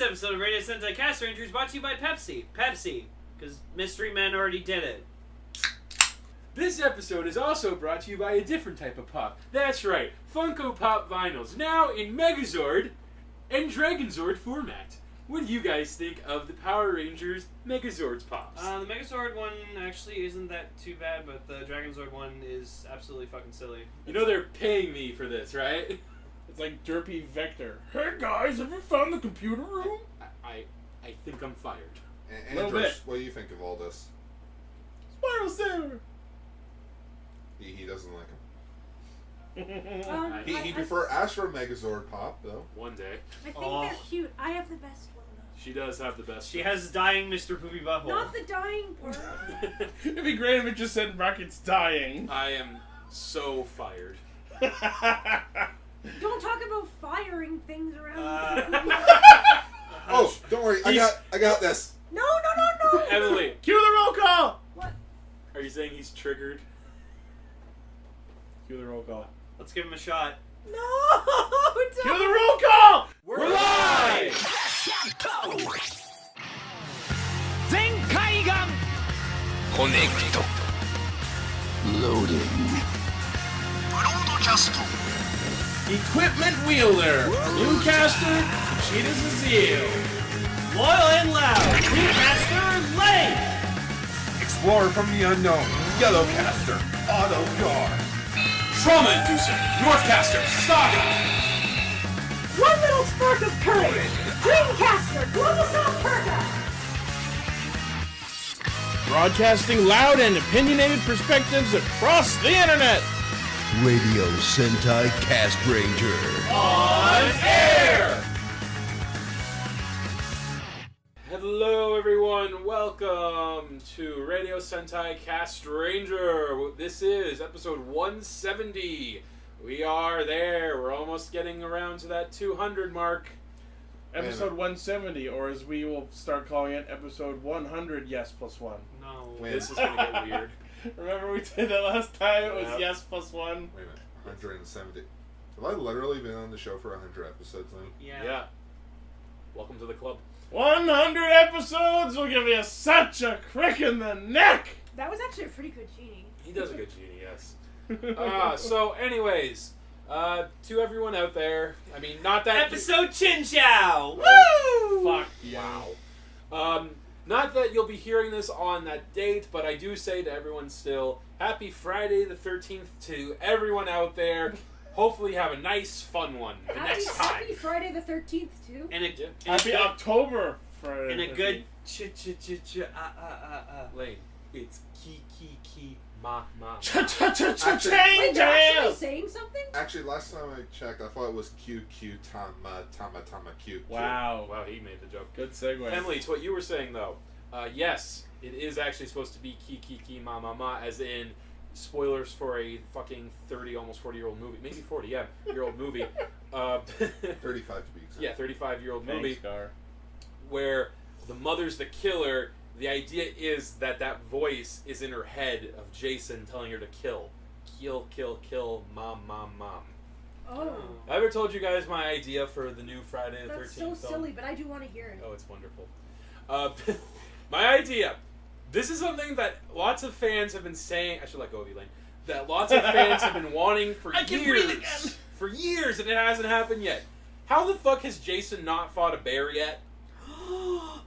episode of Radio Sentai Castranger is brought to you by Pepsi. Pepsi, because Mystery Men already did it. This episode is also brought to you by a different type of pop. That's right, Funko Pop vinyls, now in Megazord and Dragonzord format. What do you guys think of the Power Rangers Megazords pops? The Megazord one actually isn't that too bad, but the Dragonzord one is absolutely fucking silly. You know they're paying me for this, right? It's like Derpy Vector. Hey guys, have you found the computer room? I think I'm fired. And Andros, what do you think of all this? Spiral Sailor! He doesn't like him. He prefer Astro Megazord Pop, though. One day. I think they're cute. I have the best one, though. She does have the best She one. has dying Mr. Poopy Butthole. Not the dying part. It'd be great if it just said in brackets dying. I am so fired. Don't talk about firing things around. Oh, don't worry. I got this. No. Emily, Cue the roll call! What? are you saying he's triggered? Cue the roll call. Let's give him a shot. No! Cue the roll call! We're live! Zenkaigan! Connect. Loading. Broadcast. Equipment wielder. Bluecaster. Cheetah Zazil. Loyal and loud. Recaster Lane. Explorer from the unknown. Yellowcaster. Auto Guard. Trauma Inducer, Northcaster, Saga! One little spark of courage. Dreamcaster, Global South Perka. Broadcasting loud and opinionated perspectives across the internet. Radio Sentai Castranger. On air! Hello everyone, welcome to Radio Sentai Castranger. This is episode 170. We are there, we're almost getting around to that 200 mark. Episode 170, or as we will start calling it, episode 100 Yes Plus One. No. This is gonna get weird. Remember we did that last time? It was Yep. Yes Plus One. Wait a minute. 170. Have I literally been on the show for 100 episodes now? Yeah. Welcome to the club. 100 episodes will give you such a crick in the neck! That was actually a pretty good genie. He does a good genie, yes. So anyways, to everyone out there, I mean, not that... Episode Chin Chow! Woo! Fuck you. Wow. Not that you'll be hearing this on that date, but I do say to everyone still, happy Friday the 13th to everyone out there. Hopefully you have a nice, fun one the next time. Happy Friday the 13th, too. And Happy October Friday. And a the good 13th. Lane, it's ki ma. Wait, they're actually Changes! saying something? Actually, last time I checked, I thought it was QQ Tama Q. Wow. Wow, he made the joke. Good segue. Emily, to what you were saying though, yes, it is actually supposed to be ki ma, as in spoilers for a fucking 30, almost 40-year-old movie. Maybe 40, yeah, year-old movie. 35 to be exact. Yeah, 35-year-old movie. Thanks, Gar. Where the mother's the killer. The idea is that voice is in her head of Jason telling her to kill. Kill, mom. Oh. I ever told you guys my idea for the new Friday the 13th That's so film? silly, but I do want to hear it. Oh, it's wonderful. My idea. This is something that lots of fans have been saying. I should let go of you, Lane. That lots of fans have been wanting for I can breathe again. years. For years, and it hasn't happened yet. How the fuck has Jason not fought a bear yet?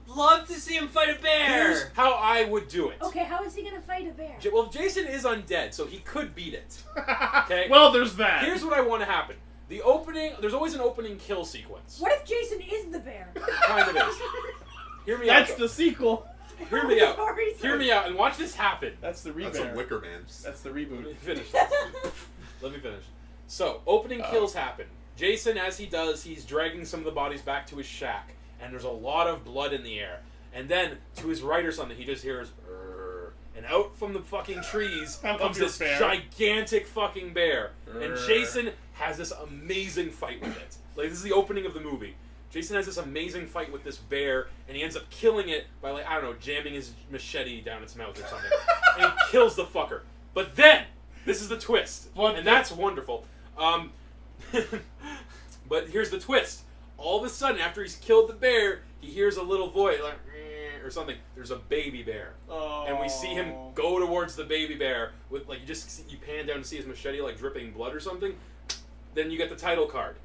Love to see him fight a bear! Here's how I would do it. Okay, how is he going to fight a bear? Well, Jason is undead, so he could beat it. Okay? Well, there's that. Here's what I want to happen. The opening, there's always an opening kill sequence. What if Jason is the bear? Kind of is. Hear me out. That's the sequel. Hear me out. Sorry. Hear me out and watch this happen. That's the That's a reboot. Wicker Man. That's the Let me reboot. finish this. Let me finish. So, opening kills happen. Jason, as he does, he's dragging some of the bodies back to his shack, and there's a lot of blood in the air. And then, to his right or something, he just hears, "Rrr," and out from the fucking trees I love comes your this bear. gigantic fucking bear. And Rrr. Jason has this amazing fight with it. Like, this is the opening of the movie. Jason has this amazing fight with this bear, and he ends up killing it by, like, I don't know, jamming his machete down its mouth or something. And he kills the fucker. But then, this is the twist. And that's wonderful. But here's the twist. All of a sudden, after he's killed the bear, he hears a little voice like or something. There's a baby bear, and we see him go towards the baby bear with like you pan down to see his machete like dripping blood or something. Then you get the title card.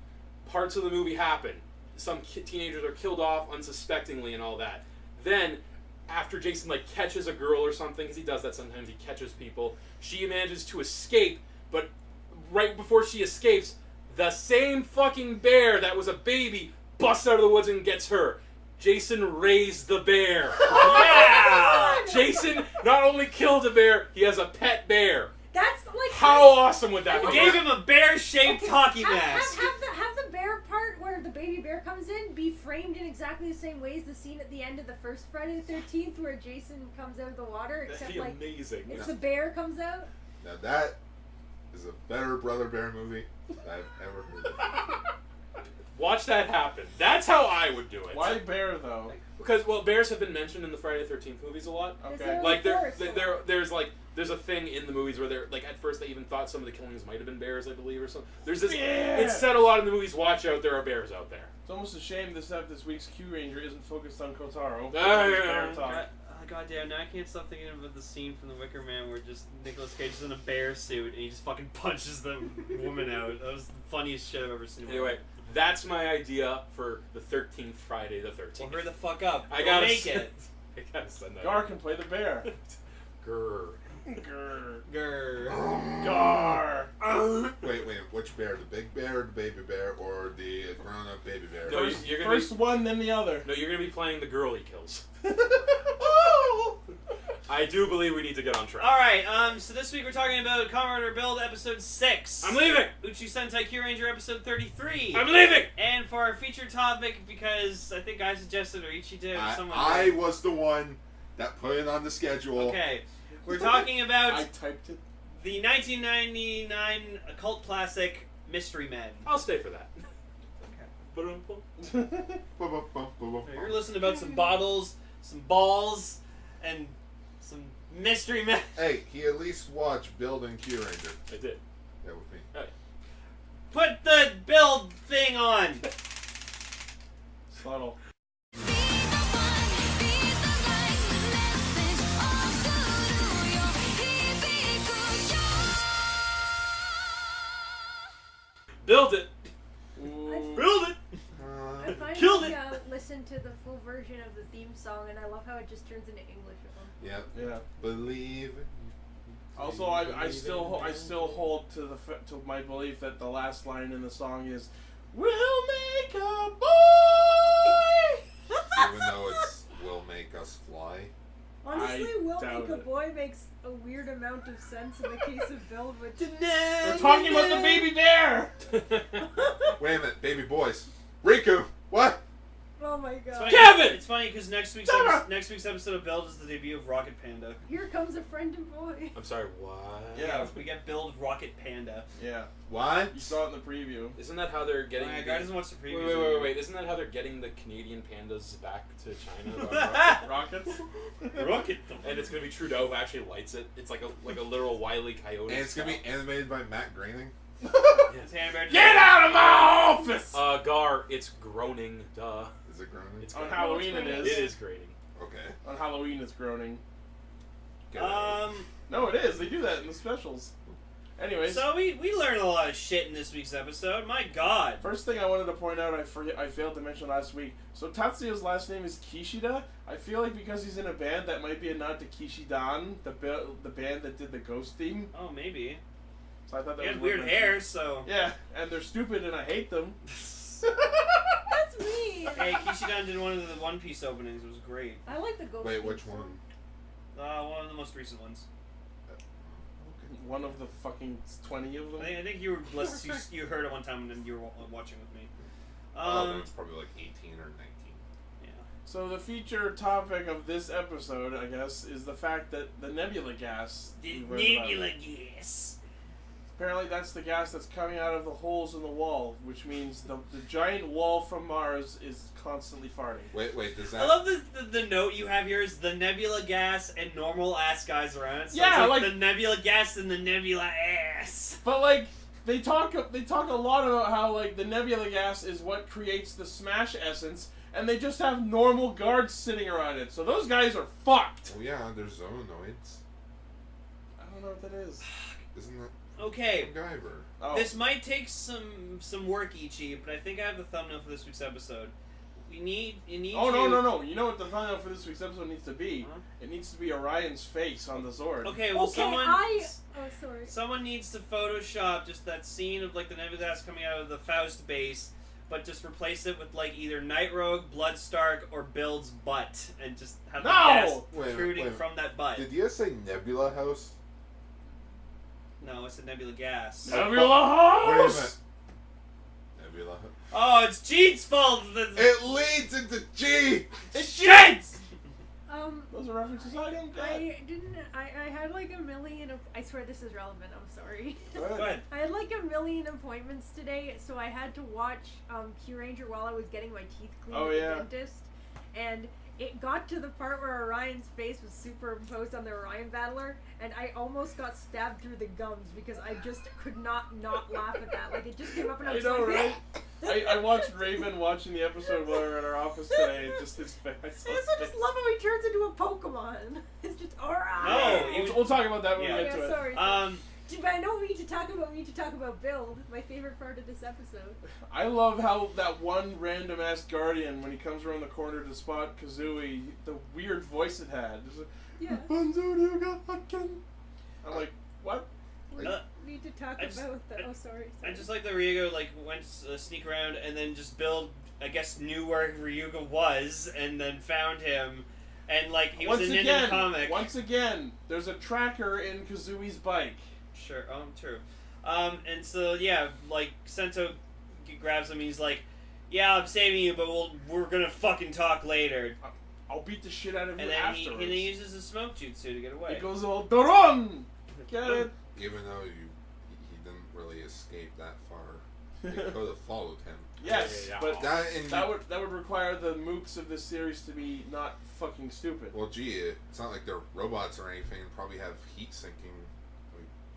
Parts of the movie happen. Some teenagers are killed off unsuspectingly and all that. Then, after Jason like catches a girl or something, because he does that sometimes, he catches people, she manages to escape, but right before she escapes, the same fucking bear that was a baby busts out of the woods and gets her. Jason raised the bear. Yeah! Jason not only killed a bear, he has a pet bear. That's like how awesome would that be? Gave him a bear-shaped hockey mask. Have the bear part where the baby bear comes in be framed in exactly the same way as the scene at the end of the first Friday the 13th where Jason comes out of the water, except That'd be like amazing. it's the bear comes out. Now that is a better Brother Bear movie I've ever heard of. Watch that happen. That's how I would do it. Why bear though? Because bears have been mentioned in the Friday the 13th movies a lot. Okay. Like there's a thing in the movies where they're like at first they even thought some of the killings might have been bears, I believe, or something. There's this. Yeah. It's said a lot in the movies. Watch out, there are bears out there. It's almost a shame this week's Kyuranger isn't focused on Kotaro. Goddamn, now I can't stop thinking about the scene from The Wicker Man where just Nicolas Cage is in a bear suit and he just fucking punches the woman out. That was the funniest shit I've ever seen. Anyway, that's my idea for the 13th Friday the 13th. Well, hurry the fuck up. I gotta make it. I gotta send that. Gar can play the bear. Grr. Grr. Grr. Gar. Wait, which bear? The big bear, the baby bear, or the grown-up baby bear? No, you're gonna First one, then the other. No, you're gonna be playing the girl he kills. I do believe we need to get on track. Alright, so this week we're talking about Kamen Rider Build episode 6. I'm leaving! Uchuu Sentai Kyuranger episode 33. I'm leaving! And for our feature topic, because I think I suggested or Ichi did or someone I did. was the one that put it on the schedule. Okay. We're talking about I typed it. the 1999 cult classic Mystery Men. I'll stay for that. You're listening about some bottles, some balls, and some Mystery Men. Hey, he at least watched Build and Kyuranger. I did. Yeah, with me. Hey. Put the build thing on. Subtle. Build it! Ooh. Build it! I finally Killed it! listened to the full version of the theme song, and I love how it just turns into English at one point. Yep. Yeah. Believe it. Also, I still hold to to my belief that the last line in the song is, "We'll make a boy." Even though it's will make us fly. Honestly, I Will doubt Make a it. Boy makes a weird amount of sense in the case of Build, which We're talking about the baby bear. Wait a minute, baby boys. Riku, what? oh my god. Kevin! It's funny because next week's episode of Build is the debut of Rocket Panda. Here comes a friend and boy. I'm sorry, what? Yeah, we get Build Rocket Panda. Yeah, What? you saw it in the preview. Isn't that how they're getting... My guy doesn't watch the previews. Wait. Isn't that how they're getting the Canadian pandas back to China? Rockets. Rocket. And it's gonna be Trudeau who actually lights it. It's like a literal Wile E. Coyote. And it's gonna be animated by Matt Groening. Get out of my office! Gar, it's groaning, duh. Is it Groening? It's On groaning. Halloween it is. It is grating. Okay. On Halloween it's groaning. No, it is. They do that in the specials. Anyways, So we learned a lot of shit in this week's episode. My God. first thing I wanted to point out, I failed to mention last week. So Tatsuya's last name is Kishida. I feel like because he's in a band, that might be a nod to Kishidan, the band that did the Ghost theme. Oh, maybe. So I thought that He was has worth weird mentioning. hair, so. Yeah, and they're stupid, and I hate them. That's me. Hey, Kishidan did one of the One Piece openings. It was great. I like the ghost. Wait, theme which song. one? One of the most recent ones. One of the fucking 20 of them. I think you were you heard it one time and then you were watching with me. Oh, it's probably like 18 or 19. Yeah. So the feature topic of this episode, I guess, is the fact that the nebula gas. The we've read about nebula it. gas. Apparently, that's the gas that's coming out of the holes in the wall, which means the giant wall from Mars is constantly farting. Wait, does that... I love the note you have here is the nebula gas and normal ass guys around it. So Yeah, it's like like- the nebula gas and the nebula ass. But like, they talk a lot about how like the nebula gas is what creates the smash essence, and they just have normal guards sitting around it. So those guys are fucked. Oh yeah, there's Zoanoids. I don't know what that is. Isn't that Okay, MacGyver? Oh. this might take some work, Ichi, but I think I have the thumbnail for this week's episode. It needs Oh, no. You know what the thumbnail for this week's episode needs to be? Huh? It needs to be Orion's face on the Zord. Okay, well, Oh, sorry. someone needs to Photoshop just that scene of like the nebula coming out of the Faust base, but just replace it with like either Night Rogue, Bloodstark, or Build's butt, and just have the gas Wait, protruding wait. from that butt. Did you guys say Nebula House? No, it's a nebula gas. Nebula Wait a House! minute. Nebula House. Oh, it's Jeet's fault. It leads into G. It's Jeet's. Those are references I don't get. I had like a million of. I swear this is relevant. I'm sorry. Go ahead. Go ahead. I had like a million appointments today, so I had to watch Kyuranger while I was getting my teeth cleaned Oh, at yeah. the dentist, and it got to the part where Orion's face was superimposed on the Orion Battler, and I almost got stabbed through the gums because I just could not laugh at that. Like it just came up and I I was know, like, right? I watched Raven watching the episode while we were at our office today, and just his face. I also just love how he turns into a Pokemon. It's just Orion. No, We'll talk about that when Yeah. we get to it. Sorry. Um, But I don't need to talk about Build, my favorite part of this episode. I love how that one random ass guardian, when he comes around the corner to spot Kazooie, the weird voice it had. It's like, Yeah. I'm like, what? We need to talk about the. Sorry. I just like that Ryuga like went sneak around and then just Build, I guess, knew where Ryuga was and then found him, and like he was in the comic. Once again, there's a tracker in Kazooie's bike. Sure. True. And so yeah, like Sento grabs him. And he's like, "Yeah, I'm saving you, but we're gonna fucking talk later." I'll beat the shit out of you And then afterwards. he uses his smoke jutsu to get away. It goes all Doron! Get it? Even though he didn't really escape that far, they could have followed him. Yes, Yeah. but That would require the mooks of this series to be not fucking stupid. Well, gee, it's not like they're robots or anything. Probably have heat sinking.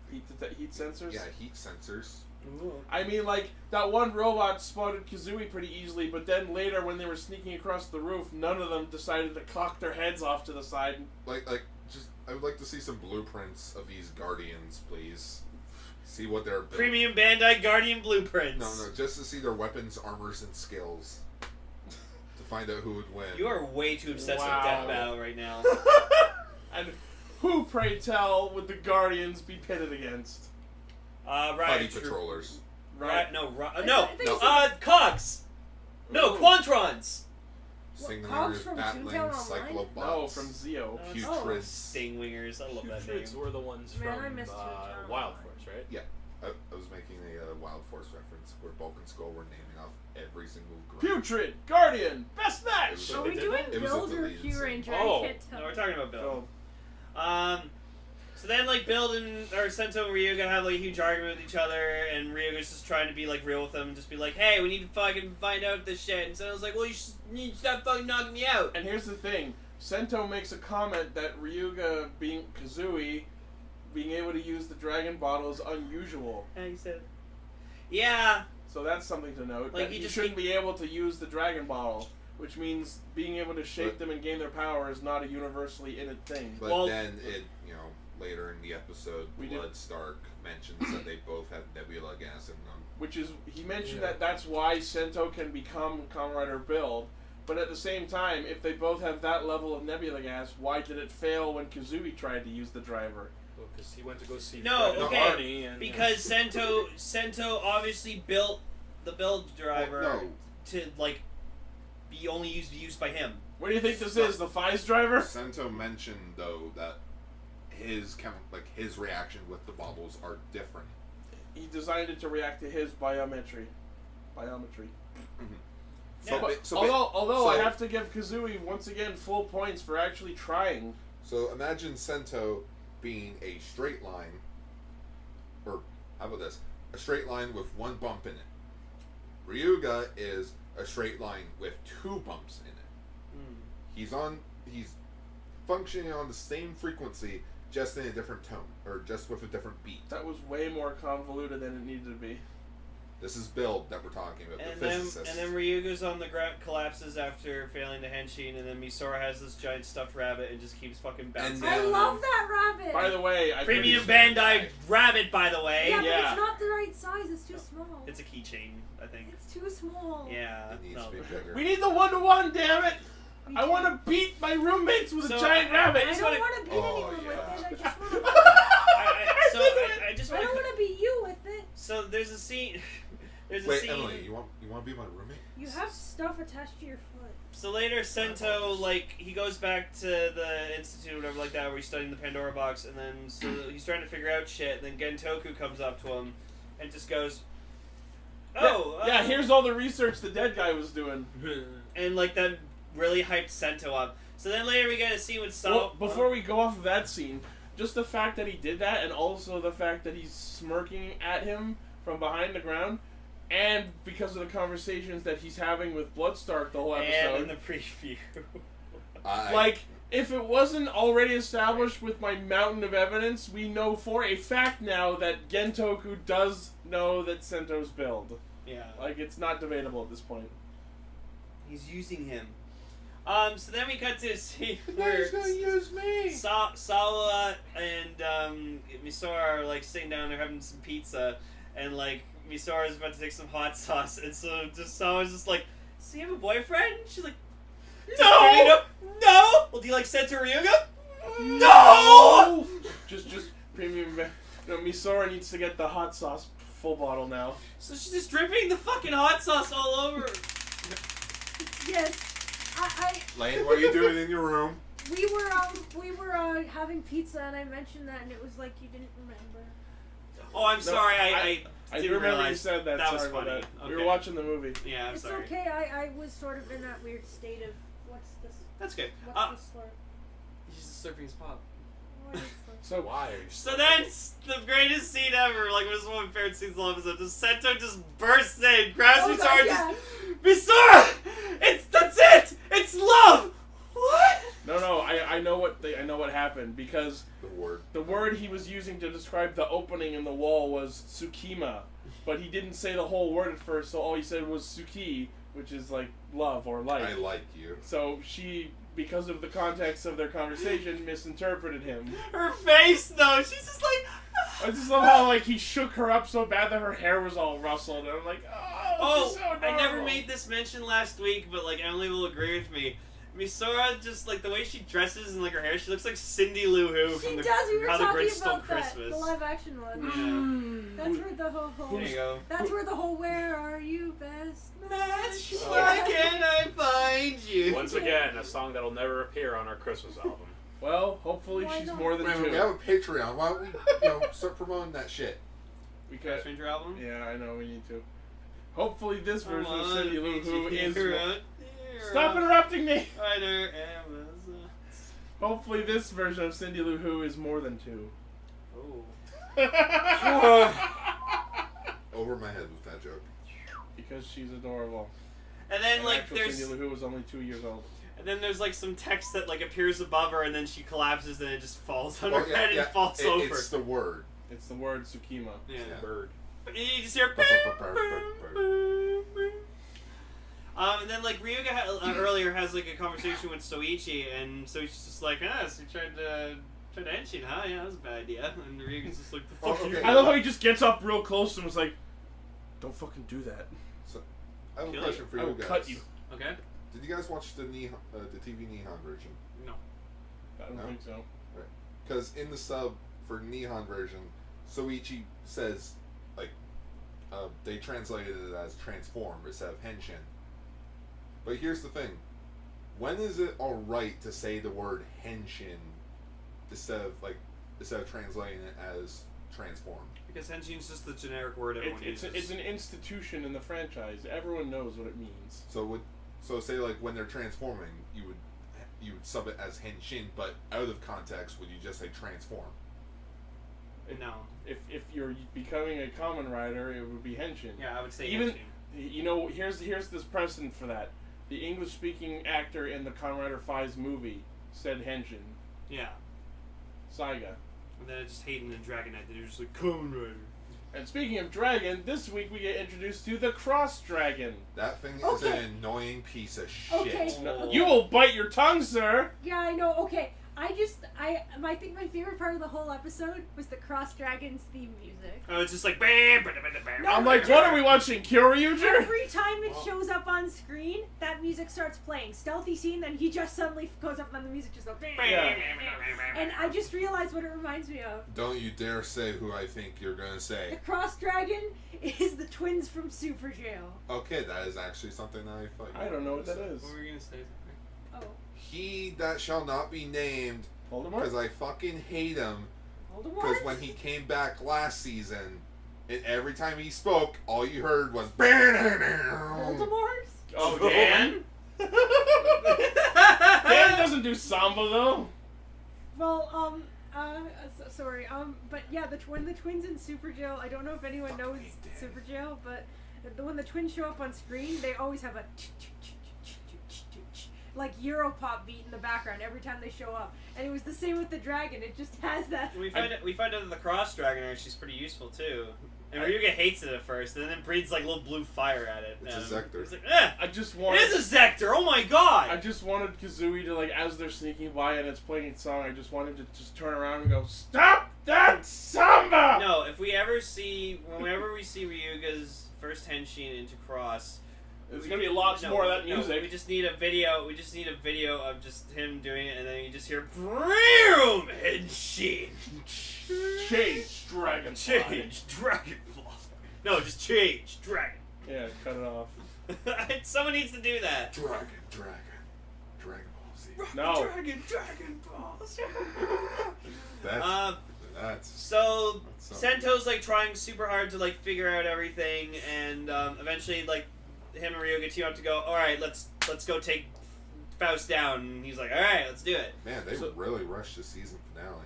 Heat sensors? Yeah, heat sensors. Ooh. I mean, like, that one robot spotted Kazooie pretty easily, but then later when they were sneaking across the roof, none of them decided to cock their heads off to the side. Just I would like to see some blueprints of these guardians, please. See what they're built. Premium Bandai Guardian blueprints. No, just to see their weapons, armors, and skills. To find out who would win. You are way too obsessed with Wow. Death Battle right now. And who, pray tell, would the Guardians be pitted against? Party Right. patrollers. Right. No. I think so. Cogs. No, Ooh. Quantrons. Cogs Stinglingers, from batlings, Toontown Online? cyclobots. No, from Zeo. Putrids. Stingwingers. I love that name. Putrids were the ones Man, I from missed Toontown Wild Online. Force, right? Yeah, I was making a Wild Force reference where Bulk and Skull were naming off every single group. Putrid! Guardian! Best match! was Are They we did doing that? It was a Build or deleted scene. Kyuranger? Oh. I can't tell. No, we're talking about Build. Oh. So then, like, Build and Sento and Ryuga have like a huge argument with each other, and Ryuga's just trying to be like real with them, and just be like, "Hey, we need to fucking find out this shit." And Sento's like, "Well, you need to stop fucking knocking me out." And here's the thing. Sento makes a comment that Ryuga, being Kazooie, being able to use the Dragon Bottle is unusual. And he said, "Yeah, So that's something to note. Like, that he he just shouldn't be able to use the Dragon Bottle, which means being able to shape them and gain their power is not a universally innate thing. But Well- then later in the episode, We do. Bloodstark mentions that they both have nebula gas in them. Which is, he mentioned that that's why Sento can become Kamen Rider Build. But at the same time, if they both have that level of nebula gas, why did it fail when Kazooie tried to use the driver? Because he went to go see no, Fred and okay, Arnie and because Sento obviously built the Build driver Well, no. to like be only used by him." What do you think this is, the Fies driver? Sento mentioned though that his reaction with the bubbles are different. He designed it to react to his biometry. Yeah. Although I have to give Kazooie once again full points for actually trying. So imagine Sento being a straight line, or how about this? A straight line with one bump in it. Ryuga is a straight line with two bumps in it. He's functioning on the same frequency, just in a different tone, or just with a different beat. That was way more convoluted than it needed to be. This is Build that we're talking about, And the then, physicist. and then Ryuga's on the ground, collapses after failing the henshin, and then Misora has this giant stuffed rabbit and just keeps fucking bouncing. then- I love that rabbit. By the way, I Premium pretty- Bandai rabbit, by the way. yeah, but Yeah. it's not the right size. It's too small. It's a keychain, I think. It's too small. Yeah. It needs no. to be bigger. We need the 1-to-1, damn it! We I do. want to beat my roommates with So, a giant rabbit. I just don't wanna- want to beat Oh, anyone yeah. with it. I just want to. I just I want don't want to beat you with it. So there's a scene. There's a Wait, scene. Emily, you want to be my roommate? You have stuff attached to your foot. So later, Sento, like, he goes back to the institute or whatever like that, where he's studying the Pandora box, and then so he's trying to figure out shit. And then Gentoku comes up to him and just goes, "Oh, Yeah, here's all the research the dead guy was doing. and like that really hyped Sento up. So then later we get a scene with Sao. Well, before we go off of that scene, just the fact that he did that, and also the fact that he's smirking at him from behind the ground, and because of the conversations that he's having with Bloodstark the whole and episode. in the preview. Like, if it wasn't already established with my mountain of evidence, we know for a fact now that Gentoku does know that Sento's build. Yeah. Like, it's not debatable at this point. He's using him. So then we cut to a scene where He's gonna use me! Sawa and Misora are like sitting down, they're having some pizza, and like Misora is about to take some hot sauce, and so just Sawa's just like, "So you have a boyfriend?" She's like, "No, no." Well, do you like Sento Ryuga? No. Just premium. Misora needs to get the hot sauce full bottle now. So she's just dripping the fucking hot sauce all over her. Yes. Lane, what are you doing in your room? We were having pizza, and I mentioned that, and it was like you didn't remember. Oh, I'm sorry. I I didn't do remember you realize said that. that was Sorry about funny. that. Okay. We were watching the movie. Yeah, I'm It's sorry. okay. I was sort of in that weird state of what's this? That's good. What's the slur? He's just surfing his pop. What is slur? So Why are you So then, the greatest scene ever, like, was one of my favorite scenes of the whole episode. Just Sento just bursts in, grabs Oh me God, hard, yeah. just Misora! That's it! It's love! What? no, I know what happened because The word. the word he was using to describe the opening in the wall was Tsukima, but he didn't say the whole word at first, so all he said was Tsuki, which is like love or life. I like you. So she, because of the context of their conversation, misinterpreted him. Her face, though, she's just like... I just love how like he shook her up so bad that her hair was all rustled, and I'm like, Oh, this is so I never adorable. made this mention last week, but, like, Emily will agree with me. Misora, just, like, the way she dresses and, like, her hair, she looks like Cindy Lou Who She from the does. We were How the talking Grinch Stole about that. Christmas. The live action one. Yeah. That's where the whole. There you go. That's where the whole "Where are you, best That's man?" why can't I find you? Once again, a song that'll never appear on our Christmas album. Well, hopefully Why she's not? more than Wait, two. we have a Patreon. Why don't we, start promoting that shit? We could- Castranger album? Yeah, I know we need to. Hopefully this version Come of on, Cindy Lou Who is. You're Stop interrupting me! Spider Amazon. Hopefully this version of Cindy Lou Who is more than two. Oh. Over my head with that joke. Because she's adorable. And then And like actual there's Cindy Lou Who was only 2 years old. and then there's like some text that like appears above her and then she collapses and it just falls on her Oh, head and falls over. It's the word. It's the word Tsukima. Yeah. Yeah. Bird. But you just hear and then like Ryuga earlier has like a conversation with Soichi and Soichi's just like, so you tried to henshin, huh? Yeah, that was a bad idea. And Ryuga's just like, the fuck Oh, you. okay. I love how he just gets up real close and was like, "Don't fucking do that. I have a Kill question for I you will guys. cut you." Okay. Did you guys watch the TV Nihon version? No. I don't No? think so. Because in the sub for Nihon version, Soichi says, like, they translated it as transform instead of henshin. But here's the thing. When is it alright to say the word henshin instead of translating it as transform? Because henshin's just the generic word everyone It's uses. an institution in the franchise. Everyone knows what it means. So say like when they're transforming, you would sub it as henshin, but out of context, would you just say transform? No. If you're becoming a Kamen Rider, it would be henshin. Yeah, I would say Even- henshin. You know, here's this precedent for that. The English-speaking actor in the Kamen Rider 5's movie said henshin. Yeah. Saiga. And then it's just Hayden and Dragonite that are just like, Kamen Rider. And speaking of dragon, this week we get introduced to the Cross Dragon. That thing is Okay. an annoying piece of shit. Okay. You will bite your tongue, sir! Yeah, I know. Okay, I think my favorite part of the whole episode was the Cross Dragon's theme music. Oh, it's just like bam, bam, bam, bam. No. I'm like, what are we watching, Kyuranger? Every time it shows up on screen, that music starts playing. Stealthy scene, then he just suddenly goes up and the music just goes bam, Bam, Yeah. bam, bam, bam, bam. And I just realized what it reminds me of. Don't you dare say who I think you're gonna The say. Cross Dragon is the twins from Super Jail. Okay, that is actually something that I thought. I don't know what that is. What were you gonna say? Oh, He that shall not be named, Voldemort? because I fucking hate him. Because Voldemort? when he came back last season, and every time he spoke, all you heard was Voldemort. Voldemort? Oh, Dan? Dan doesn't do samba, though. Well, sorry, but yeah, when the twins in Super Jail, I don't know if anyone knows Super Jail, but when the twins show up on screen, they always have a like Europop beat in the background every time they show up, and it was the same with the dragon. It just has that. We find out that the Cross Dragon she's pretty useful too. And Ryuga hates it at first, and then breathes like little blue fire at it. It's a Zector. It's like, I just it wanted... is a Zector! Oh my god! I just wanted Kazooie to, like, as they're sneaking by and it's playing its song, I just wanted to just turn around and go, "Stop that samba!" No, if we ever see, whenever we see Ryuga's first henshin into Cross, There's gonna be lots more of that music. we just need a video. We just need a video of just him doing it, and then you just hear "Vroom henshin." Change Dragon. Change Dragonfly. No, just change Dragon. Yeah, cut it off. Someone needs to do that. Dragon Ball Z. No. Dragon Balls. That's So something. Sento's like trying super hard to like figure out everything, and eventually like him and Ryuga team up to go. All right, let's go take Faust down. And he's like, all right, let's do it. Man, they So- really rushed the season finale.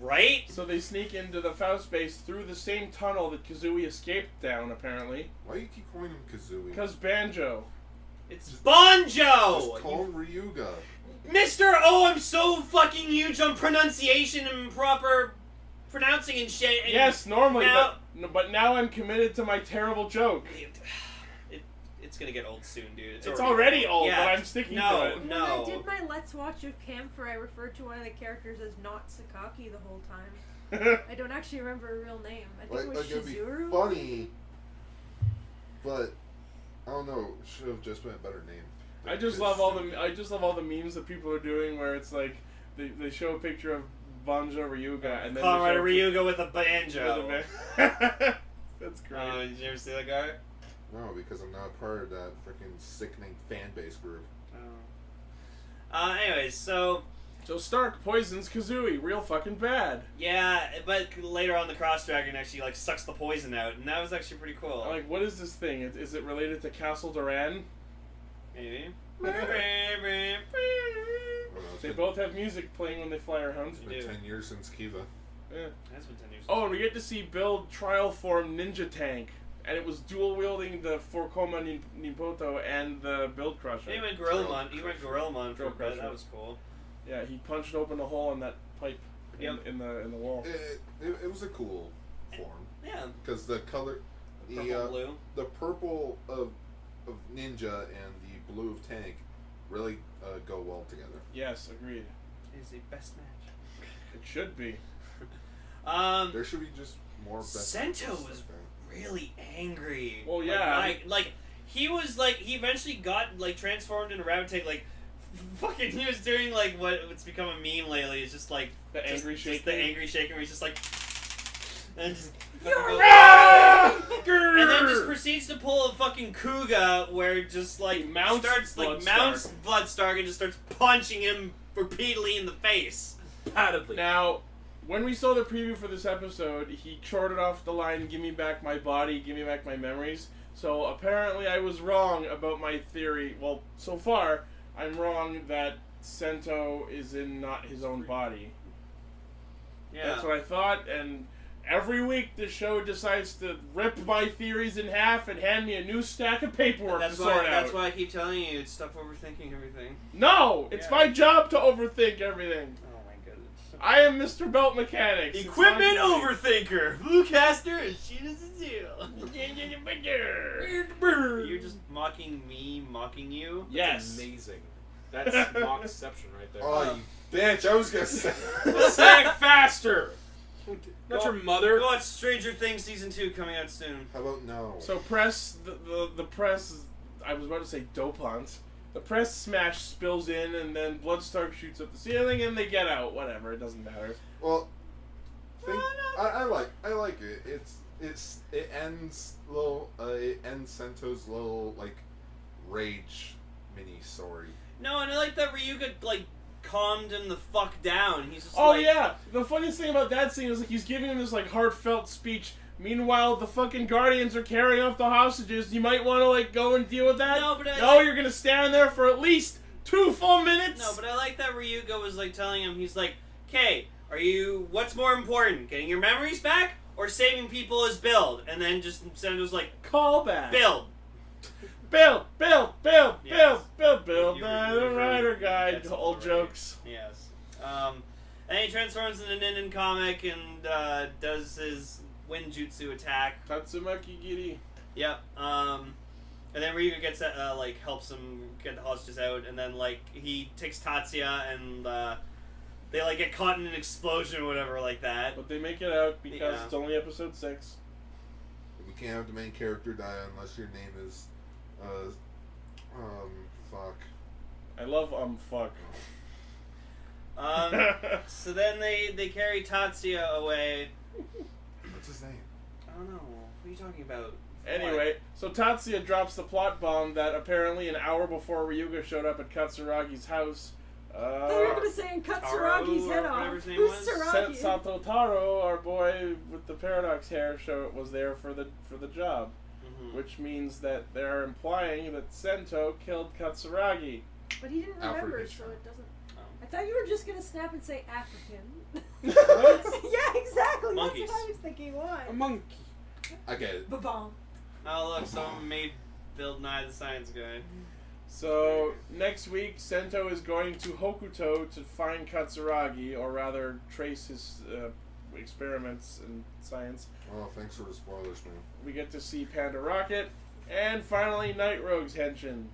Right? So they sneak into the Faust base through the same tunnel that Kazooie escaped down, apparently. Why do you keep calling him Kazooie? Because Banjo. It's Just Banjo. call him Ryuga. Mr. Oh, I'm so fucking huge on pronunciation and proper pronouncing and shit. And Yes, normally, now- but now I'm committed to my terrible joke. It's gonna get old soon, dude. It's already old, Yeah. but I'm sticking No. to it. When I did my Let's Watch of Camphor, I referred to one of the characters as not Sakaki the whole time. I don't actually remember a real name. I think it was it'd be Shizuru. funny, but I don't know. Should have just been a better name. I just love all the memes that people are doing where it's like they show a picture of Banjo Ryuga and then Comrade they show Ryuga with a with banjo. a ba- That's great. Did you ever see that guy? No, because I'm not part of that freaking sickening fan base group. Anyways, so So Stark poisons Kazooie real fucking bad. yeah, but later on the Cross Dragon actually like sucks the poison out, and that was actually pretty cool. I'm like, what is this thing? Is it related to Castle Duran? Maybe. I don't know, it's They been, both have music playing when they fly around. it's been 10 years since Kiva. Yeah. That's been 10 years. Oh, and we get to see build trial form Ninja Tank. And it was dual wielding the Forkoma Nipoto and the Build Crusher. He went Gorillamon. He went Gorillamon for a Drill bit. Crusher. That was cool. Yeah, he punched open a hole in that pipe in the wall. It was a cool form. Yeah. Because the color, Purple, blue. the purple of Ninja and the blue of Tank really go well together. Yes, agreed. Is the best match. It should be. There should be just more best Sento matches was like that. really angry. Well, yeah. Like he was like he eventually got like transformed into Rabbit Tank. Like fucking he was doing like what's become a meme lately. It's just like The angry just shaking. the angry shaking where he's just like and just and then just proceeds to pull a fucking Kuga where just like He mounts mounts Bloodstark and just starts punching him repeatedly in the face. Paddedly. Now, when we saw the preview for this episode, he shorted off the line, "Give me back my body, give me back my memories." So apparently I was wrong about my theory. Well, so far, I'm wrong that Sento is in not his own body. Yeah. That's what I thought, and every week the show decides to rip my theories in half and hand me a new stack of paperwork That's to sort out. That's why I keep telling you, stop overthinking everything. No! It's Yeah. my job to overthink everything. Oh my goodness. I am Mr. Belt Mechanics. It's Equipment my- overthinker. Bluecaster and she doesn't deal. You're just mocking me, mocking you? Yes. Amazing. That's mockception right there. Oh, you bitch! I was gonna say. Say it faster! Not your mother. Go watch Stranger Things Season 2 coming out soon. How about no? So press, the press, I was about to say dopant. The press smash spills in and then Bloodstark shoots up the ceiling and they get out. Whatever, it doesn't matter. Well, I like it. It ends Sento's little like rage mini story. No, and I like that Ryuga, like, calmed him the fuck down. He's just Oh like... yeah, the funniest thing about that scene is like he's giving him this like heartfelt speech. Meanwhile, the fucking Guardians are carrying off the hostages. You might want to like go and deal with that. No, but you're gonna stand there for at least 2 full minutes. No, but I like that Ryuga was like telling him, he's like, "Okay, what's more important, getting your memories back or saving people as build?" And then just Sento's like, Call back. "Build." Build. Yes. The You- Rider Guide. that's Old great. jokes. Yes. And he transforms into Nin comic and does his Winjutsu attack. Tatsumaki Giri. Yep. And then Ryuga gets like helps him get the hostages out, and then like he takes Tatsuya and they like get caught in an explosion or whatever like that. But they make it out because Yeah. it's only episode 6. We can't have the main character die unless your name is, fuck. I love fuck. So then they carry Tatsuya away. What's his name? I don't know. What are you talking about? Anyway, so Tatsuya drops the plot bomb that apparently an hour before Ryuga showed up at Katsuragi's house. I thought you were gonna say and cut Saragi's head or off. whatever his name Who's was? Saragi? Sato Taro, our boy with the paradox hair, was there for the job, Mhm. which means that they're implying that Sento killed Katsuragi. But he didn't remember, African. so it doesn't. Oh. I thought you were just gonna snap and say African. What? Yeah, exactly. Monkeys. That's what I was thinking. Why? A monkey. I get it. Ba-bomb. Oh look, someone made Bill Nye the Science Guy. So next week, Sento is going to Hokuto to find Katsuragi, or rather, trace his experiments in science. Oh, thanks for the spoilers, man. We get to see Panda Rocket, and finally Night Rogue's henshin.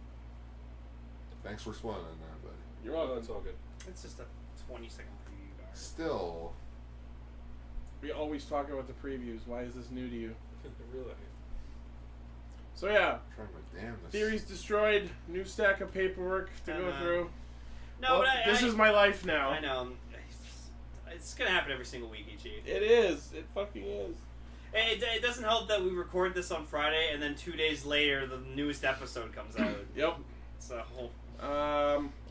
Thanks for spoiling that, buddy. You're Oh, welcome. that's all good. It's just a 20-second preview, guys. Still, We always talk about the previews. Why is this new to you? Really? So yeah, trying my damnedest. theories destroyed. New stack of paperwork to go through. No, Well, but this is my life now. I know. It's gonna happen every single week, Ichi. It is. It fucking is. It doesn't help that we record this on Friday and then 2 days later the newest episode comes out. Yep. So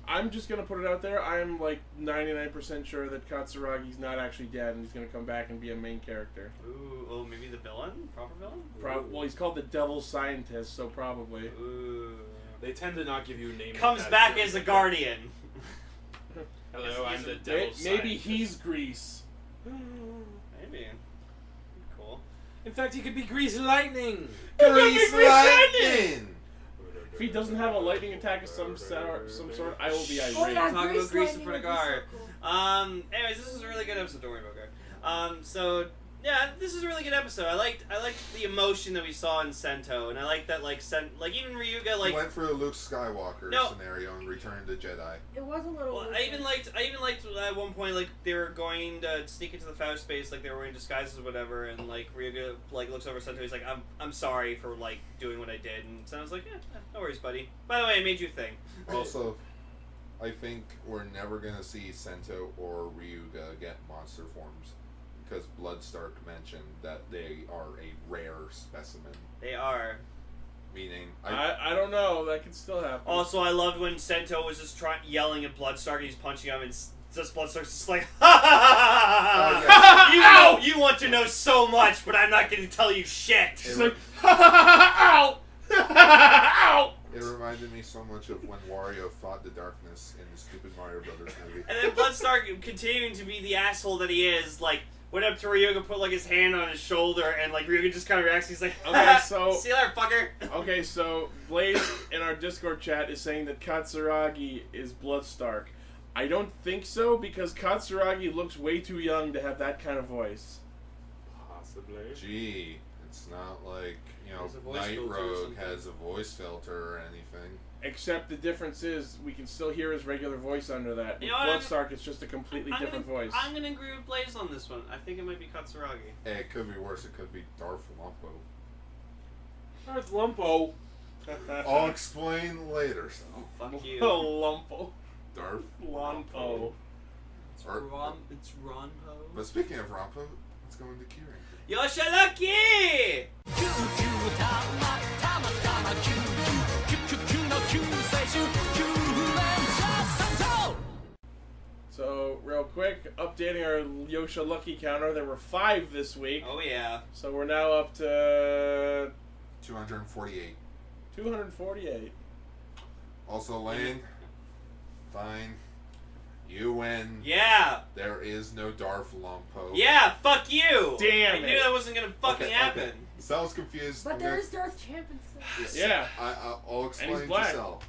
I'm just gonna put it out there. I'm like 99% sure that Katsuragi's not actually dead, and he's gonna come back and be a main character. ooh, maybe the villain, proper villain. Well, he's called the Devil Scientist, so probably. Ooh. They tend to not give you a name. Comes back as a guardian. Hello, I'm the He's devil. Maybe scientist. he's Grease. Maybe. Cool. In fact, he could be Grease Lightning. Grease Lightning! If he doesn't have a lightning attack of some sort, I will be irate. Oh yeah, Talk Grease about Grease in Lightning front of would be Gar. so cool. Anyways, this is a really good episode. Don't worry about Gar. So yeah, this is a really good episode. I liked the emotion that we saw in Sento, and I like that like even Ryuga He like. went for the Luke Skywalker No. scenario and returned to Jedi. It was a little. Well, I even liked at one point like they were going to sneak into the Faust space, like they were wearing disguises or whatever, and like Ryuga like looks over Sento, he's like, I'm sorry for like doing what I did, and Sento's like, no worries, buddy. By the way, I made you think. Also, I think we're never gonna see Sento or Ryuga get monster forms, because Bloodstark mentioned that they are a rare specimen. They are. Meaning, I don't know. That could still happen. Also, I loved when Sento was just yelling at Bloodstark and he's punching him, and just Bloodstark's just like, ha ha ha ha ha! You want to know so much, but I'm not going to tell you shit. It's like, ow! Ow! it reminded me so much of when Wario fought the darkness in the stupid Mario Brothers movie. And then Bloodstark, continuing to be the asshole that he is, like, went up to Ryuga, put like his hand on his shoulder, and like Ryuga just kind of reacts. He's like, Okay, so- see you later, fucker. Okay, so Blaze in our Discord chat is saying that Katsuragi is Bloodstark. I don't think so, because Katsuragi looks way too young to have that kind of voice. Possibly. Gee, it's not like, There's a voice Night filter or Rogue something. has a voice filter or anything. Except the difference is, we can still hear his regular voice under that. With You know what, Bloodstark, it's just a completely different voice. I'm gonna agree with Blaze on this one. I think it might be Katsuragi. Hey, it could be worse. It could be Darth Lumpo. That's Lumpo. I'll explain later. Oh, fuck you. Lumpo. Darth Lumpo. It's Or- Ronpo. But speaking of Rampo, let's go into Kyuranger. Yoshalaki! So, real quick, updating our Yosha Lucky counter. There were 5 this week. Oh yeah. So we're now up to 248. 248. Also, Lane, fine. You win. Yeah. There is no Darth Lumpo. Yeah, fuck you! Damn I knew it. that wasn't gonna fucking happen. So I was confused. But I'm there gonna- is Darth Champ and stuff. Yeah. I'll explain he's to black. Cell.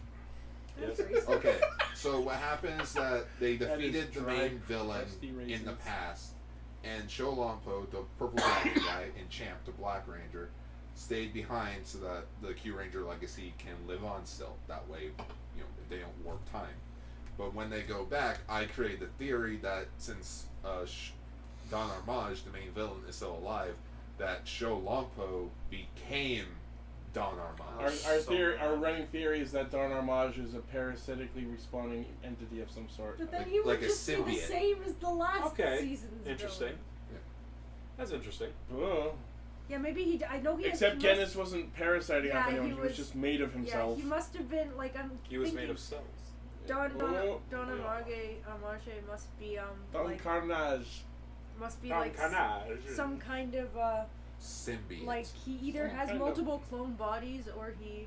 That's racist. Okay, so what happened is that they That is defeated the dry, main villain crusty in the raisins. past, and Sholampo, the purple dragon guy, and Champ, the Black Ranger, stayed behind so that the Kyuranger legacy can live on still. That way, they don't warp time. But when they go back, I created the theory that since Don Armage, the main villain, is still alive, that Sholampo became Don Armage. Our running theory is that Don Armage is a parasitically respawning entity of some sort. But then Like- he would like a just be the symbiote. same as the last Okay. season's Interesting. villain. That's interesting. Oh. Yeah, maybe he. I know he. Except he must- Gennis wasn't parasiting Yeah, off anyone, he he was was- just made of himself. Yeah, he must have been like He was thinking made of cells. Don Oh. Amage must be Don like Carnage. must be Don like Carnage. some kind of Symbiote. like he either Some has kind of- multiple clone bodies or he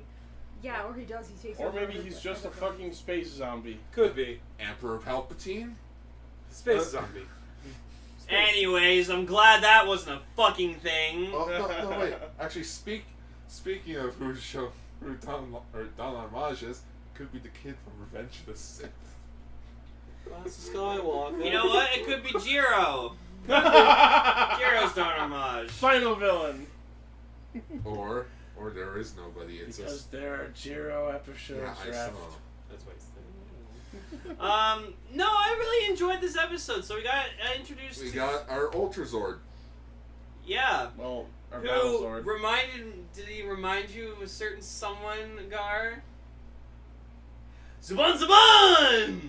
does he takes Or over maybe other- he's just a other fucking space zombie. Could be. Emperor Palpatine? Space zombie. Anyways, I'm glad that wasn't a fucking thing. Oh, no, wait. Actually, speaking of who Don Armage is, could be the kid from Revenge of the Sith. That's Skywalker. You know what? It could be Jiro. Jiro's Don Armage. Final villain. Or there is nobody. It's Because just there are Jiro episodes yeah, I left. saw. That's why it's No, I really enjoyed this episode. So we got introduced We to got our Ultrazord. yeah. Well, our Who Battlezord. did he remind you of a certain someone, Gar? Zuban!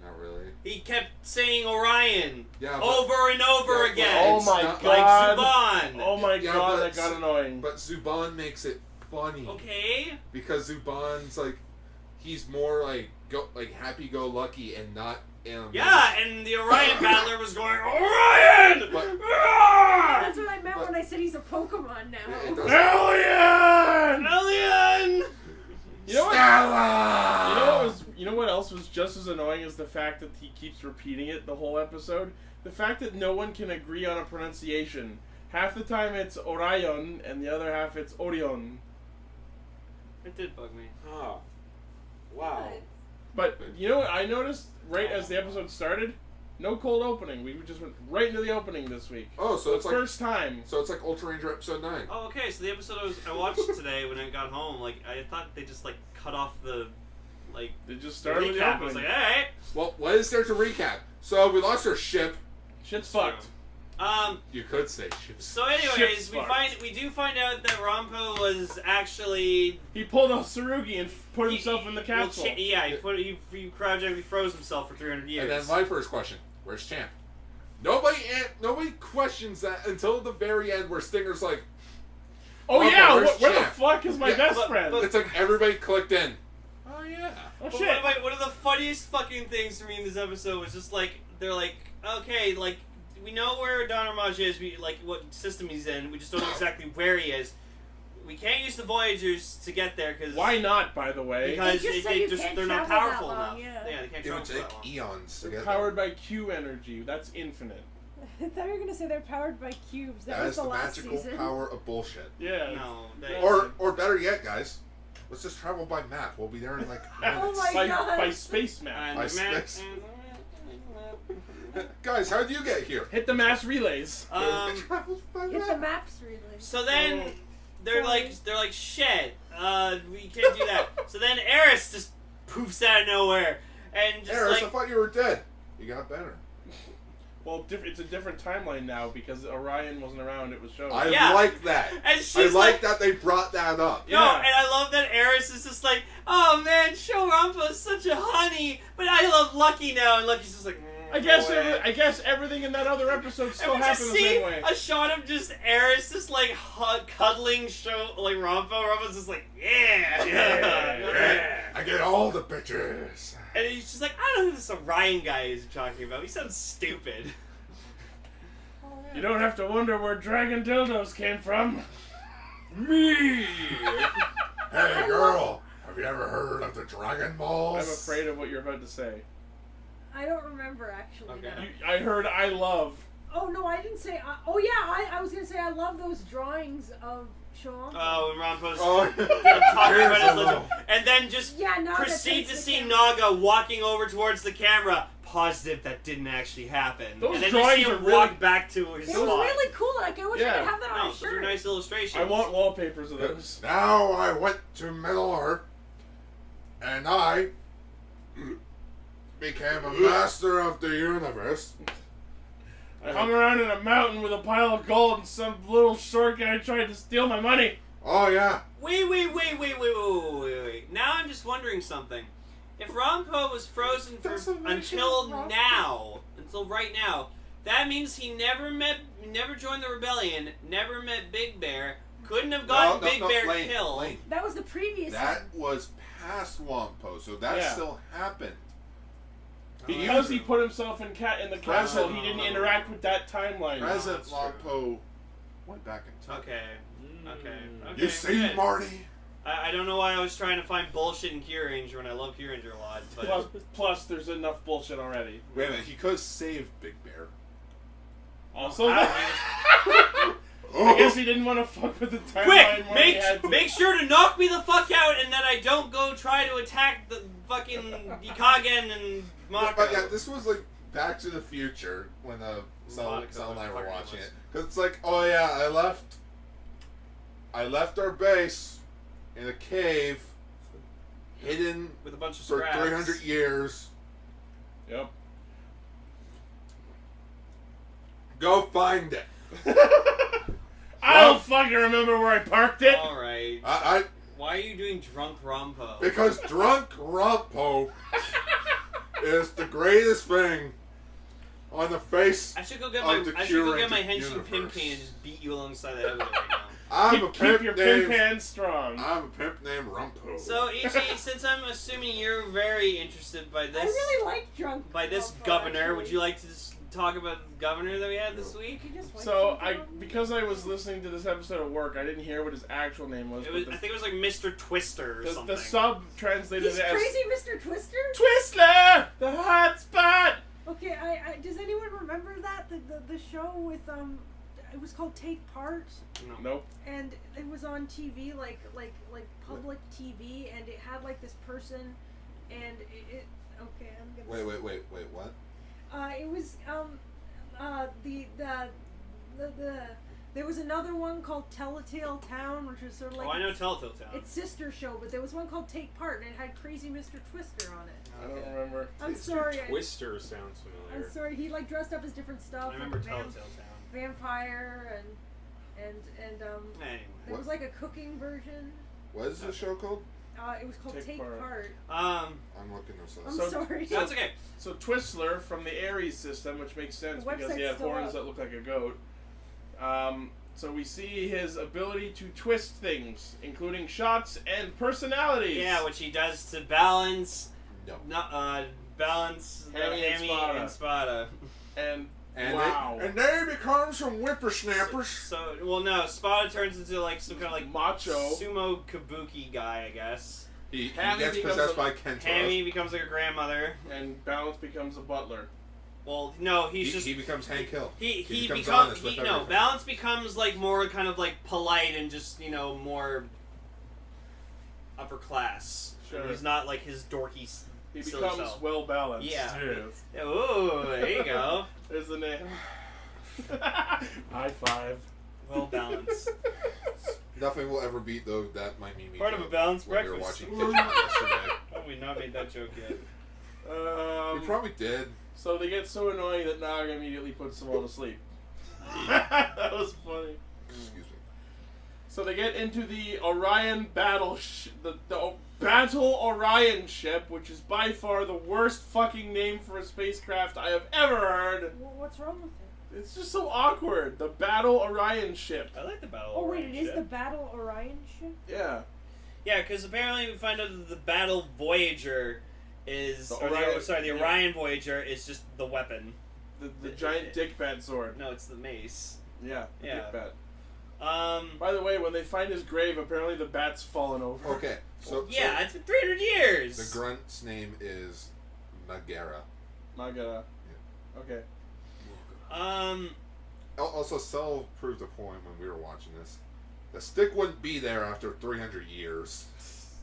Not really. He kept saying Orion Yeah, but, over and over yeah, again. Oh it's my not god. Like Zuban. Oh my Yeah, god, but that got annoying. but Zuban makes it funny Okay. because Zuban's like he's more like happy-go-lucky and not animated. Yeah, and the Orion battler was going Orion. But- Ah! That's what I meant when I said he's a Pokemon now. It doesn't- Alien! Alien. You know what? Stella! You know what else was just as annoying as the fact that he keeps repeating it the whole episode? The fact that no one can agree on a pronunciation. Half the time it's Orion, and the other half it's Orion. It did bug me. Oh. Wow. But you know what I noticed right as the episode started? No cold opening. We just went right into the opening this week. Oh, so The it's like first time. Ultra Ranger episode 9. Oh, okay. So the episode I watched today when I got home, like I thought they just like cut off the like They just the started with the recap. I was opening. like, all right. Well, what is there to recap? So we lost our ship. Shit's fucked. You could say ship. So, anyways, Ship's we fucked. do find out that Rampo was actually He pulled a Tsurugi and put himself in the well, capsule. he cryogenically froze himself for 300 years. And then my first question: where's Champ? Nobody questions that until the very end, where Stinger's like, Oh Oh, yeah, but where's where the Champ? fuck is my Yeah, best but- friend? but- it's like everybody clicked in. Oh yeah. Oh But shit. one of the funniest fucking things for me in this episode was just like they're like, okay, like we know where Don Armage is, we like what system he's in, we just don't know exactly where he is. We can't use the Voyagers to get there because Why not, by the way? Because They just said you can't they're not travel that powerful long, enough. yeah. They can't It would travel take that long. eons to They're get powered by Q energy. That's infinite. I thought you were gonna say they're powered by cubes. That That was is the the last magical season. power of bullshit. Yeah. No, they, Or better yet, guys, let's just travel by map. We'll be there in like Oh minutes. my God. By space map. By space. Guys, how did you get here? Hit the mass relays. It travels by Hit the map. maps, really. So then Oh. they're like shit. We can't do that. So then Eris just poofs out of nowhere and just Eris, I like thought you were dead. You got better. Well, it's a different timeline now because Orion wasn't around. It was shown. I Yeah. like that. and I she's like that they brought that up. No, Yeah. and I love that Eris is just like, oh man, Showrampo's such a honey, but I love Lucky now, and Lucky's just like, I guess boy. I guess everything in that other episode still And we just happened the see same way. a shot of just Eris just like cuddling Rampo. Rampo's just like, yeah. I get all the bitches. And he's just like, I don't know who this Orion guy is you're talking about. He sounds stupid. You don't have to wonder where dragon dildos came from. Me. Hey, girl, have you ever heard of the Dragon Balls? I'm afraid of what you're about to say. I don't remember actually. Okay. No. I heard I love. Oh no, I didn't say. Oh yeah, I was gonna say I love those drawings of Sean. Oh, and Rampo's Oh, talking here's about a his little- legend. And then just Yeah, Naga proceed takes to the see camera. Naga walking over towards the camera. Positive that didn't actually happen. Those and then drawings you see are him really- walk back to his It spot. was really cool. Like I wish I Yeah. could have that on No, a those are shirt. nice illustrations. I want wallpapers of those. Now I went to Middle Earth, and I became a master of the universe. I hung around in a mountain with a pile of gold, and some little short guy tried to steal my money. Oh yeah, Wait. Now I'm just wondering something. If Rampo was frozen for Doesn't mention until Rampo. now, until right now, that means he never joined the rebellion, never met Big Bear, couldn't have gotten Big Bear Lane, killed. Lane. That was the previous That one. was past Wampo, so that Yeah. still happened. Because he put himself in the castle, he didn't interact with that timeline. Present that's true. Wampo went back in time. Okay. You see, good. Marty? I don't know why I was trying to find bullshit in Kyuranger when I love Kyuranger a lot, but Plus, there's enough bullshit already. Wait a minute, he could have saved Big Bear. Also, I I guess he didn't want to fuck with the timeline quick, more than he had to. make sure to knock me the fuck out, and that I don't go try to attack the fucking Ikagen and Mako. But yeah, this was like Back to the Future when Sal Monaco and I were fucking watching was. it. Because it's like, oh yeah, I left our base in a cave, hidden With a bunch of for scraps. 300 years. Yep. Go find it. I don't fucking remember where I parked it. Alright. I Why are you doing drunk Rampo? because drunk Rumpo is the greatest thing on the face. I should go get of my the Henshin Kyuranger Pimp Cane and just beat you alongside the head with it right now. I'm a Keep pimp your pimp named. hand strong. I'm a pimp named Rumpo. So, Ichi, since I'm assuming you're very interested by this, I really like drunk. by this Papa, governor, actually. would you like to just talk about the governor that we had this week? You just like So drunk because I was listening to this episode at work, I didn't hear what his actual name was. It was, but I think it was like Mr. Twister or something. the sub translated He's it as crazy, Mr. Twister. Twistler, the hot spot. Okay, I does anyone remember that the show with it was called Take Part, Nope. and it was on TV like public TV, and it had like this person, and it okay, I'm gonna Wait, what? it was the there was another one called Telltale Town, which was sort of like Oh, I know Telltale Town. its sister show, but there was one called Take Part, and it had Crazy Mr. Twister on it. I don't remember. I'm sorry. Twister sounds familiar. I'm sorry. He like dressed up as different stuff. I remember like Telltale Town. vampire and Anyway. there was like a cooking version. What is the show called? It was called Take Part. I'm looking this up. I'm So- sorry. That's okay. So Twistler from the Ares system, which makes sense The because he website's had still horns up. that look like a goat. So we see his ability to twist things, including shots and personalities. Yeah, which he does to balance, No. balance Hammy and Hammy Spada. and Spada. And And wow. they become some whippersnappers. So, well, no, Spada turns into like some kind of like Macho. sumo kabuki guy, I guess. He Hammy gets becomes possessed a- by Kentaro. Hammy becomes like a grandmother. And Balance becomes a butler. Well, no, he's just He becomes Hank Hill. he becomes becomes honest with no everything. Balance becomes like more kind of like polite and just more upper class. Sure. And he's not like his dorky. He silly becomes self. well balanced. Yeah. Yes. Ooh, there you go. There's the name. High five. Well balanced. Nothing will ever beat though that my Mimi. Part of a joke balanced when we were breakfast. watching Kitchen yesterday. Probably not made that joke yet. We probably did. So they get so annoying that Naga immediately puts them all to sleep. That was funny. Excuse me. So they get into the Orion battle, the Battle Orion ship, which is by far the worst fucking name for a spacecraft I have ever heard. What's wrong with it? It's just so awkward. The Battle Orion ship. I like the battle. Oh wait, Orion it is ship. the Battle Orion ship? Yeah. Yeah, because apparently we find out that the battle Voyager is The or Orion- the Orion Voyager is just the weapon. The giant dick bat sword. No, it's the mace. Yeah. The Yeah. dick bat. By By the way, when they find his grave, apparently the bat's fallen over. Okay, so yeah, it's been 300 years. the grunt's name is Nagara. Naga. Okay. Also, Cell proved a point when we were watching this. The stick wouldn't be there after 300 years.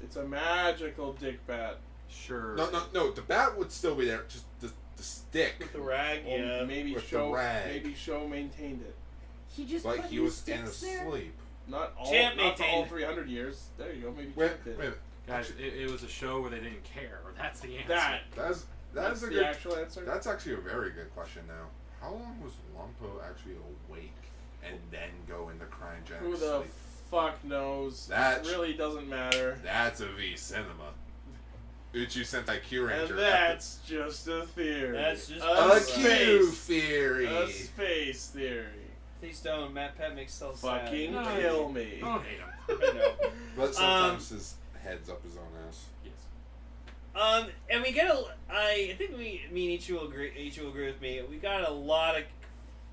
It's a magical dick bat. Sure. No. The bat would still be there. Just the stick. With the rag, Well, yeah. maybe With the Show. rag. Maybe Show maintained it. He just Like put he new was in sticks there? asleep. Not all. Champ not for all maintained. 300 years. There you go. Maybe Wait, Champ did. wait. Guys, it was a show where they didn't care. That's the answer. That's That's a the good. actual answer. That's actually a very good question. Now, how long was Lumpo actually awake and then go into cryogenic Who the sleep? fuck knows? That- It really doesn't matter. That's a V cinema. Uchuu Sentai Kyuranger. And that's just a theory. That's just a Q space. theory. A space theory. Please don't. Matt Pet makes so sad. Fucking No. kill me. Don't hate him. I know. But sometimes his head's up his own ass. Yes. And we get I think me and Ichi will agree. Ichi will agree with me. We got a lot of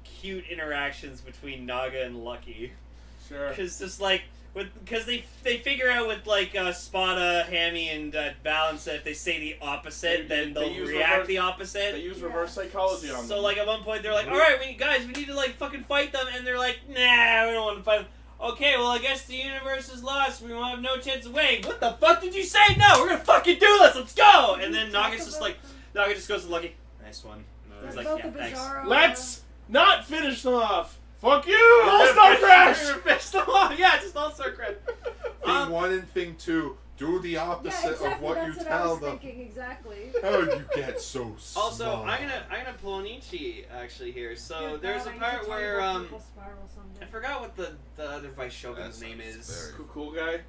cute interactions between Naga and Lucky. Sure. Because just like because they figure out with like Spada, Hammy, and Balance that if they say the opposite, then They they'll use react reverse- the opposite. They use reverse psychology on them. So like at one point they're like, all right, guys, we need to like fucking fight them, and they're like, nah, we don't want to fight them. Okay, well I guess the universe is lost. We won't have no chance of winning. What the fuck did you say? No, we're gonna fucking do this. Let's go. And then Naga's just like, Naga just goes to Lucky. Nice one. He's like, About yeah, the thanks. Bizarro, Let's not finish them off. Fuck you! All-Star Crash! Finish them off. Yeah, just All-Star Crash. Thing one and thing two, do the opposite yeah, exactly, of what you that's tell what I was them. thinking, exactly. How you get so smart? Also, I'm gonna pull an Ichi actually here. So Yeah, there's a God, I need to part tell you where about Purple Spiral someday. I forgot what the other Vice Shogun's That name sounds is. very- Cool guy.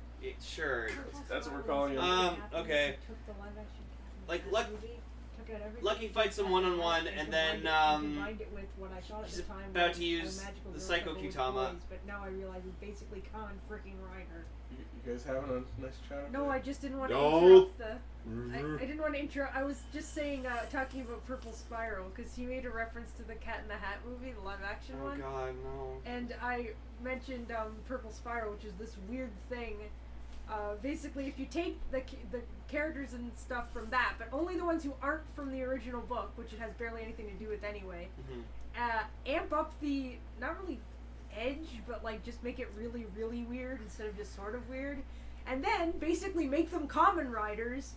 Sure. That's what we're calling him. Okay. Like, Lucky fights him one-on-one, and then he's about to use the Psycho Kyutama. But now I realize it's basically Kamen freaking Reiner. You guys having a nice chat? No, I just didn't want to No. interrupt the. I didn't want to interrupt. I was just saying, talking about Purple Spiral, because he made a reference to the Cat in the Hat movie, the live-action Oh one. God, no. And I mentioned Purple Spiral, which is this weird thing. Basically, if you take the characters and stuff from that, but only the ones who aren't from the original book, which it has barely anything to do with anyway, amp up the, not really edge, but like just make it really, really weird instead of just sort of weird, and then basically make them Kamen Riders,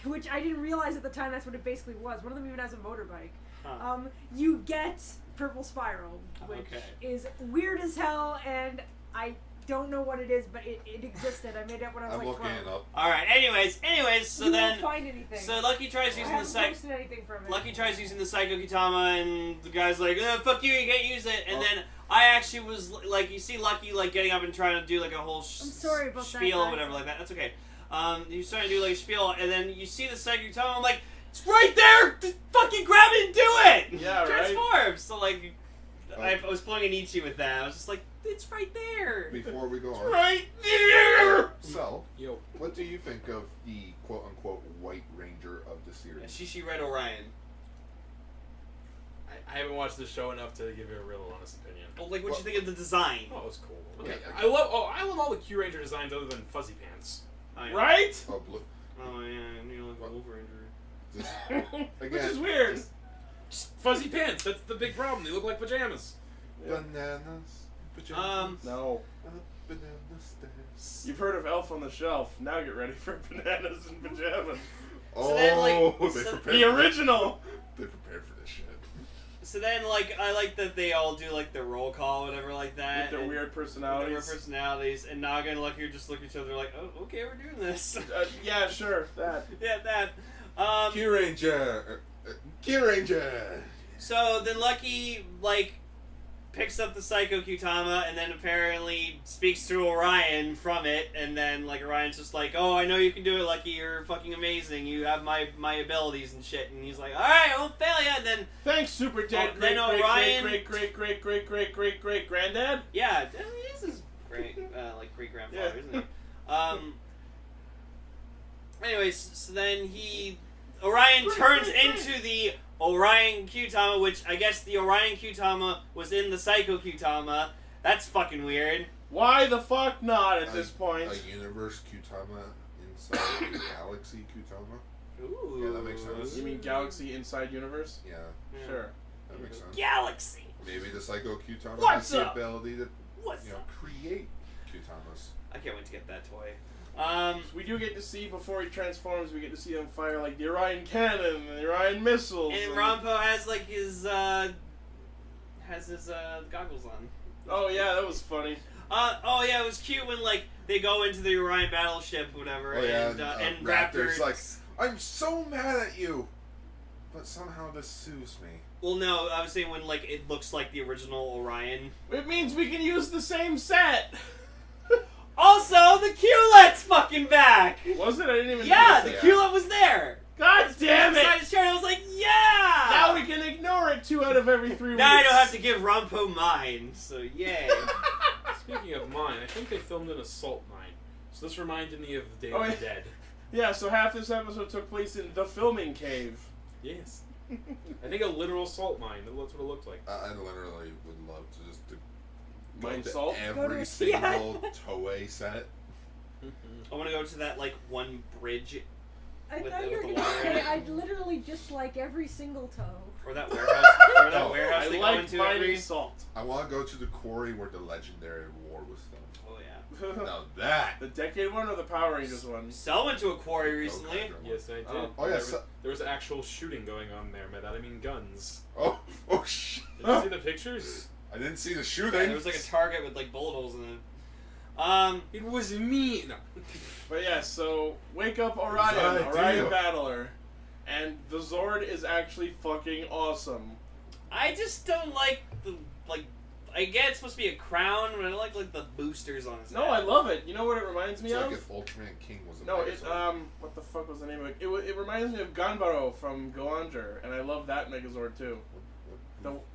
which I didn't realize at the time that's what it basically was. One of them even has a motorbike. Huh. You get Purple Spiral, which is weird as hell, and I don't know what it is, but it existed. I made it when I was I'm like looking 12. it up. All right. Anyways, so you then won't find anything. so Lucky tries I using the haven't Psycho. posted anything from it. Lucky tries using the Psycho Kitama, and the guy's like, "Fuck you, you can't use it." And then I actually was like, you see Lucky like getting up and trying to do like a whole I'm sorry about that, spiel or guys. whatever like that. That's okay. He's trying to do like a spiel, and then you see the Psycho Kitama. I'm like, it's right there. Just fucking grab it and do it. Yeah, right. Transform. So like, I was pulling an Ichi with that. I was just like, it's right there. Before we go on, Right there. so Yo. what do you think of the quote-unquote White Ranger of the series? Shishi Red Orion. I haven't watched this show enough to give you a real honest opinion. Well, like, what you think of the design? Oh, it was cool. Okay. I love all the Kyuranger designs other than Fuzzy Pants. Oh, yeah. Right? Oh, blue. Oh yeah, you know, like a Wolverine. Just, Which again, is weird. Just Fuzzy Pants. That's the big problem. They look like pajamas. bananas. Pajamas. No. banana stairs. You've heard of Elf on the Shelf. Now get ready for bananas and pajamas. Oh, then, like, they so- prepared The for this. original. They prepared for this shit. So then, like, I like that they all do, like, the roll call, whatever, like that. With their and- weird with their personalities. weird personalities. And Naga and Lucky just look at each other like, oh, okay, we're doing this. Yeah, sure. That. Yeah, that. Kyuranger. Kyuranger. So then Lucky, like, picks up the Psycho Kyutama and then apparently speaks to Orion from it, and then, like, Orion's just like, oh, I know you can do it, Lucky, you're fucking amazing, you have my abilities and shit, and he's like, alright, I won't fail ya, and then, Thanks, Super Dad. then Orion- Great granddad. yeah, this is great, like, great-grandfather, Yeah. isn't he? Anyways, so then Orion turns into the Orion Kyutama, which I guess the Orion Kyutama was in the Psycho Kyutama. That's fucking weird. Why the fuck not at this point? A universe Kyutama inside a galaxy Kyutama. Ooh. Yeah, that makes sense. You mean galaxy inside universe? Yeah, Yeah. Sure. that makes sense. Galaxy. Maybe the Psycho Kyutama What's has the up? ability to, What's you know, up? create Kyutamas. I can't wait to get that toy. We do get to see, before he transforms, we get to see him fire like the Orion cannon and the Orion missiles. And Rampo has like his goggles on. Oh yeah, that was funny. Oh yeah, it was cute when like they go into the Orion battleship, whatever, Oh yeah, and Raptor's Raptor. like, I'm so mad at you, but somehow this soothes me. Well, no, I was saying when like it looks like the original Orion. It means we can use the same set. Also, the Q-Let's fucking back. Was it? I didn't even Yeah, the notice it. Q-Let was there. God damn Beside it! his chair, and I was like, yeah. Now we can ignore it 2 out of every 3 weeks. Now I don't have to give Rampo mine. So yay. Speaking of mine, I think they filmed an assault mine. So this reminded me of Day Oh, of yeah. the Dead. Yeah, so half this episode took place in the filming cave. Yes. I think a literal salt mine. That's what it looked like. I literally would love to just go Mine to salt? Go every to- single Toei set. I want to go to that like one bridge I With thought the- you were with going the to wire in say it. I'd literally just like every single toe. or that warehouse. Or that Oh, warehouse I they go like into mining every. salt. I want to go to the quarry where the legendary war was filmed. Oh yeah. Now that. The Decade one or the Power Rangers one? Sel went to a quarry recently. Okay. Yes, I did. Oh. Oh, yeah, There so- there was actual shooting going on there. By that I mean guns. Oh shit! Did you see the pictures? I didn't see the Yeah, shooting. there was like a target with like bullet holes in it. It was me. No. But yeah, so wake up Orion, Good Orion idea. Battler. And the Zord is actually fucking awesome. I just don't like the like. I get it's supposed to be a crown, but I don't like the boosters on his No, head. I love it. You know what it reminds me It's of? like if Ultraman King was a No, it Megazord. what the fuck was the name of it? It reminds me of Ganbaro from Goanger, and I love that Megazord too.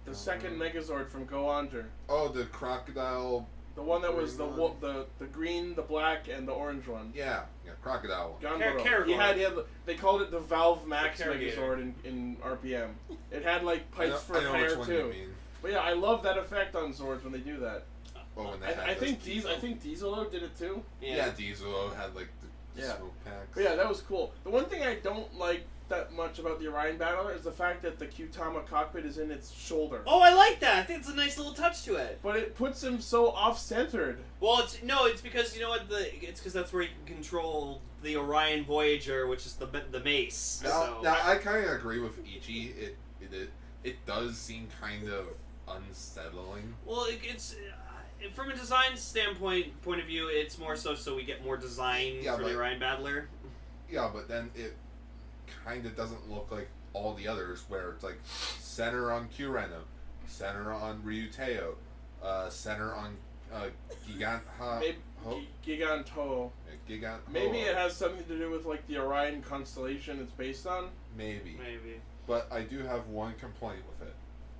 The second Megazord from Goanger. Oh, the crocodile. The one that was Green the green, the black, and the orange one. Yeah, crocodile. Ganbaro. Karagor. He had they called it the Valve Max Karagator. Megazord in RPM. It had like I know, pipes for I know hair which one too. you mean. But yeah, I love that effect on Zords when they do that. Oh, when they had I those think Diesel. I think Diesel did it too. Yeah, Diesel had like the Yeah. smoke packs. But yeah, that was cool. The one thing I don't like that much about the Orion Battler is the fact that the Kyutama cockpit is in its shoulder. Oh, I like that. I think it's a nice little touch to it. But it puts him so off-centered. Well, it's because you know what it's because that's where you can control the Orion Voyager, which is the mace. Now, so. I kind of agree with Ichi. It does seem kind of unsettling. Well, it's from a design point of view, it's more so we get more design Yeah, for but- the Orion Battler. Yeah, but then it kind of doesn't look like all the others, where it's like center on Kyureno, center on Ryuteo, center on Gigant. Maybe Giganto. Gigant. Maybe it has something to do with like the Orion constellation it's based on. Maybe. Maybe. But I do have one complaint with it,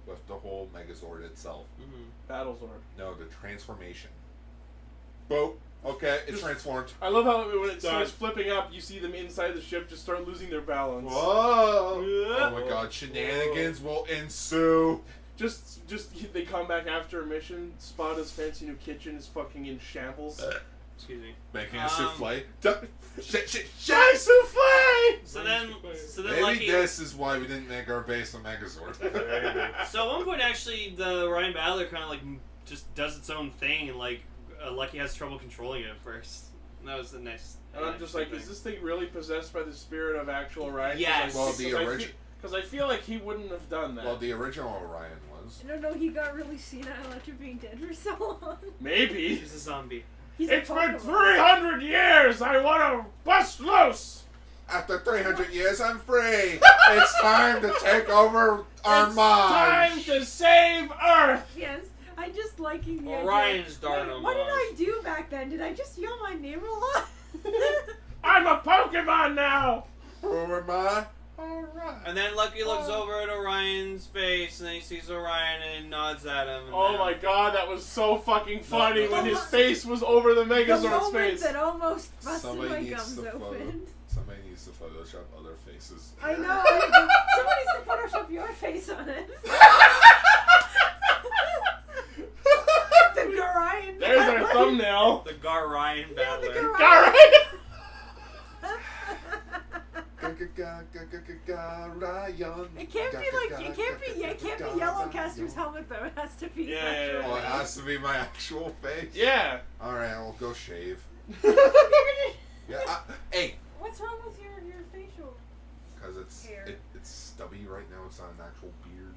with the whole Megazord itself. Mm-hmm. Battlezord. No, the transformation. Boat. Okay, it transformed. I love how when it Done. starts flipping up, you see them inside the ship just start losing their balance. Whoa! Yeah. Oh my god, shenanigans will ensue. Just they come back after a mission. Spada's fancy new kitchen is fucking in shambles. Excuse me. Making a souffle. Shit. Chai souffle! So then Maybe Lucky. this is why we didn't make our base a Megazord. So at one point, actually, the Orion Battler kind of like just does its own thing and like Lucky has trouble controlling it at first. And that was the next. And I'm just like, is this thing really possessed by the spirit of actual Orion? Yes. Well, the original. Because I feel like he wouldn't have done that. Well, the original Orion was. No, he got really senile after being dead for so long. Maybe. He's a zombie. He's It's a been Pokemon. 300 years! I want to bust loose! After 300 years, I'm free. It's time to take over our It's minds. time to save Earth! Yes, I just liking the Orion's idea. Darn What did I homage. do back then? Did I just yell my name a lot? I'm a Pokemon now! Who am I? Alright. And then Lucky looks over at Orion's face, and then he sees Orion and he nods at him. And Oh then- my god, that was so fucking funny No. when his face was over the The Megazord's moment face. that almost busted Somebody my needs gums to open. Somebody needs to Photoshop other faces. I know. Somebody needs to Photoshop your face on it. The Gorion. There's our thumbnail. The Garion Yeah, the battler. Gorion. Alright! It can't be like it can't be Yellowcaster's helmet though. It has to be Yeah, actual. Oh, it has to be my actual face? Yeah. Alright, I'll go shave. Yeah, hey! What's wrong with your facial? Because it's Hair. it's stubby right now, it's not an actual beard.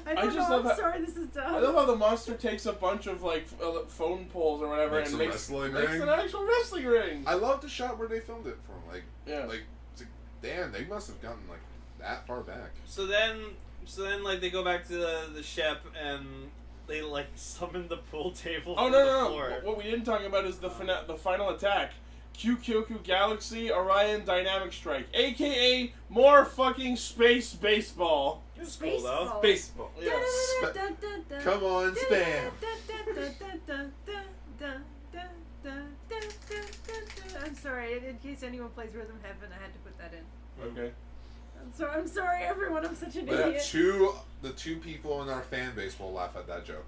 I don't just know. love I'm how- sorry, this is dumb. I love how the monster takes a bunch of like phone poles or whatever Makes and a makes wrestling makes ring. an actual wrestling ring. I love the shot where they filmed it from. Like, Yeah. it's like, damn, they must have gotten like that far back. So then like they go back to the ship and they like summon the pool table Oh from no the no floor. no! What we didn't talk about is the final attack. Kyoku Galaxy Orion Dynamic Strike, aka more fucking space baseball. It was cool though. Baseball. Yeah. Come on, spam! I'm sorry, in case anyone plays Rhythm Heaven, I had to put that in. Okay. I'm sorry, everyone. I'm such an But idiot. the two people in our fan base will laugh at that joke.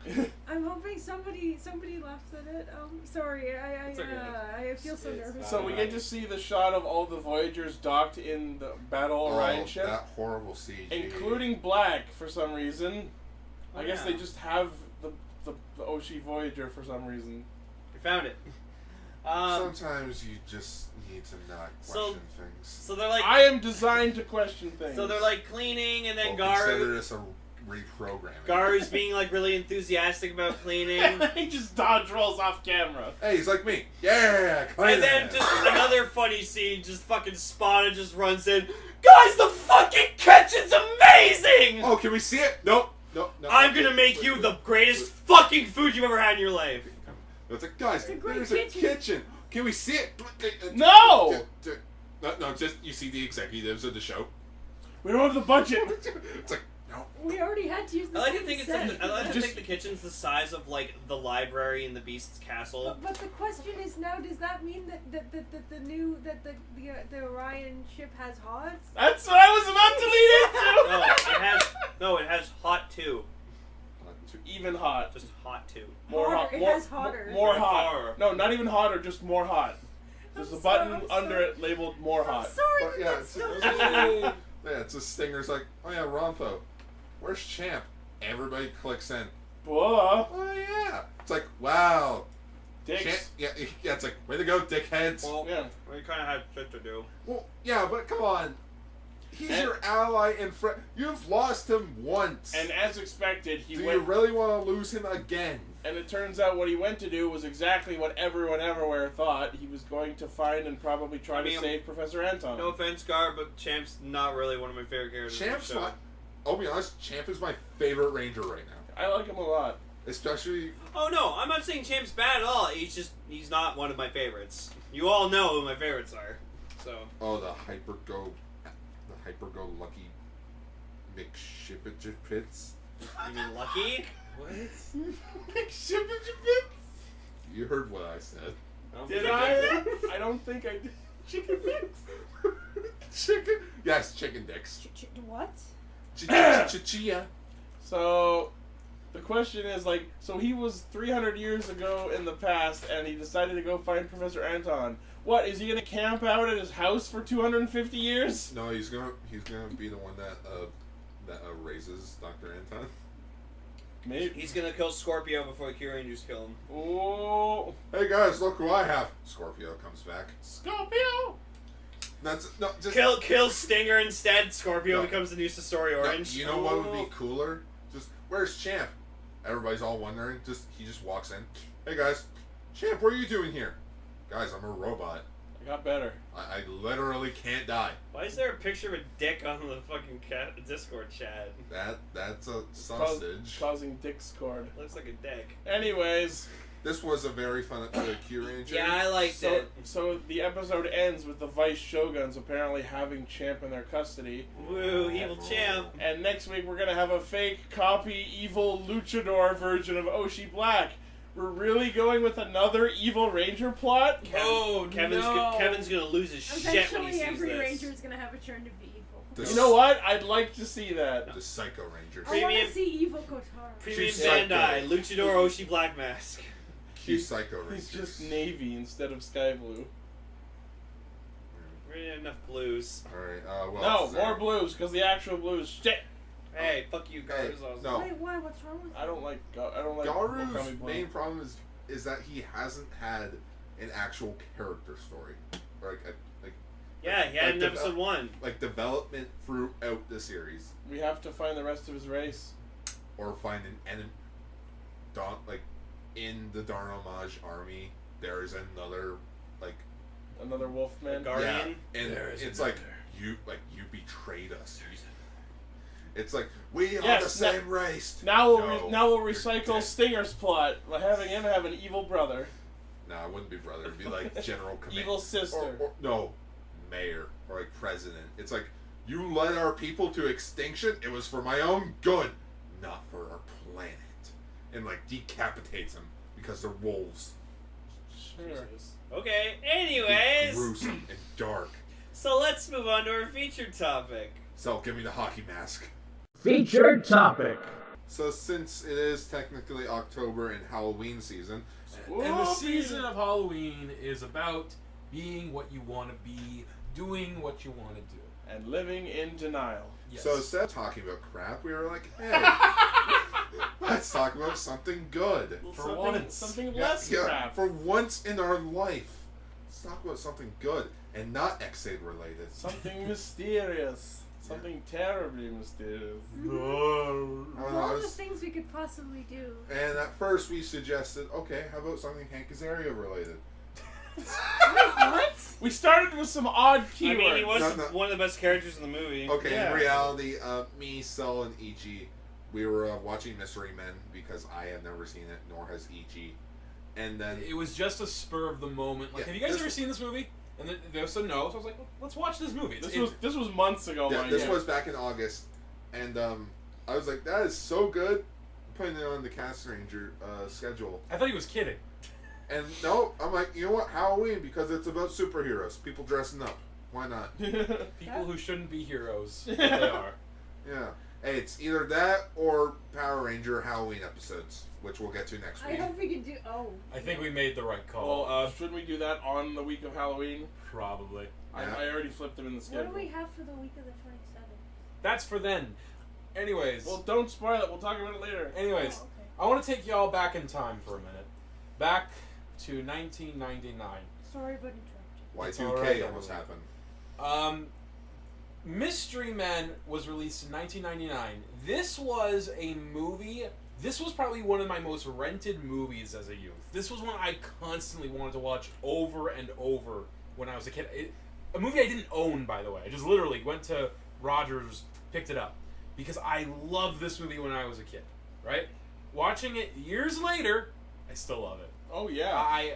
I'm hoping somebody laughs at it. Sorry, It's okay. I feel so It's nervous. So we get to see the shot of all the Voyagers docked in the Battle Orion ship, That horrible CG. including Black for some reason. I Oh, guess yeah. they just have the Oshi Voyager for some reason. We found it. Sometimes you just need to not question things. So they're like I am designed to question things. so they're like cleaning and then Well, consider Garu this a reprogramming. Garu's being like really enthusiastic about cleaning. he just dodge rolls off camera. Hey, he's like me. Yeah, clean And then it. just another funny scene, just fucking Spawna just runs in. Guys, the fucking kitchen's amazing! Oh, can we see it? Nope. Nope. No. I'm gonna make you the greatest fucking food you've ever had in your life. It's like, guys, It's a great there's kitchen. a kitchen. Can we see it? No! No, just you see the executives of the show. We don't have the budget. It's like, no. We already had to use the I like to same think set. I like to Just- think the kitchen's the size of like the library in the Beast's castle. But the question is now: does that mean that the Orion ship has hods? That's what I was about to lead into. It has hot too. Even hot. Just hot too. More Hotter. hot. It More, has hotter. More Or hot. hotter. No, not even hotter, just more hot. There's I'm a sorry, button I'm under sorry. it labeled more I'm hot. sorry, But but yeah, that's so it's yeah, it's a stinger's like, oh yeah, Ronto. Where's Champ? Everybody clicks in. Whoa. Oh yeah. It's like, wow. Dicks. Champ, yeah, it's like, way to go, dickheads. Well, Yeah. we kind of had shit to do. Well, yeah, but come on. He's And- your ally and friend. You've lost him once. And as expected, he Do went. you really want to lose him again? And it turns out what he went to do was exactly what everyone everywhere thought. He was going to find and probably try I mean, to save Professor Anton. No offense, Gar, but Champ's not really one of my favorite characters. in the Champ's show. not. I'll be honest, Champ is my favorite ranger right now. I like him a lot. Especially, Oh no, I'm not saying Champ's bad at all. He's not one of my favorites. You all know who my favorites are. So the hyper-go lucky McShippets. you mean Lucky? What? You heard what I said. Did I? I don't think I did. Chicken bits. Chicken? Yes, chicken dicks. What? Chia. So, the question is, like, so he was 300 years ago in the past, and he decided to go find Professor Anton. What, is he gonna camp out at his house for 250 years? No, he's gonna be the one that raises Dr. Anton. Maybe. He's gonna kill Scorpio before the Kyurangers kill him. Oh, Hey guys, look who I have. Scorpio comes back. Scorpio! That's no just Kill Stinger instead. Scorpio No. becomes the new Sasori no, Orange. you know what would be cooler? Just where's Champ? Everybody's all wondering. He just walks in. Hey guys, Champ, what are you doing here? Guys, I'm a robot. I got better. I literally can't die. Why is there a picture of a dick on the fucking Discord chat? That's a sausage. Causing discord. Looks like a dick. Anyways, This was a very fun episode of Kyuranger. Yeah, I liked it. so the episode ends with the Vice Shoguns apparently having Champ in their custody. Woo, evil champ. And next week we're gonna have a fake copy evil luchador version of Oshi Black. We're really going with another evil ranger plot? Kevin's gonna lose his shit when he Eventually, sees every this. ranger is gonna have a turn to be evil. The You know what? I'd like to see that. The Psycho Rangers. I want Premium- to see evil Kotaro. Premium She's psycho. Bandai, Luchador Oshi Black Mask. Q Psycho Rangers. He's just navy instead of sky blue. We didn't have enough blues. Alright, what No, else is there? more blues, because the actual blues shit. Hey, fuck you, guys. no. Wait, why? What's wrong with I don't like Garu's Okami Blue. main problem is that he hasn't had an actual character story. Or Yeah, he had Like in the- episode 1. like development throughout the series. We have to find the rest of his race. Or find an enemy. In the Darnomage army, there is another, Another Wolfman. Guardian. yeah, and There is it's another. you betrayed us. It's like, we are Yes, the same race. Now we'll No, you're recycle dead. Stinger's plot by having him have an evil brother, No, it wouldn't be brother. It'd be like General Command. evil sister. Or no, mayor or like president. It's like, you led our people to extinction. It was for my own good, not for our planet. And decapitates them because they're wolves. Sure. Jesus. Okay, anyways. Gruesome and dark. So let's move on to our featured topic. So give me the hockey mask. Featured topic. So since it is technically October and Halloween season, And the season of Halloween is about being what you want to be, doing what you want to do. And living in denial. Yes. so instead of talking about crap, we were like, hey, let's talk about something good. For once. Something Yeah, less yeah, crap. for once in our life, let's talk about something good and not X-Aid related. Something mysterious. Something terribly mysterious. I don't know, I all the was- things we could possibly do. and at first we suggested, okay, how about something Hank Azaria related? What? We started with some odd I keywords. mean, he was No. one of the best characters in the movie. Okay, Yeah. in reality, me, Cell, and Ichi, we were watching Mystery Men because I have never seen it, nor has Ichi. And then, It was just a spur of the moment. Like, Yeah, have you guys this- ever seen this movie? And they said no, so I was like, let's watch this movie. This was months ago. yeah, mind this you. was back in August, and I was like, that is so good. I'm putting it on the Castranger schedule. I thought he was kidding. And no, I'm like, you know what, Halloween, because it's about superheroes, people dressing up. Why not? People who shouldn't be heroes, but they are. Yeah. Hey, it's either that or Power Ranger Halloween episodes, which we'll get to next I week. hope we can do. Oh. I think we made the right call. Well, shouldn't we do that on the week of Halloween? Probably. Yeah. I already flipped them in the What schedule. do we have for the week of the 27th? That's for then. Anyways. Well, don't spoil it. We'll talk about it later. anyways, Oh, okay. I want to take y'all back in time for a minute. Back to 1999. Sorry, but interrupted. Y2K It's alright, almost everyone. happened. Mystery Men was released in 1999. This was a movie. This was probably one of my most rented movies as a youth. This was one I constantly wanted to watch over and over when I was a kid. A movie I didn't own, by the way. I just literally went to Rogers, picked it up. Because I loved this movie when I was a kid, right? Watching it years later, I still love it. Oh yeah. I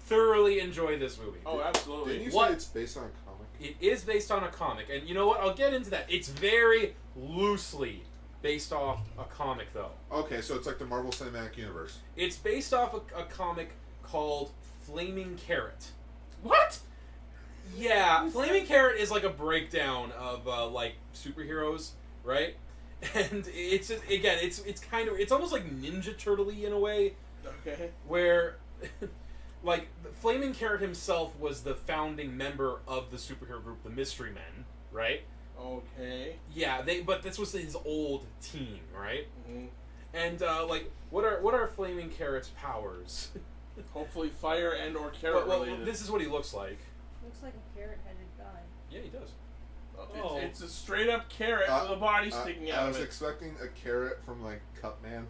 thoroughly enjoy this movie. Oh, absolutely. Didn't you What? say it's based on a comic? It is based on a comic, and you know what? I'll get into that. It's very loosely based off a comic, though. Okay, so it's like the Marvel Cinematic Universe. It's based off a comic called Flaming Carrot. What? Yeah, Flaming Carrot is like a breakdown of like superheroes, right? And it's just, again, it's almost like Ninja Turtle-y in a way, Okay. where like Flaming Carrot himself was the founding member of the superhero group, the Mystery Men, right? Okay. Yeah, but this was his old team, right? Mhm. And like, what are Flaming Carrot's powers? Hopefully fire and or carrot well, related. this is what he looks like. Looks like a carrot-headed guy. Yeah, he does. Oh. It's a straight up carrot with a body sticking out I of was it. expecting a carrot from like Cupman.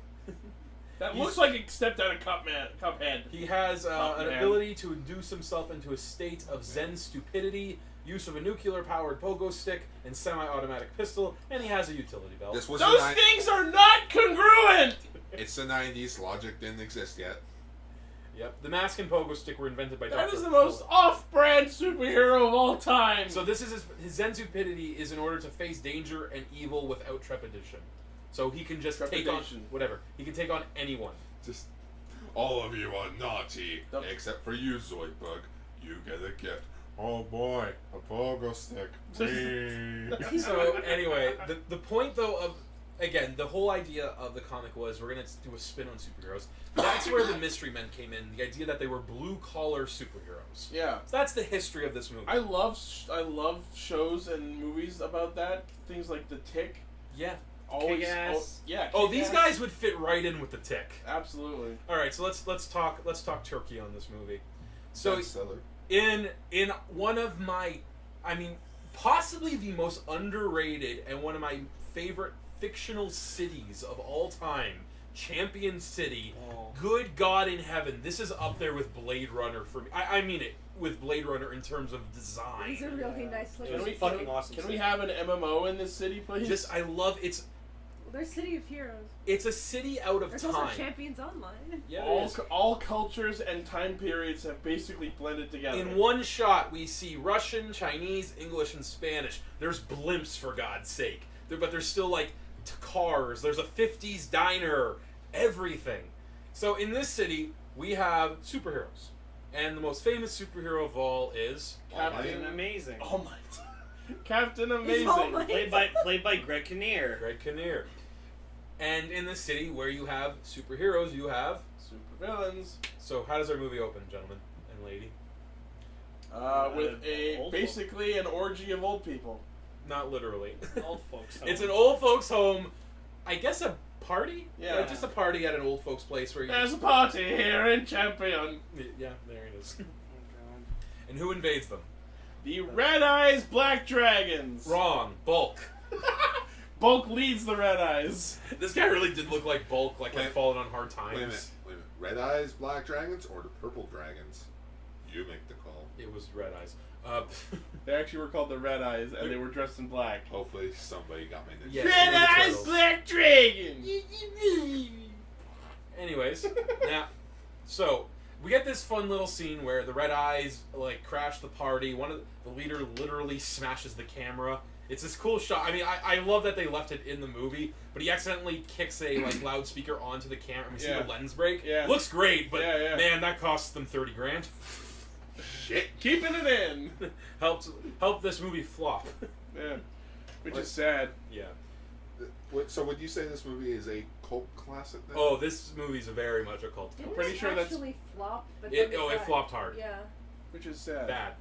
That looks like it stepped out of Cuphead. He has an Cupman. ability to induce himself into a state of Zen stupidity, use of a nuclear-powered pogo stick, and semi-automatic pistol, and he has a utility belt. This was Those things are not congruent! It's the 90s. Logic didn't exist yet. Yep, the mask and pogo stick were invented by That Dr. is the most off-brand superhero of all time. So this is his Zen stupidity is in order to face danger and evil without trepidation. So he can just take on whatever. He can take on anyone. Just all of you are naughty, Nope. except for you, Zoidbug. You get a gift. Oh boy, a pogo stick. Whee. So anyway, the point though of again the whole idea of the comic was we're gonna do a spin on superheroes. That's where the Mystery Men came in. The idea that they were blue collar superheroes. Yeah. So that's the history of this movie. I love shows and movies about that. Things like The Tick. Yeah. Always. Kick-Ass. Yeah. Oh, these Kick-Ass. guys would fit right in with the Tick. Absolutely. All right, so let's talk Turkey on this movie. So Bestseller. in one of my, I mean, possibly the most underrated and one of my favorite fictional cities of all time, Champion City. Oh. Good God in heaven, this is up there with Blade Runner for me. I mean it with Blade Runner in terms of design. These are really nice looking. It was fucking awesome. Can we have an MMO in this city, please? Just I love it's There's City of Heroes. a city out of There's time. also Champions Online. Yeah, there is. all cultures and time periods have basically blended together. In one shot, we see Russian, Chinese, English, and Spanish. There's blimps, for God's sake. But there's still, like, cars. There's a 50s diner. Everything. So in this city, we have superheroes. And the most famous superhero of all is... Captain Amazing. All Might. Captain All Amazing. Might. Played by Greg Kinnear. Greg Kinnear. And in this city, where you have superheroes, you have... Supervillains. So how does our movie open, gentlemen and lady? With basically an orgy of old people. Not literally. Old folks. It's an old folks' home. I guess a party? Yeah. Like, just a party at an old folks' place where you... There's a party here in Champion. Yeah, there it is. And who invades them? The Red Eyes Black Dragons. Wrong. Bulk. Bulk leads the Red Eyes. This guy really did look like Bulk, like had Wait. fallen on hard times. Wait a minute. Red Eyes, Black Dragons, or the Purple Dragons? You make the call. It was Red Eyes. They actually were called the Red Eyes, and they were dressed in black. Hopefully somebody got my name. Yeah. Red Ninja Eyes Turtles. Black Dragon. Anyways, now, so we get this fun little scene where the Red Eyes like crash the party. One of the leader literally smashes the camera. It's this cool shot. I mean, I love that they left it in the movie, but he accidentally kicks a like loudspeaker onto the camera. And we see Yeah. the lens break. Yeah. Looks great, but Yeah. man, that costs them $30,000. Shit. Keeping it in. Helped this movie flop. Yeah. Which What? is sad. Yeah. So would you say this movie is a cult classic then? Oh, this movie's very much a cult. Didn't pretty it sure that's- actually flop, but It then got- flopped hard. Yeah. Which is sad. Bad.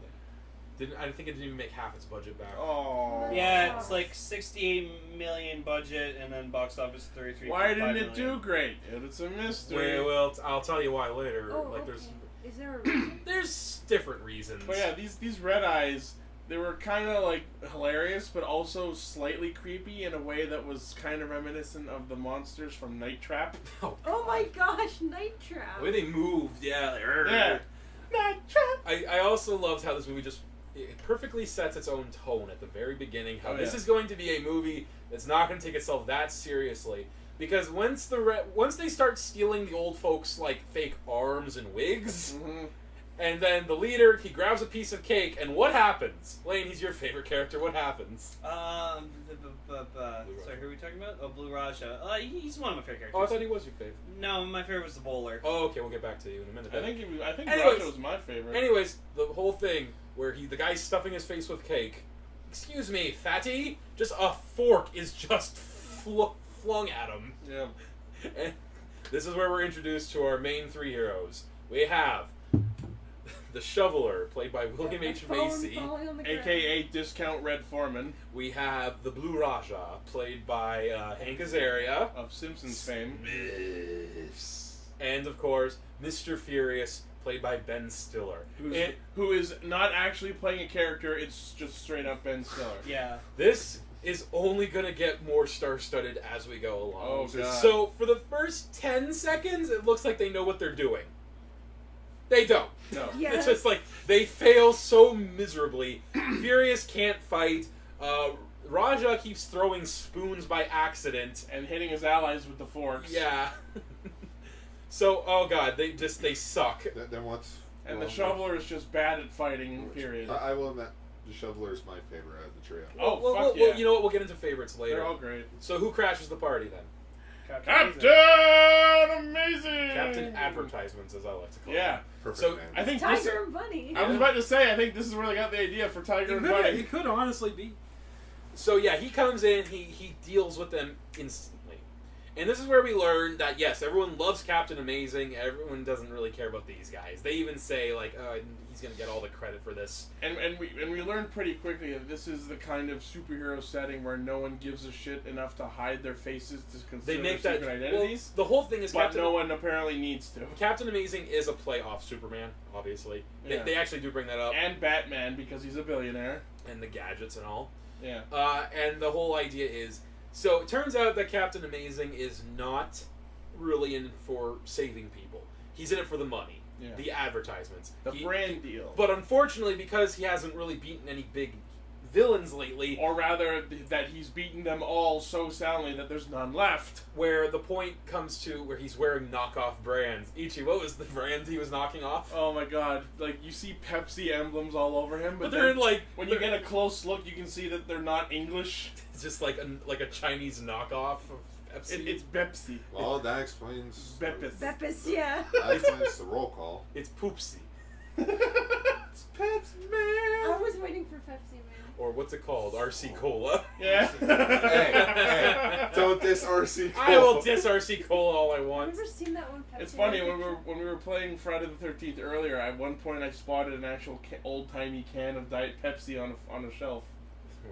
I think it didn't even make half its budget back. Oh. Yeah, it's like 68 million budget and then box office 33. Why didn't it do great? It's a mystery. Well, I'll tell you why later. Oh, like okay. there's Is there a reason? there's different reasons. But yeah, these Red Eyes, they were kind of like hilarious, but also slightly creepy in a way that was kind of reminiscent of the monsters from Night Trap. Oh my gosh, Night Trap. The way they moved, yeah. Like, Yeah. Night Trap. I also loved how this movie just it perfectly sets its own tone at the very beginning. How Oh, this yeah. is going to be a movie that's not going to take itself that seriously. Because once they start stealing the old folks like fake arms and wigs, Mm-hmm. and then the leader he grabs a piece of cake, and what happens? Lane, he's your favorite character. What happens? Sorry, who are we talking about? Oh, Blue Raja. He's one of my favorite characters. Oh, I thought he was your favorite. No, my favorite was the bowler. Oh, okay, we'll get back to you in a minute. I think Anyways. Raja was my favorite. Anyways, the whole thing where the guy's stuffing his face with cake. Excuse me, fatty. Just a fork is just flung at him. Yeah. And this is where we're introduced to our main three heroes. We have the Shoveler, played by William The H. phone Macy. falling on the ground. AKA Discount Red Foreman We have the Blue Raja, played by Hank Azaria. of Simpsons fame. And, of course, Mr. Furious, played by Ben Stiller. Who is not actually playing a character, it's just straight up Ben Stiller. Yeah. This is only going to get more star-studded as we go along. Oh, God. So, for the first 10 seconds, it looks like they know what they're doing. They don't. No. Yeah. It's just like, they fail so miserably. Furious can't fight. Raja keeps throwing spoons by accident. And hitting his allies with the forks. Yeah. So, oh god, they suck. Then what's... And well, the Shoveler is just bad at fighting, period. I will admit, the Shoveler is my favorite out of the trio. Oh, well, fuck yeah. you know what? We'll get into favorites later. They're all great. So, who crashes the party then? Captain Amazing! Captain Advertisements, as I like to call Yeah. it. Perfect So, man. I think this... Tiger and Bunny. I was about to say, I think this is where they got the idea for Tiger and Bunny. He could honestly be. So yeah, he comes in, he deals with them instantly. And this is where we learn that, yes, everyone loves Captain Amazing, everyone doesn't really care about these guys. They even say, like, he's going to get all the credit for this. And we learned pretty quickly that this is the kind of superhero setting where no one gives a shit enough to hide their faces to conceal They make their that... secret Well, identities. the whole thing is But no one apparently needs to. Captain Amazing is a play off Superman, obviously. Yeah. They actually do bring that up. And Batman, because he's a billionaire. And the gadgets and all. Yeah. And the whole idea is... So, it turns out that Captain Amazing is not really in for saving people. He's in it for the money. Yeah. The advertisements. The brand deal. But unfortunately, because he hasn't really beaten any big villains lately... Or rather, that he's beaten them all so soundly that there's none left. Where the point comes to where he's wearing knockoff brands. Ichi, what was the brand he was knocking off? Oh my god. Like, you see Pepsi emblems all over him, But but they're then in, like... when you get a close look, you can see that they're not English. It's just like a Chinese knockoff of Pepsi. It's Pepsi. Well, that explains... Beppis. Beppis, yeah. That explains the roll call. It's Poopsie. It's Pepsi I Man! was waiting for Pepsi, man. Or what's it called? RC Cola. Yeah. Hey, don't diss RC Cole. I will diss RC Cola all I I've want. never seen that one. Pepsi. It's funny when we were playing Friday the 13th earlier. At one point, I spotted an actual old timey can of Diet Pepsi on a shelf.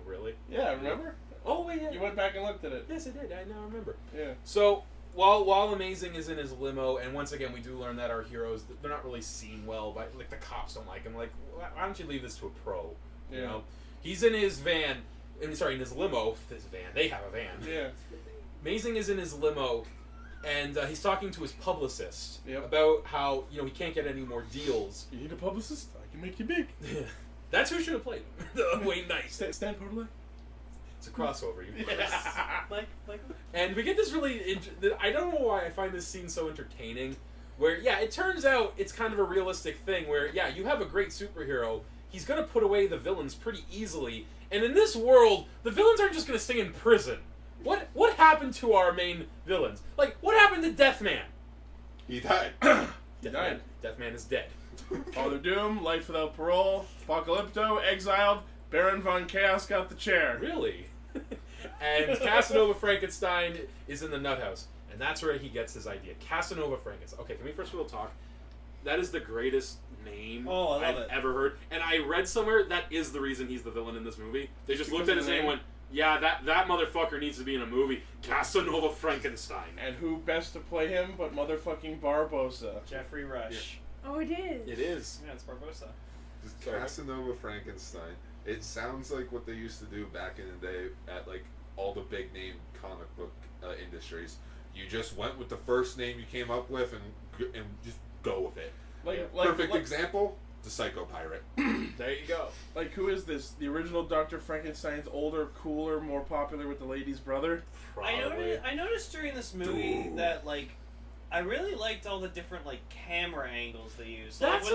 Really? Yeah, remember? Oh, wait, yeah. You went back and looked at it. Yes, I did. I now remember. Yeah. So, while Amazing is in his limo, and once again, we do learn that our heroes, they're not really seen well, by, like, the cops don't like him. Like, why don't you leave this to a pro? You Yeah. know? He's in his van, in his limo. His van. They have a van. Yeah. Amazing is in his limo, and he's talking to his publicist Yep. about how, he can't get any more deals. You need a publicist? I can make you big. That's who should have played him. Wayne Nice. Stan Portolay? It's a crossover, you Like, And we get this really... I don't know why I find this scene so entertaining. Where, yeah, it turns out it's kind of a realistic thing where, yeah, you have a great superhero. He's going to put away the villains pretty easily. And in this world, the villains aren't just going to stay in prison. What happened to our main villains? Like, what happened to Deathman? He died. died. Deathman is dead. Father Doom, Life Without Parole, Apocalypto, Exiled, Baron Von Chaos got the chair. Really? And Casanova Frankenstein is in the nut house. And that's where he gets his idea. Casanova Frankenstein. Okay, can we first of all talk? That is the greatest name Oh, I love I've it. ever heard. And I read somewhere that is the reason he's the villain in this movie. They just looked at his name and went, yeah, that motherfucker needs to be in a movie. Casanova Frankenstein. And who best to play him but motherfucking Barbosa? Jeffrey Rush. Oh, it is. It is. Yeah, it's Barbosa. Sorry. Casanova Frankenstein. It sounds like what they used to do back in the day at like all the big name comic book industries. You just went with the first name you came up with and just go with it. Perfect example: the Psycho Pirate. There you go. Like, who is this? The original Dr. Frankenstein's older, cooler, more popular with the lady's brother? Probably. I noticed during this movie that like I really liked all the different like camera angles they use. So, like That's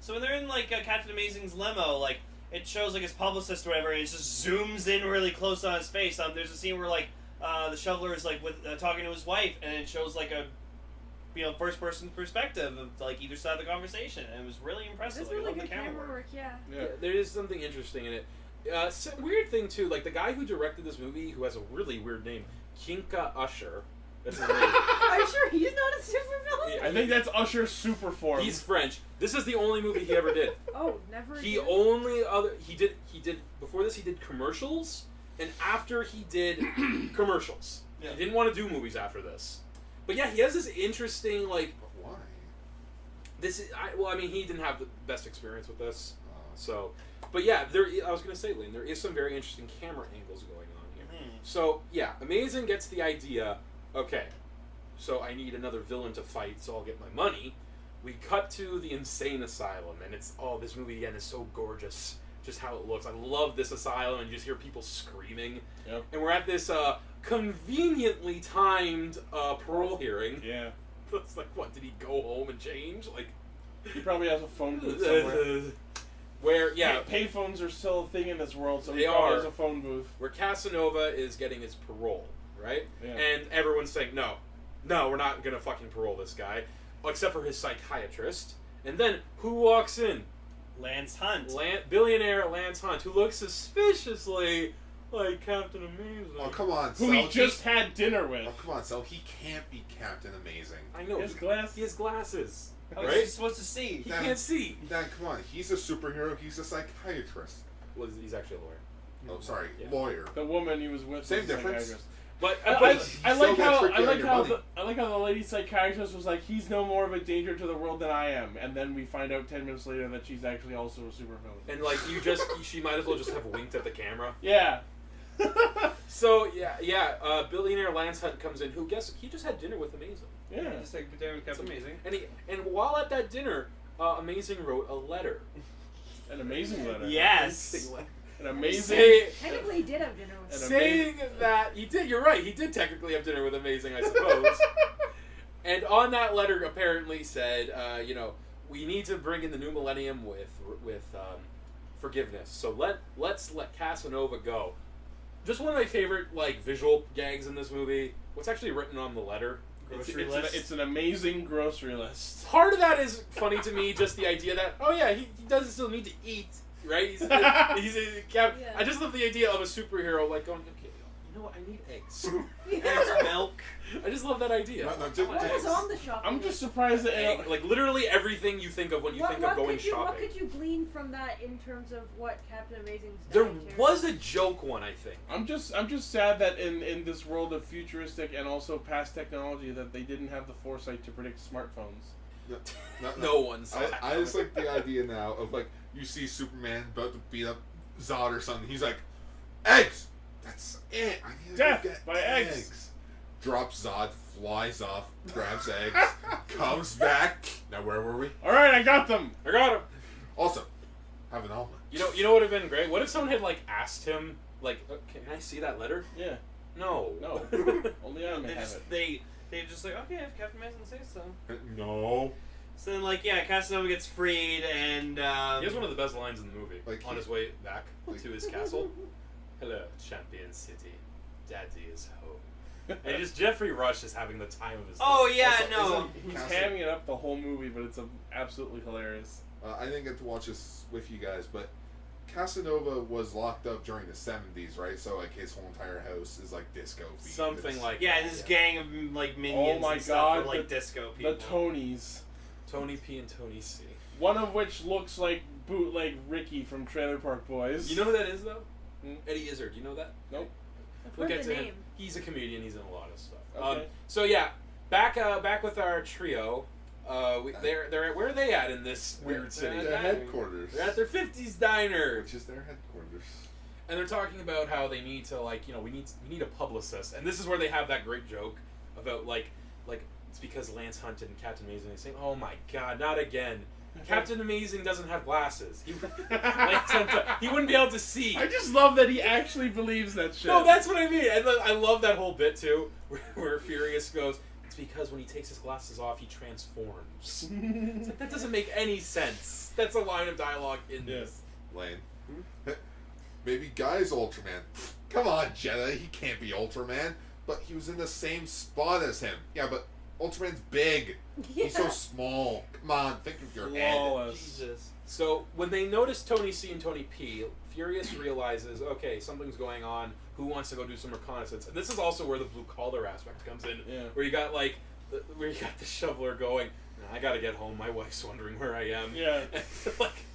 when they're in like Captain Amazing's limo, like it shows like his publicist or whatever, and it just zooms in really close on his face. There's a scene where like the shoveler is like with talking to his wife, and it shows like a first person perspective of like either side of the conversation, and it was really impressive. It's Like, I really love good the camera work. yeah. Yeah. There is something interesting in it. Weird thing too, like the guy who directed this movie, who has a really weird name, Kinka Usher. That's his name. Are you sure he's not a supervillain? I think that's Usher's super form. He's French. This is the only movie he ever did. Oh, never. He again? did before this he did commercials, and after he did commercials. Yeah. He didn't want to do movies after this. But yeah, he has this interesting like But why? he didn't have the best experience with this. So, but yeah, I was going to say, Lynn, there is some very interesting camera angles going on here. So, yeah, Amazing gets the idea, okay, so I need another villain to fight, so I'll get my money. We cut to the insane asylum, and this movie again is so gorgeous, just how it looks. I love this asylum, and you just hear people screaming. Yep. And we're at this conveniently timed parole hearing. Yeah. It's like, what, did he go home and change? Like, He probably has a phone booth somewhere. Where, yeah, Payphones are still a thing in this world, so They he probably are. has a phone booth. where Casanova is getting his parole, right? Yeah. And everyone's saying, no, we're not gonna fucking parole this guy, except for his psychiatrist. And then, who walks in? Lance Hunt. Billionaire Lance Hunt, who looks suspiciously like Captain Amazing. Oh, come on, Who Sel. he just had dinner with. Oh, come on, Sel. He can't be Captain Amazing. I know. His glass. He has glasses. How is Right? he supposed to see? He can't see. Dan, come on. He's a superhero. He's a psychiatrist. Well, he's actually a lawyer. Oh, sorry. Yeah. Lawyer. The woman he was with. Same was a difference. psychiatrist. But I still like got how tricky on your money. I like how the lady psychiatrist was like, he's no more of a danger to the world than I am, and then we find out 10 minutes later that she's actually also a supervillain. and like she might as well just have winked at the camera. Yeah. So billionaire Lance Hunt comes in. He just had dinner with Amazing. Yeah. Just like Captain Amazing. And while at that dinner, Amazing wrote a letter. An amazing letter. Yes. An amazing. Technically, he did have dinner with him. Saying that he did. You're right. He did technically have dinner with Amazing, I suppose. And on that letter, apparently said, we need to bring in the new millennium with forgiveness. So let's let Casanova go. Just one of my favorite visual gags in this movie. What's actually written on the letter? It's an amazing grocery list. Part of that is funny to me, just the idea that he doesn't still need to eat, right? He's a cap. Yeah. I just love the idea of a superhero going, okay, you know what? I need eggs. Eggs, milk. I just love that idea. No, What was on the shopping I'm just list? surprised that Egg, literally everything you think of when you think of going What shopping. could you glean from that in terms of what Captain Amazing's There dietary- was a joke one, I think. I'm just sad that in this world of futuristic and also past technology that they didn't have the foresight to predict smartphones. No one saw that. I just like the idea now of you see Superman about to beat up Zod or something. He's like, eggs. That's it. I need to Death go get by eggs. Drops Zod, flies off, grabs eggs, comes back. Now where were we? All right, I got them. I got him. Also, have an omelet. You know what would have been great? What if someone had asked him can I see that letter? Yeah. No. No. Only I They have just it. they just like, okay, if Captain Amazing says so. No. So then Casanova gets freed and He has one of the best lines in the movie. Like, on he- his way back like- to his castle. Hello, Champion City. Daddy is home. And just Jeffrey Rush is having the time of his life. oh yeah, Also, no. isn't- He's Castle- hamming it up the whole movie, but it's absolutely hilarious. I didn't get to watch this with you guys, but Casanova was locked up during the 70s, right? So his whole entire house is disco beat. Something It's- like Yeah, that, this gang of minions Oh my and stuff God, are the- disco people. The Tonys. Tony P and Tony C. One of which looks like bootleg Ricky from Trailer Park Boys. You know who that is though? Hmm? Eddie Izzard. You know that? Nope. I've We'll heard get the to him. name. He's a comedian. He's in a lot of stuff. Okay. So yeah, back with our trio. They're where are they at in this weird city? Their headquarters. They're at their 50s diner, Which is their headquarters. and they're talking about how they need to we need a publicist, and this is where they have that great joke about it's because Lance Hunt and Captain Amazing are saying, oh my God, not again. Captain Amazing doesn't have glasses. He wouldn't be able to see. I just love that he actually believes that shit. No, that's what I mean. And I love that whole bit too, where Furious goes, it's because when he takes his glasses off, he transforms. It's that doesn't make any sense. That's a line of dialogue in this. Lane. Maybe Guy's Ultraman. Come on, Jedi. He can't be Ultraman. But he was in the same spot as him. Yeah, but Ultraman's big. He's so small. Come on, think of your head. Flawless. Jesus. So when they noticed Tony C and Tony P a Furious realizes, okay, something's going on. Who wants to go do some reconnaissance? And this is also where the blue collar aspect comes in, where you got the shoveler going, I gotta get home. My wife's wondering where I am. Yeah. And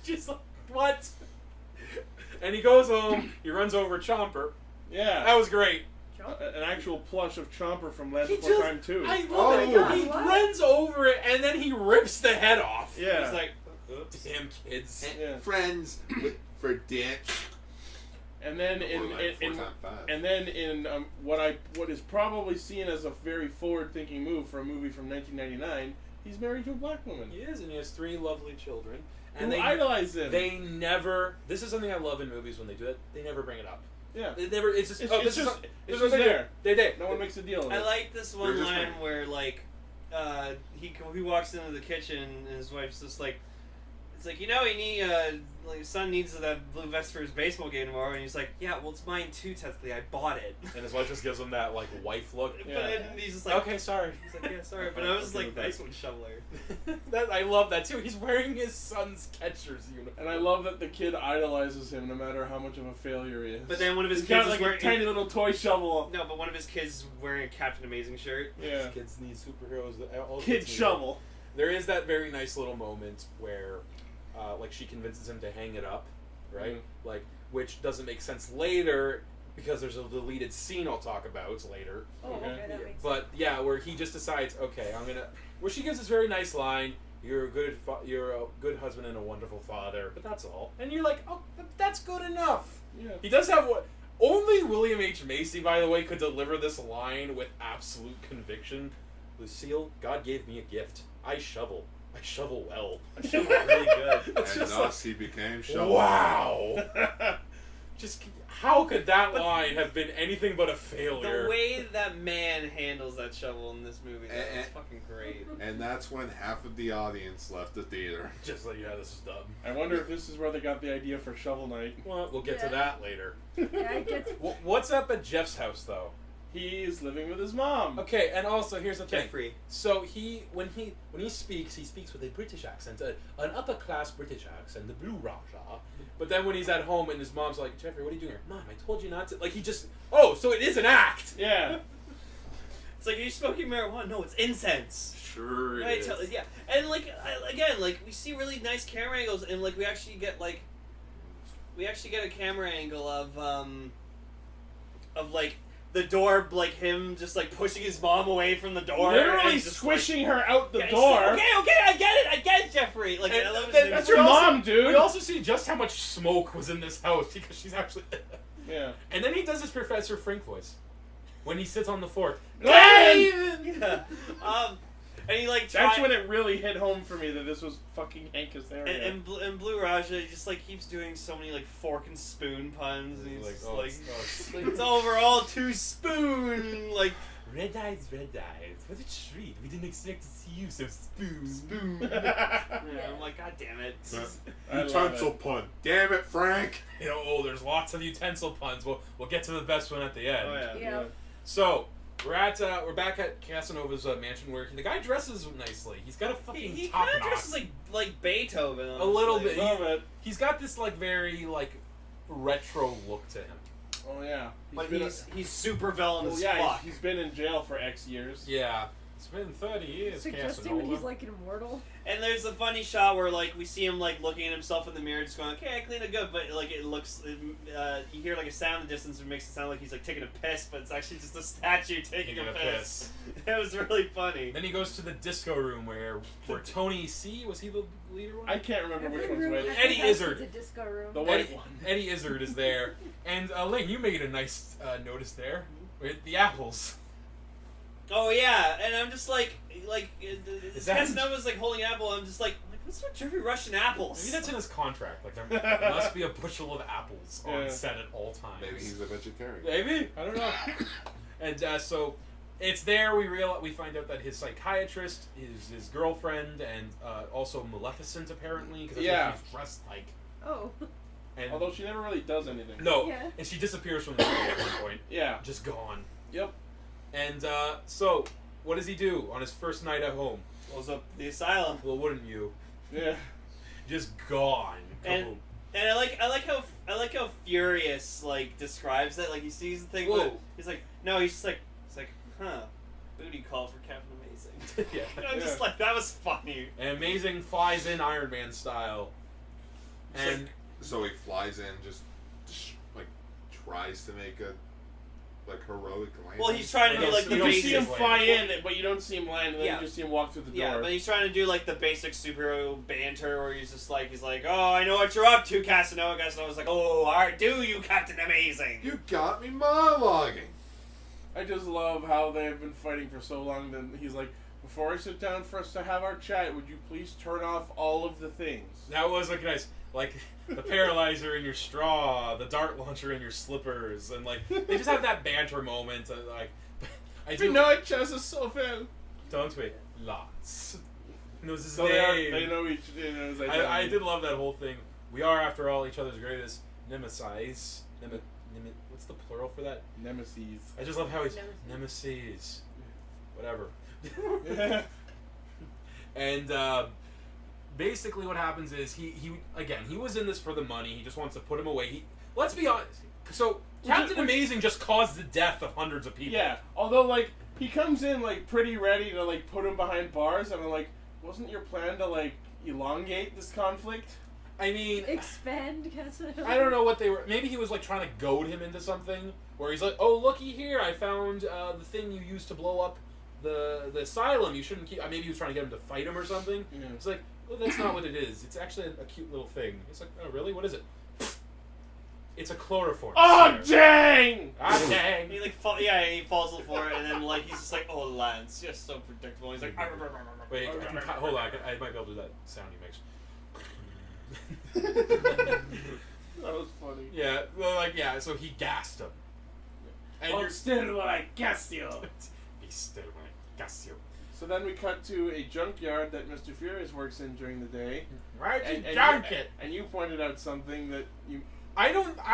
just like, what? And he goes home. He runs over Chomper. Yeah. That was great. An actual plush of Chomper from Land He Before just- Time 2. I Oh love my it. God, He what? runs over it and then he rips the head off. Yeah. He's like, damn kids. Yeah. Friends for dick. And then in what is probably seen as a very forward-thinking move for a movie from 1999, he's married to a black woman. He is, and he has 3 lovely children. Who And idolize him. They never. This is something I love in movies when they do it. They never bring it up. Yeah. They never. It's just. It's this just- is it's what just they there. do. They. No one makes a deal of it. I like this We're one just line fine. where like he walks into the kitchen and his wife's just like, it's like, you know, like his son needs that blue vest for his baseball game tomorrow, and he's like, yeah, well, it's mine too, technically, I bought it. And his wife just gives him that like wife look. Yeah. But then he's just like, Okay, sorry. He's like, yeah, sorry, but I was like, nice one, shoveler. I love that too. He's wearing his son's catcher's uniform. And I love that the kid idolizes him no matter how much of a failure he is. But then one of his He's kids got is like wearing a tiny little toy shovel. No, but one of his kids is wearing a Captain Amazing shirt. Yeah. Kids need superheroes. All Kid kids need shovel. There is that very nice little moment where, like, she convinces him to hang it up, right? Like, which doesn't make sense later because there's a deleted scene I'll talk about later. Oh, okay, Okay. that makes But yeah, where he just decides, okay, I'm gonna. Where she gives this very nice line, "You're a good husband and a wonderful father," but that's all. And you're like, oh, that's good enough. Yeah. He does have what. Only William H. Macy, by the way, could deliver this line with absolute conviction. Lucille, God gave me a gift. I shovel. I shovel well. I shovel really good. It's And just thus he became Shovel. wow. Just how could that line have been anything but a failure? The way that man handles that shovel in this movie, that was And- fucking great. And that's when half of the audience left the theater. Just like, yeah, this is dumb. I wonder if this is where they got the idea for Shovel Knight. Well, we'll get to Yeah. that later. Yeah, it gets. What's up at Jeff's house, though? He's living with his mom. Okay, and also here's the thing. Jeffrey. So when he speaks with a British accent, an upper class British accent, the Blue Raja. But then when he's at home and his mom's like, Jeffrey, what are you doing here? Mom, I told you not to. Like he just. Oh, so it is an act. Yeah. It's like, are you smoking marijuana? No, it's incense. Sure it Right, is. yeah, and like again, like we see really nice camera angles, and like we actually get a camera angle of like the door, like him just like pushing his mom away from the door, Literally and just, squishing her out the yeah, door. Okay, I get it, Jeffrey. Like And I love that- his That's we your also- mom, dude. We also see just how much smoke was in this house because she's actually. Yeah. And then he does his Professor Frink voice when he sits on the fork. yeah. And he like That's try- when it really hit home for me that this was fucking Hank Azaria. and Blue Raja just like keeps doing so many like fork and spoon puns, and he's just, like it's overall two spoon like Red eyes, what a treat! We didn't expect to see you so spoon. yeah, I'm like, god damn it. I love Utensil it. pun. Damn it, Frank. You know, there's lots of utensil puns. We'll get to the best one at the end. Oh yeah. Yeah. So we're back at Casanova's mansion where the guy dresses nicely. He's got a fucking He top kind of knot. dresses like Beethoven. A little honestly. bit. Love it. He's got this like very like retro look to him. Oh yeah. But been he's super villain well, as yeah, fuck. he's been in jail for X years. Yeah. It's been 30 years, Suggesting that Casanova. he's like immortal. And there's a funny shot where like we see him like looking at himself in the mirror, just going, "Okay, I cleaned it good," but like it looks, you hear like a sound in the distance, and it makes it sound like he's like taking a piss, but it's actually just a statue taking a piss. It was really funny. Then he goes to the disco room where Tony C. Was he the leader one? I can't remember which Every one's room which. in Eddie the house Izzard. is a disco room. The white one. Eddie Izzard is there, and Lane, you made a nice notice there with the apples. Oh yeah, and I'm just like Is that- Casanova's like holding an apple. I'm just like what's with Jeffrey Russian apples? Maybe that's in his contract. Like there must be a bushel of apples on Yeah. set at all times. Maybe he's a vegetarian. Maybe, I don't know. And so it's there we find out that his psychiatrist is his girlfriend and also Maleficent apparently because that's Yeah. what she's dressed like. Oh. And Although she never really does anything. no, Yeah. and she disappears from the movie at one point, Yeah. just gone. Yep. And so what does he do on his first night at home? Blows up the asylum. Well, wouldn't you? Yeah. Just gone. And- Kaboom. And I like how Furious like describes it. Like he sees the thing. Whoa. But he's like, no, he's like, huh, booty call for Captain Amazing. Yeah. And I'm just like, that was funny. And Amazing flies in Iron Man style. And So he flies in, just like tries to make a heroic landing. Well, he's trying to do like the You see him basic. fly in, but you don't see him land, and then Yeah. you just see him walk through the door. Yeah, but he's trying to do like the basic superhero banter where he's like, oh, I know what you're up to, Casanova. Casanova's like, oh, alright, do you, Captain Amazing? You got me monologuing. I just love how they've been fighting for so long. Then he's like, before I sit down for us to have our chat, would you please turn off all of the things? that was like nice. Like the paralyzer in your straw, the dart launcher in your slippers, and like they just have that banter moment. Like I do. Chess is so fun. Don't we? Lots. Knows his So name. they know each. They know his I identity. did love that whole thing. We are, after all, each other's greatest nemesis. What's the plural for that? Nemesis. I just love how he's Nemesis. nemesis. Whatever. And basically, what happens is he was in this for the money. He just wants to put him away. Let's be honest. So Captain Amazing just caused the death of hundreds of people. Yeah, although like he comes in like pretty ready to like put him behind bars, and I'm like, wasn't your plan to like elongate this conflict? I mean, Expand Casanova. I don't know what they were. Maybe he was like trying to goad him into something, where he's like, "Oh, looky here! I found the thing you used to blow up the asylum. You shouldn't keep." Maybe he was trying to get him to fight him or something. Yeah. It's like, well, that's not what it is. It's actually a cute little thing. It's like, oh, really? What is it? It's a chloroform. Oh sphere. dang! Ah, dang! He like he falls for it, and then like he's just like, oh, Lance, just so predictable. He's like, Wait, hold on. I might be able to do that sound he makes. That was funny. Yeah, well, so he gassed him. And you're still what I guessed you. Be still when I gas you. So then we cut to a junkyard that Mr. Furious works in during the day. Right, And junk it. And you pointed out something that you. I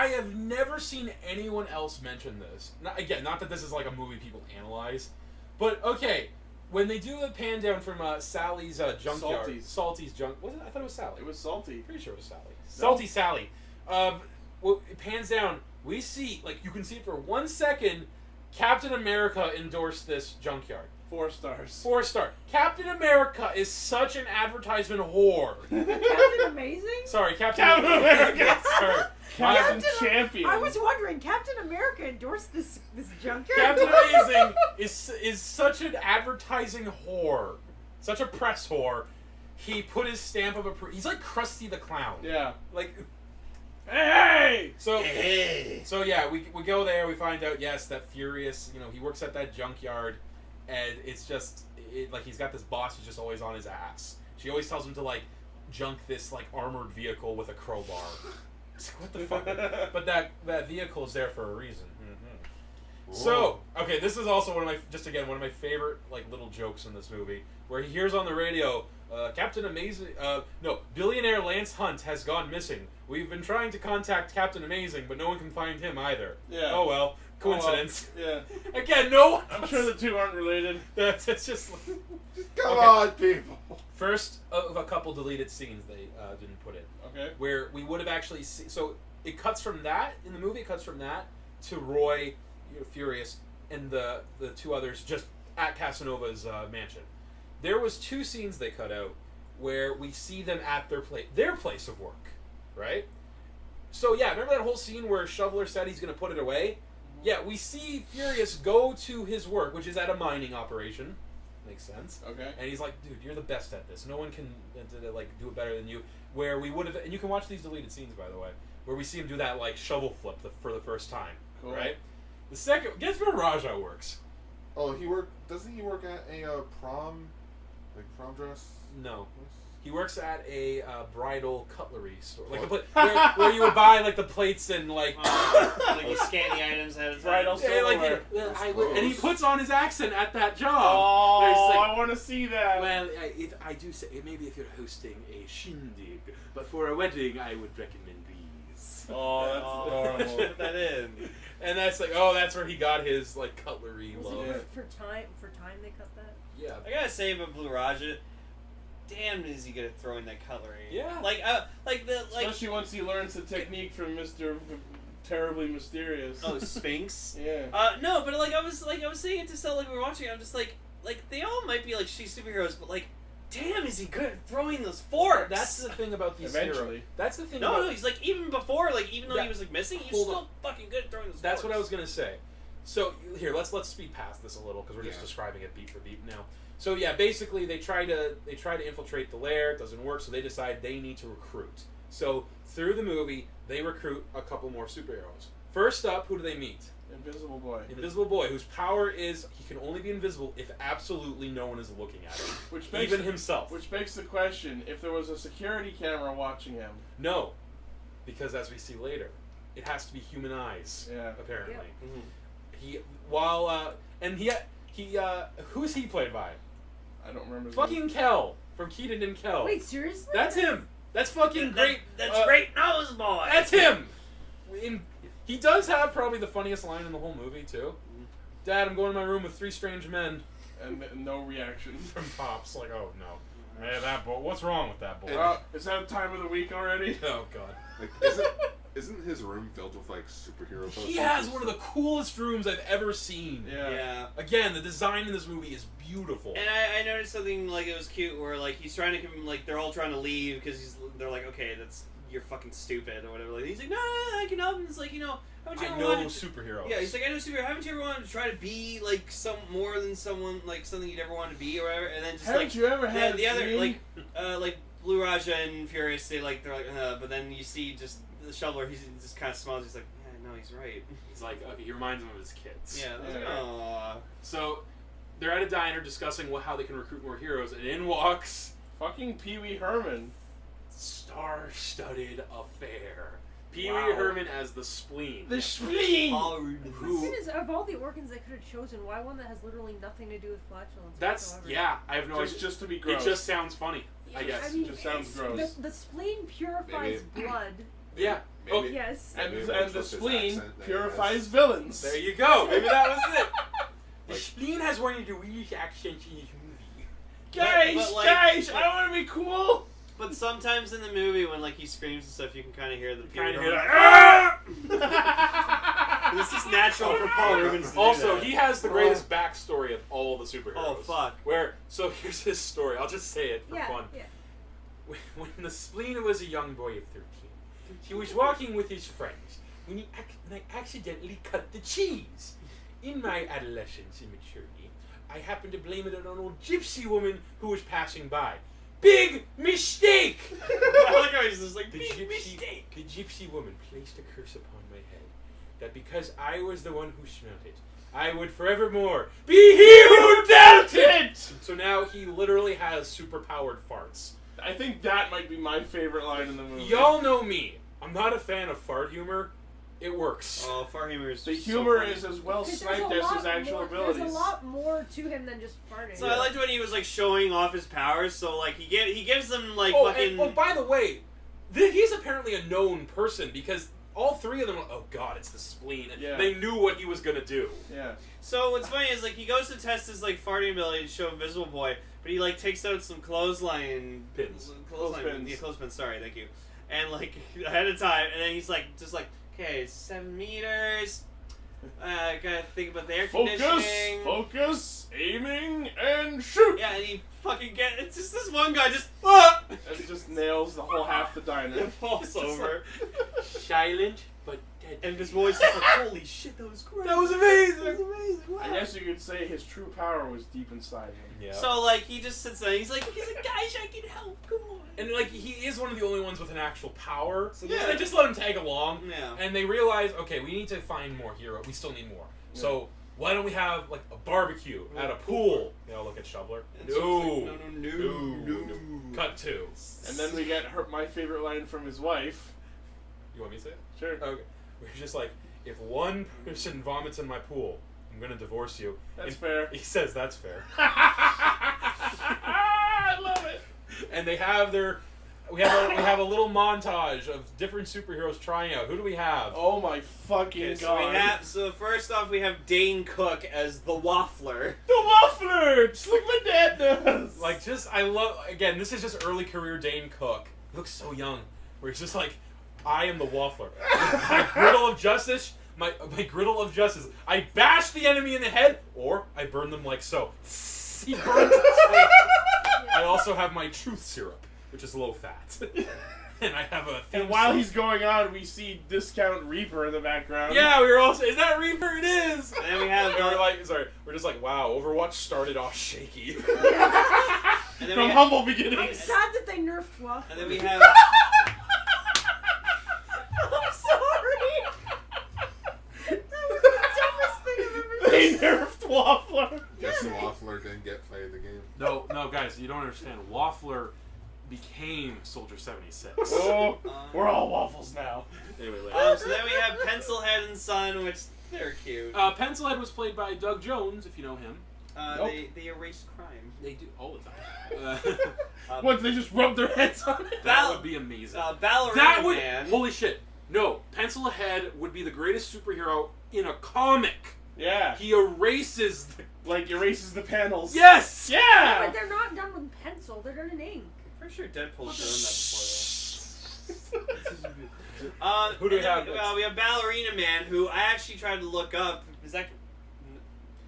have never seen anyone else mention this. Not that this is like a movie people analyze, but okay, when they do a pan down from Sally's junkyard, Salty's junk. Was it? I thought it was Sally. It was salty. Pretty sure it was Sally. Salty Sally. Well, it pans down. We see, like, you can see it for 1 second. Captain America endorsed this junkyard. 4 stars. 4-star. Captain America is such an advertisement whore. Captain Amazing? Sorry, Captain America. Sorry. Captain Captain Champion. I was wondering, Captain America endorsed this junkyard? Captain Amazing is such an advertising whore, such a press whore. He put his stamp of approval. He's like Krusty the Clown. Yeah. Like, Hey! so yeah, we go there. We find out, yes, that Furious, he works at that junkyard, and it's just like he's got this boss who's just always on his ass. She always tells him to like junk this like armored vehicle with a crowbar. It's like, what the fuck? But that vehicle is there for a reason. Mm-hmm. So, okay, this is also one of my favorite like little jokes in this movie, where he hears on the radio, Captain Amazing, billionaire Lance Hunt has gone missing. We've been trying to contact Captain Amazing, but no one can find him either. Yeah. Oh well, coincidence. Yeah. Again, no one. I'm sure the two aren't related. It's just Come Okay. on, people. first of a couple deleted scenes they didn't put in, Okay. where we would have actually seen. So it cuts from that in the movie. It cuts from that to Roy, Furious, and the two others just at Casanova's mansion. There was 2 scenes they cut out where we see them at their place of work, right? So yeah, remember that whole scene where Shoveler said he's going to put it away? Yeah, we see Furious go to his work, which is at a mining operation. Makes sense. Okay. And he's like, dude, you're the best at this. No one can like do it better than you. Where we would have, and you can watch these deleted scenes, by the way, where we see him do that like shovel flip for the first time, Cool. right? The second, guess where Raja works? Oh, doesn't he work at a prom dress? No. He works at a bridal cutlery store, like where you would buy like the plates and like like you scan the items ahead of time. Bridal yeah, like silverware. and he puts on his accent at that job. Oh, Where he's like, I want to see that. well, I do say maybe if you're hosting a shindig, but for a wedding, I would recommend these. Oh, that's adorable. Put that in. And that's like, oh, that's where he got his like cutlery Was love. it for time they cut that? Yeah. I gotta say about Blue Raja, damn, is he good at throwing that cutlery? Yeah. Especially once he learns the technique from Mr. Terribly Mysterious. Oh, Sphinx. Yeah. No, but I was saying it to Stella, like we were watching it, I'm just like they all might be like she's superheroes, but like, damn, is he good at throwing those forks? That's the thing about these Eventually. heroes. That's the thing. No, he's like even before, like even though That- he was like missing, he was hold still on. fucking good at throwing those. That's forks. what I was gonna say. So here, let's speed past this a little because we're just Yeah. describing it beat for beat now. So yeah, basically they try to infiltrate the lair. It doesn't work, so they decide they need to recruit. So through the movie, they recruit a couple more superheroes. First up, who do they meet? Invisible Boy. Invisible Boy, whose power is he can only be invisible if absolutely no one is looking at him, Which makes even himself. Which begs the question: if there was a security camera watching him, No, because as we see later, it has to be human eyes. Yeah. Apparently. Yep. He who's he played by? I don't remember. Fucking Kel from Keaton and Kel. Wait, seriously? That's him. That's fucking great. That's great nose boy. That's him. He does have probably the funniest line in the whole movie too. Dad, I'm going to my room with 3 strange men. And no reaction. From Pops, like, oh no, man, that boy. What's wrong with that boy? Is that time of the week already? Oh god. Like, isn't his room filled with like superhero posters? He has one of the coolest rooms I've ever seen. Yeah. Again, the design in this movie is beautiful. And I noticed something like it was cute where like he's trying to like they're all trying to leave because they're like, okay, you're fucking stupid or whatever. Like he's like, no, I can help. And it's like, haven't you I ever know wanted superheroes. Yeah, he's like, I know superhero. Haven't you ever wanted to try to be like more than someone, like something you'd ever want to be or whatever? And then just Haven't you ever had the a other dream? like Blue Raja and Furious, they're like, but then you see just the Shoveler, he just kind of smiles. He's like, yeah, no, he's right. He's like, okay, he reminds him of his kids. Yeah, that's like, Yeah. aww. So they're at a diner discussing how they can recruit more heroes, and in walks Fucking Pee Wee Herman. star-studded affair. Pee Wee Wow. Herman as the spleen. The spleen! The thing is, of all the organs they could have chosen, why one that has literally nothing to do with flatulence That's whatsoever? yeah. I have no Just, idea. just to be gross. It just sounds funny. I Yeah, guess. I mean, Just sounds it's- gross. The spleen purifies blood. Yeah. Maybe, Oh, Yes. And, maybe and it's the just his spleen accent that he purifies has. villains. there you go. Maybe that was it. The Like- spleen has one of the weirdest accents in this movie. Guys, But, like- guys, I want to be cool. But sometimes in the movie, when like he screams and stuff, you can kind of hear the Kind of puberty. hear that. This is natural for Paul Rubens to do Also, that. he has the greatest backstory of all the superheroes. Oh, fuck. So here's his story. I'll just say it for Yeah. fun. Yeah. When the spleen was a young boy of 13, he was walking with his friends when I accidentally cut the cheese. In my adolescence and maturity, I happened to blame it on an old gypsy woman who was passing by. Big mistake! I like how he's just like, The gypsy woman placed a curse upon my head that because I was the one who smelt it, I would forevermore be he who dealt it! So now he literally has superpowered farts. I think that might be my favorite line in the movie. Y'all know me. I'm not a fan of fart humor. It works. Oh, far humor is The so humor funny. is as well 'Cause sniped as his actual abilities. There's a lot more to him than just farting. So I liked when he was like showing off his powers. So like he gives them like Oh, fucking. and by the way, he's apparently a known person because all 3 of them are, oh god, it's the spleen. And Yeah. they knew what he was going to do. Yeah. So what's funny is like he goes to test his like farting ability to show Invisible Boy, but he like takes out some clothesline Pins. Clothespins. Yeah, clothespins. Sorry, thank you. And like ahead of time, and then he's like just like, okay, 7 meters. Gotta think about the air conditioning. Focus, aiming, and shoot! Yeah, and he fucking it's just this one guy just It just nails the whole half the diner. falls over. Silent, but dead. And this voice is like, holy shit, that was great. That was amazing! That was amazing. Wow. I guess you could say his true power was deep inside him. Yeah. So like he just sits there. He's like, guys, I can help. Come on. And like he is one of the only ones with an actual power. So Yeah. they just let him tag along. Yeah. And they realize, okay, we need to find more hero. We still need more. Yeah. So why don't we have like a barbecue at a pool? They all look at Shoveler. And so No. it's like, no. Cut 2. And then we get my favorite line from his wife. You want me to say it? Sure. Okay. We're just like, if one person vomits in my pool, I'm gonna divorce you. That's And fair. He says that's fair. I love it. And they have we have a little montage of different superheroes trying out. Who do we have? Oh my fucking Okay, so god. so first off we have Dane Cook as the Waffler. The waffler! Just like my dad does. Like, just, I love, again, this is just early career Dane Cook. He looks so young. Where he's just like, I am the waffler. My griddle of justice, my griddle of justice. I bash the enemy in the head, or I burn them like so. He burns it. I also have my truth syrup, which is low fat. And I have a. And while he's going on, we see Discount Reaper in the background. Yeah, we were also. Is that Reaper? It is. And then we have. And we're like, sorry, we're just like, wow, Overwatch started off shaky. And then From we humble I'm beginnings. sad that they nerfed Waffle. And then we have. I'm sorry. That was the dumbest thing I've ever They seen. nerfed Waffler. Guess the Waffler didn't get played the game. No, guys, you don't understand. Waffler became Soldier 76. Oh, we're all waffles now. Anyway, later. So then we have Pencilhead and Son, which they're cute. Pencilhead was played by Doug Jones, if you know him. Nope. They erase crime. They do all the time. What, they just rub their heads on it? That would be amazing. Ballerina That would. Man. Holy shit. No, Pencilhead would be the greatest superhero in a comic. Yeah. He erases the. Like, erases the panels. Yes! Yeah, Yeah! but they're not done with pencil. They're done in ink. Pretty sure Deadpool's done that before. Who do we and then have next? we have Ballerina Man, who I actually tried to look up. Is that?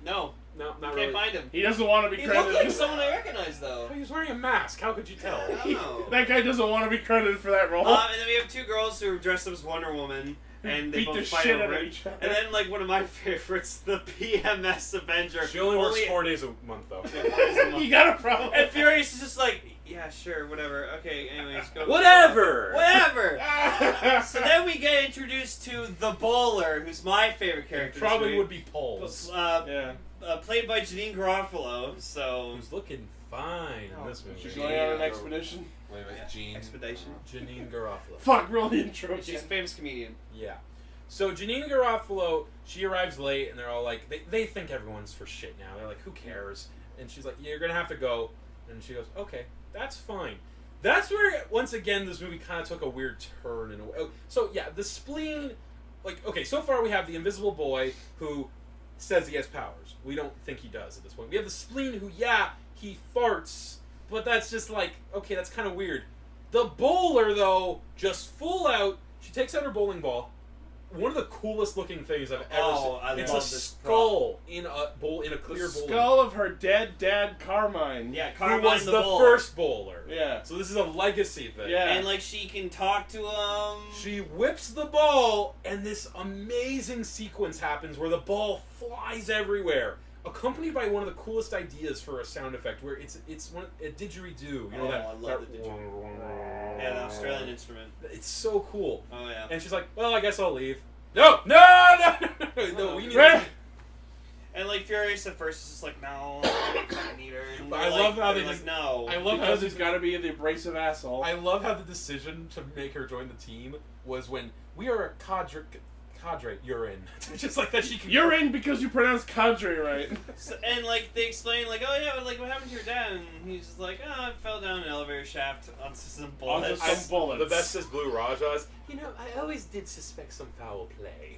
No, No, not can't really. find him. He doesn't want to be He looked credited. like someone I recognize, though. Oh, he was wearing a mask. How could you tell? I don't know. That guy doesn't want to be credited for that role. And then we have two girls who are dressed up as Wonder Woman, and they Beat both the fight shit over out of it. each other. And then, like, one of my favorites, the PMS Avenger. She only works 4 days a month, though. You got a problem. And Furious is just like, yeah, sure, whatever. Okay, anyways, go. Whatever! Whatever! So then we get introduced to the Bowler, who's my favorite character. this Probably week. would be Poles. Yeah. Played by Janine Garofalo, so... Who's looking fine in this movie. She's going on an expedition. Wait a minute, Gene. Expedition. Janine Garofalo. Fuck, roll the intro She's a again. famous comedian. Yeah. So Janine Garofalo, she arrives late, and they're all like, they think everyone's for shit now. They're like, who cares? And she's like, yeah, you're gonna have to go. And she goes, okay, that's fine. That's where, once again, this movie kind of took a weird turn in a way. So yeah, the spleen, like, okay, so far we have the invisible boy who says he has powers. We don't think he does at this point. We have the spleen who, yeah, he farts, but that's just like, okay, that's kind of weird. The bowler, though, just full out, she takes out her bowling ball. One of the coolest looking things I've ever seen. I It's love a this skull in a bowl, in a clear The bowl. skull of her dead dad, Carmine. Yeah, Who Carmine was the Bowler. first bowler. Yeah. So this is a legacy thing. Yeah. And, like, she can talk to him. She whips the ball, and this amazing sequence happens where the ball flies everywhere, accompanied by one of the coolest ideas for a sound effect, where it's a didgeridoo. You know that? I love the didgeridoo. Yeah, the Australian instrument. It's so cool. Oh, yeah. And she's like, "Well, I guess I'll leave." No, we need. Right. And, like, Furious at first is just like, no, I need her. And I they're love how they're they like, just- no. I love how Because this he's got to be the abrasive asshole. I love how the decision to make her join the team was when we are a cadre, you're in. Just like that she can. You're in because you pronounced cadre right. So, and, like, they explain, like, oh, yeah, but, like, what happened to your dad? And he's just like, oh, I fell down an elevator shaft onto some bullets. Onto some bullets. The best is Blue Raja's. You know, I always did suspect some foul play.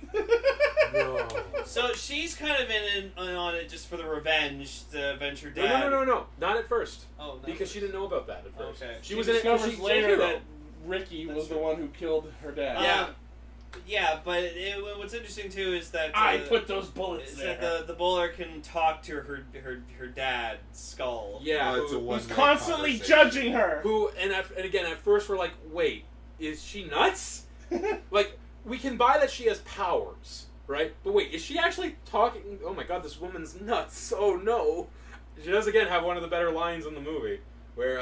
No. So she's kind of in on it just for the revenge to avenge her dad. No. Not at first. Oh, no. Because she didn't know about that at first. Okay. She was in it because discovers she's later a hero. that Ricky was the one who killed her dad. Yeah. Yeah, but what's interesting too is that I put those bullets is there. that the bowler can talk to her dad's skull. Yeah, Well, it's a who, Who's one-night constantly conversation. judging her. and again, at first we're like, wait, is she nuts? Like, we can buy that she has powers, right? But wait, is she actually talking? Oh my god, this woman's nuts. Oh no. She does again have one of the better lines in the movie, where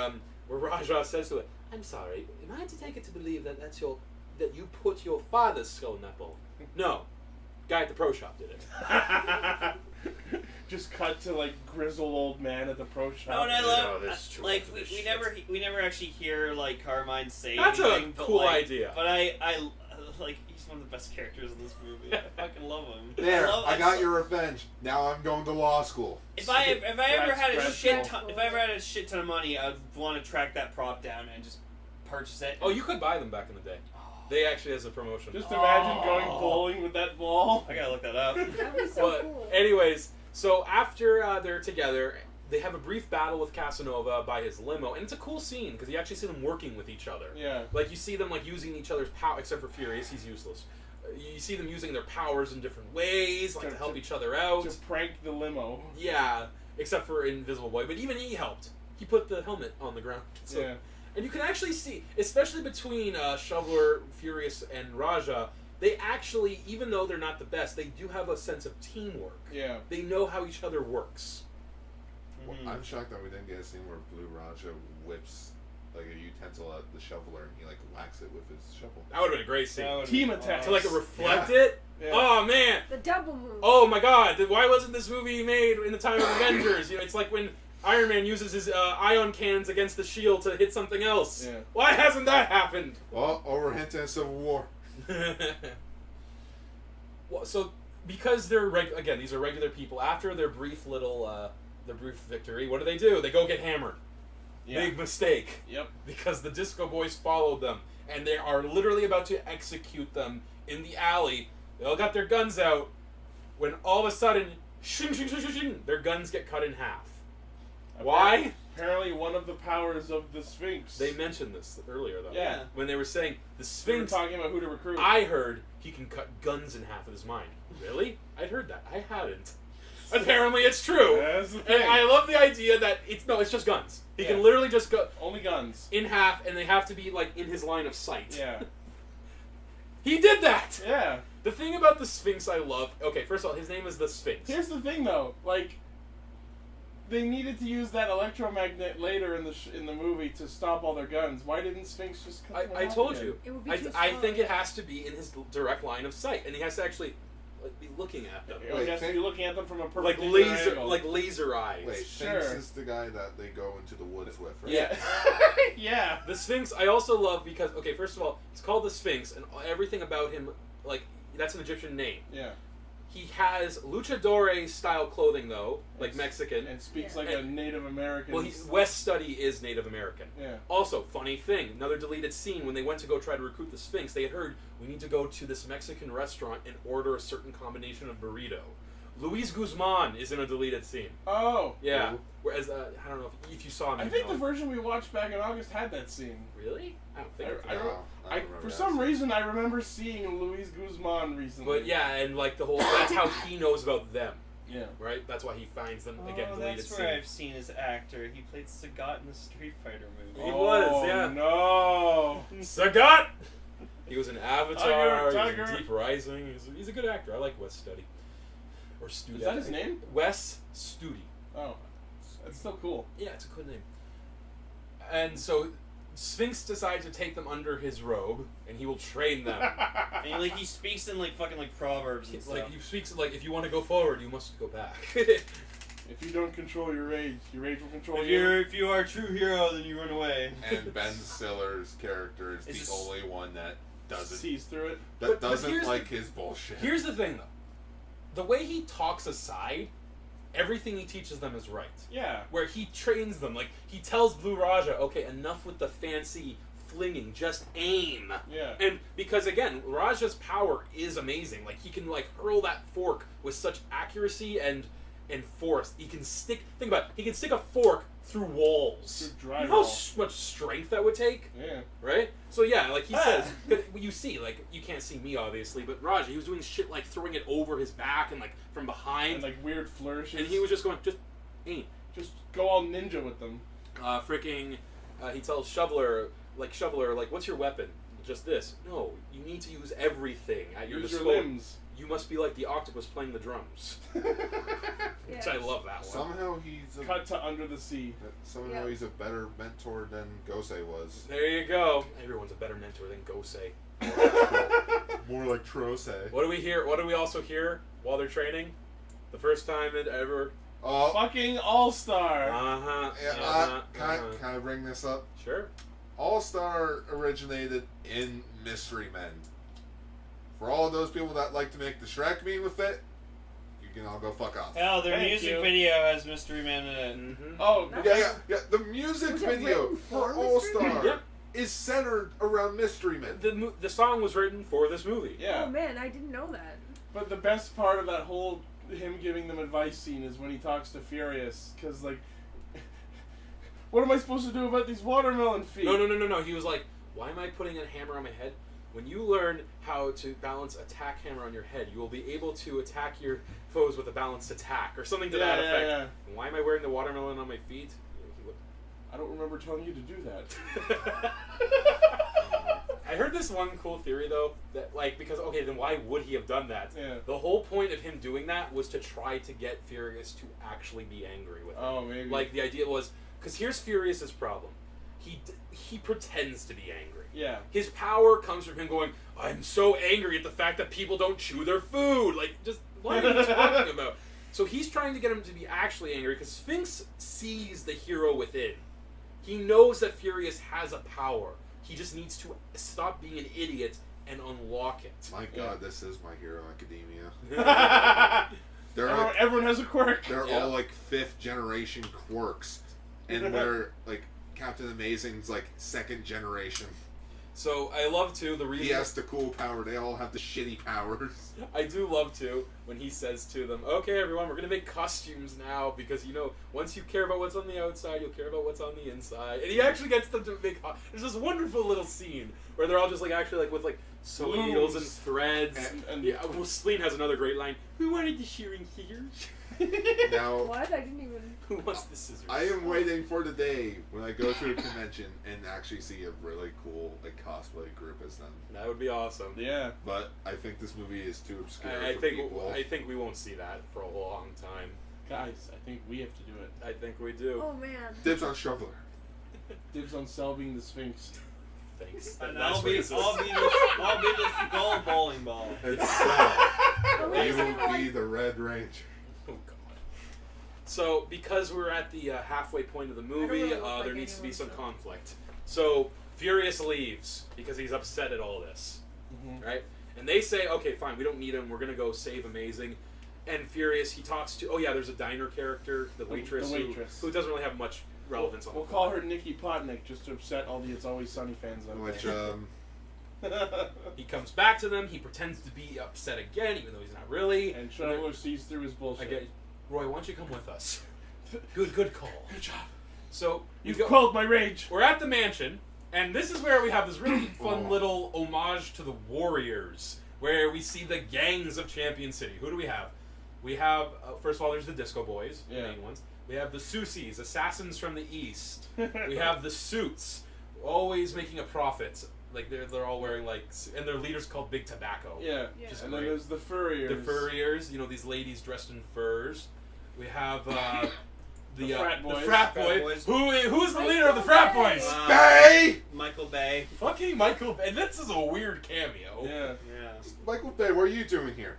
Raja says to her, I'm sorry, am I to take it to believe that that you put your father's skull in that bowl? No. Guy at the pro shop did it. Just cut to like grizzled old man at the pro shop. Oh, and I love this is true like for this we shit. never actually hear like Carmine say That's a anything. But, cool like, idea. But I like he's one of the best characters in this movie. I fucking love him. There, I got so- your revenge. Now I'm going to law school. If I ever had a That's shit dreadful. ton, if I ever had a shit ton of money, I'd want to track that prop down and just purchase it. Oh, you could buy them back in the day. They actually has a promotion. Just imagine going bowling with that ball. I gotta look that up. That was so But cool. anyways, so after they're together, they have a brief battle with Casanova by his limo, and it's a cool scene because you actually see them working with each other. Yeah. Like you see them like using each other's power, except for Furious, he's useless. You see them using their powers in different ways, like to help each other out. To prank the limo. Yeah, except for Invisible Boy, but even he helped. He put the helmet on the ground. So. Yeah. And you can actually see, especially between Shoveler, Furious, and Raja, they actually, even though they're not the best, they do have a sense of teamwork. Yeah. They know how each other works. Well, I'm shocked that we didn't get a scene where Blue Raja whips like a utensil at the shoveler and he like whacks it with his shovel. That would have been a great scene. Team attack. To like reflect Yeah. it? Yeah. Oh man! The double move. Oh my god, why wasn't this movie made in the time of Avengers? You know, it's like when Iron Man uses his ion cannons against the shield to hit something else. Yeah. Why hasn't that happened? Well, we're hinting at Civil War. Well, so because they're again, these are regular people. After their brief little, their brief victory, what do? They go get hammered. Yeah. Big mistake. Yep. Because the Disco Boys followed them, and they are literally about to execute them in the alley. They all got their guns out, when all of a sudden, shing, shing, shing, shing, shing, their guns get cut in half. Why? Apparently one of the powers of the Sphinx. They mentioned this earlier, though. Yeah. When they were saying, the We were Sphinx, talking about who to recruit. I heard he can cut guns in half with his mind. Really? I'd heard that. I hadn't. Apparently it's true. That's the And thing. I love the idea that it's just guns. He can literally just go Only guns. in half, and they have to be like in his line of sight. Yeah. He did that. Yeah. The thing about the Sphinx I love. Okay, first of all, his name is the Sphinx. Here's the thing, though. Like, they needed to use that electromagnet later in the movie to stop all their guns. Why didn't Sphinx just cut them I off told again? you. It would be I too I slow. think it has to be in his direct line of sight, and he has to actually be looking at them, You have to be looking at them from a like perpendicular laser eyes. Wait, Sure. Sphinx is the guy that they go into the woods with, right? Yeah. Yeah. The Sphinx I also love because, okay, first of all, it's called the Sphinx, and everything about him, like, that's an Egyptian name. Yeah. He has luchadore style clothing though, like Mexican. And speaks Yeah. like a Native American. Well, West Study is Native American. Yeah. Also, funny thing, another deleted scene, when they went to go try to recruit the Sphinx, they had heard, we need to go to this Mexican restaurant and order a certain combination of burrito. Luis Guzman is in a deleted scene. Oh. Yeah. Cool. Whereas, I don't know if you saw him. I you'd think know the him. version we watched back in August had that scene. Really? I don't think I it don't- did. No, I don't remember For that some scene. reason, I remember seeing Luis Guzman recently. But yeah, and like the whole, that's how he knows about them, Yeah. right? That's why he finds them, again, Oh, deleted that's scene. where I've seen his actor. He played Sagat in the Street Fighter movie. He was, yeah. No. Sagat! He was in Avatar, Tiger, he was in Tiger. Deep Rising. He's a good actor. I like Wes Studi. Or Studi. Is that his name? Wes Studi. Oh. That's still cool. Yeah, it's a good name. And so Sphinx decides to take them under his robe, and he will train them. And like he speaks in like fucking like proverbs and It's stuff. like he speaks like, if you want to go forward, you must go back. If you don't control your rage will control you. if you are a true hero, then you run away. And Ben Stiller's character is It's the just- only one that doesn't Sees through it. But doesn't here's like his bullshit. Here's the thing, though. The way he talks aside, everything he teaches them is right. Yeah. Where he trains them, like he tells Blue Raja, okay, enough with the fancy flinging, just aim. Yeah. And because again, Raja's power is amazing. Like he can like hurl that fork with such accuracy and force. He can stick. Think about it. He can stick a fork through walls. Through You know how drywall. much strength that would take, Yeah. right? So yeah, like he says, 'cause you see, like you can't see me obviously, but Raja, he was doing shit like throwing it over his back and like from behind, And like weird flourishes. and he was just going, just aim. just go all ninja with them. He tells Shoveler, what's your weapon? Just this. No, you need to use everything at your Use your disposal. limbs. You must be like the octopus playing the drums. Which Yeah. I love that one. Somehow he's a, Cut to Under the Sea. somehow Yeah. he's a better mentor than Gosei was. There you go. Everyone's a better mentor than Gosei. More like Trose. What do we hear? What do we also hear while they're training? The first time it ever. Oh, Fucking All-Star. Uh-huh. yeah, can I bring this up? Sure. All Star originated in Mystery Men. For all of those people that like to make the Shrek meme with it, you can all go fuck off. Hell, their Thank music you. video has Mystery Man in it. Mm-hmm. Oh, Yeah. The music Was it video written for for All Mystery Star Men? Yep. is centered around Mystery Men. The song was written for this movie. yeah. Oh man, I didn't know that. But the best part of that whole him giving them advice scene is when he talks to Furious, because like What am I supposed to do about these watermelon feet? No. He was like, why am I putting a hammer on my head? When you learn how to balance attack hammer on your head, you will be able to attack your foes with a balanced attack, or something to that effect. Yeah. And why am I wearing the watermelon on my feet? I don't remember telling you to do that. I heard this one cool theory though, that because okay, then why would he have done that? Yeah. The whole point of him doing that was to try to get Furious to actually be angry with him. Oh, maybe. Like the idea was, because here's Furious's problem. He pretends to be angry. Yeah. His power comes from him going, I'm so angry at the fact that people don't chew their food. Like, just, what are you talking about? So he's trying to get him to be actually angry, because Sphinx sees the hero within. He knows that Furious has a power. He just needs to stop being an idiot and unlock it. My God, this is My Hero Academia. Everyone has a quirk. They're all like 5th generation quirks, and they're like Captain Amazing's like 2nd generation. So I love too the reason he has the cool power. They all have the shitty powers. I do love too when he says to them, "Okay, everyone, we're gonna make costumes now because once you care about what's on the outside, you'll care about what's on the inside." And he actually gets them to make. There's this wonderful little scene where they're all just with sewing needles and threads. And yeah, well, Spleen has another great line. Who wanted the shearing scissors? Now, what? I didn't even. Who wants the scissors? I am waiting for the day when I go to a convention and actually see a really cool cosplay group as them. That would be awesome. Yeah. But I think this movie is too obscure I for think people. I think we won't see that for a long time. Guys, I think we have to do it. I think we do. Oh man. Dibs on Shoveler. Dibs on Cell being the Sphinx. Thanks. And That's I'll be racist. the skull bowling ball. It's Oh, wait, you is that will be like- the Red Ranger. Oh God. So because we're at the halfway point of the movie, really look like there needs to be anyone, some so. conflict. So Furious leaves because he's upset at all this, Mm-hmm. right? And they say, "Okay, fine, we don't need him. We're gonna go save Amazing." And Furious, he talks to. Oh yeah, there's a diner character, the waitress, Who doesn't really have much relevance on. We'll the call plot. her Nikki Potnick just to upset all the It's Always Sunny fans out Which there. He comes back to them. He pretends to be upset again, even though he's not really. And Shoveler sees through his bullshit. Again, Roy, why don't you come with us? Good call. Good job. So You've go- quelled my rage. We're at the mansion, and this is where we have this really fun Oh. little homage to the Warriors, where we see the gangs of Champion City. Who do we have? We have, first of all, there's the Disco Boys, the main ones. We have the Susies, Assassins from the East. We have the Suits, always making a profit. Like, they're all wearing, and their leader's called Big Tobacco. Yeah. Yeah. Just And then great. there's the Furriers. The Furriers, these ladies dressed in furs. We have, The frat boys. The frat Frat boys. boys. Who's the leader of the frat Michael boys? Bay. Bay! Michael Bay. Fucking Michael Bay. And this is a weird cameo. Yeah. Yeah. Michael Bay, what are you doing here?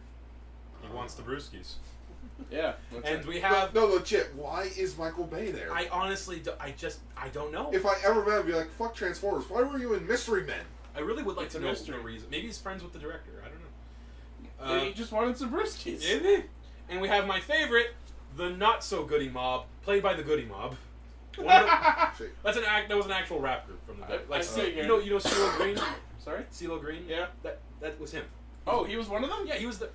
He wants the brewskis. Yeah. And we have. No, legit, why is Michael Bay there? I honestly, I don't know. If I ever met him, I'd be like, fuck Transformers, why were you in Mystery Men? I really would like It's to a know mystery. the reason. Maybe he's friends with the director. I don't know. He just wanted some brewskis. Maybe. And we have my favorite, the not so goody mob, played by the Goody Mob. One of the- Shit. that was an actual rap group from the I see, you know CeeLo Green. Sorry? CeeLo Green. Yeah. That was him. Oh, he was one of them? Yeah, he was the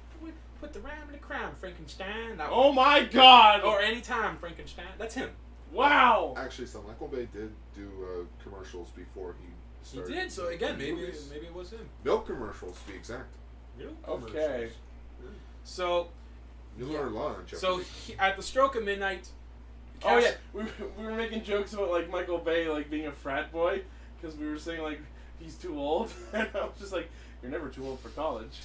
put the rhyme in the crown, Frankenstein. That Oh my god! Or Anytime, Frankenstein. That's him. Wow! Actually, so Michael Bay did do commercials before he He started. did. So again, doing maybe movies. it was him. Milk commercials, to be exact. Okay. So You learn a lot on so at the stroke of midnight. Oh yeah, we were making jokes about Michael Bay being a frat boy because we were saying he's too old, and I was just like, you're never too old for college.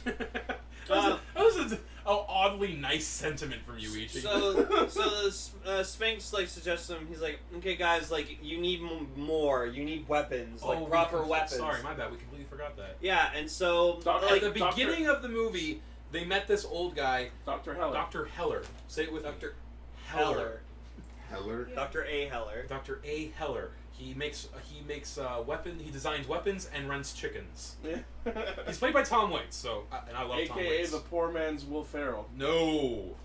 that was an oddly nice sentiment from you, Ichi. So the Sphinx suggests to him. He's like, okay, guys, you need more. You need weapons, proper weapons. Sorry, my bad. We completely forgot that. Yeah, and so At the beginning of the movie, they met this old guy, Dr. Heller. Dr. Heller. Say it with Dr. Heller. Heller. Yeah. Dr. A. Heller. Dr. A. Heller. He makes He designs weapons and runs chickens. Yeah. He's played by Tom Waits, so and I love Tom AKA Waits. the poor man's Will Ferrell. No.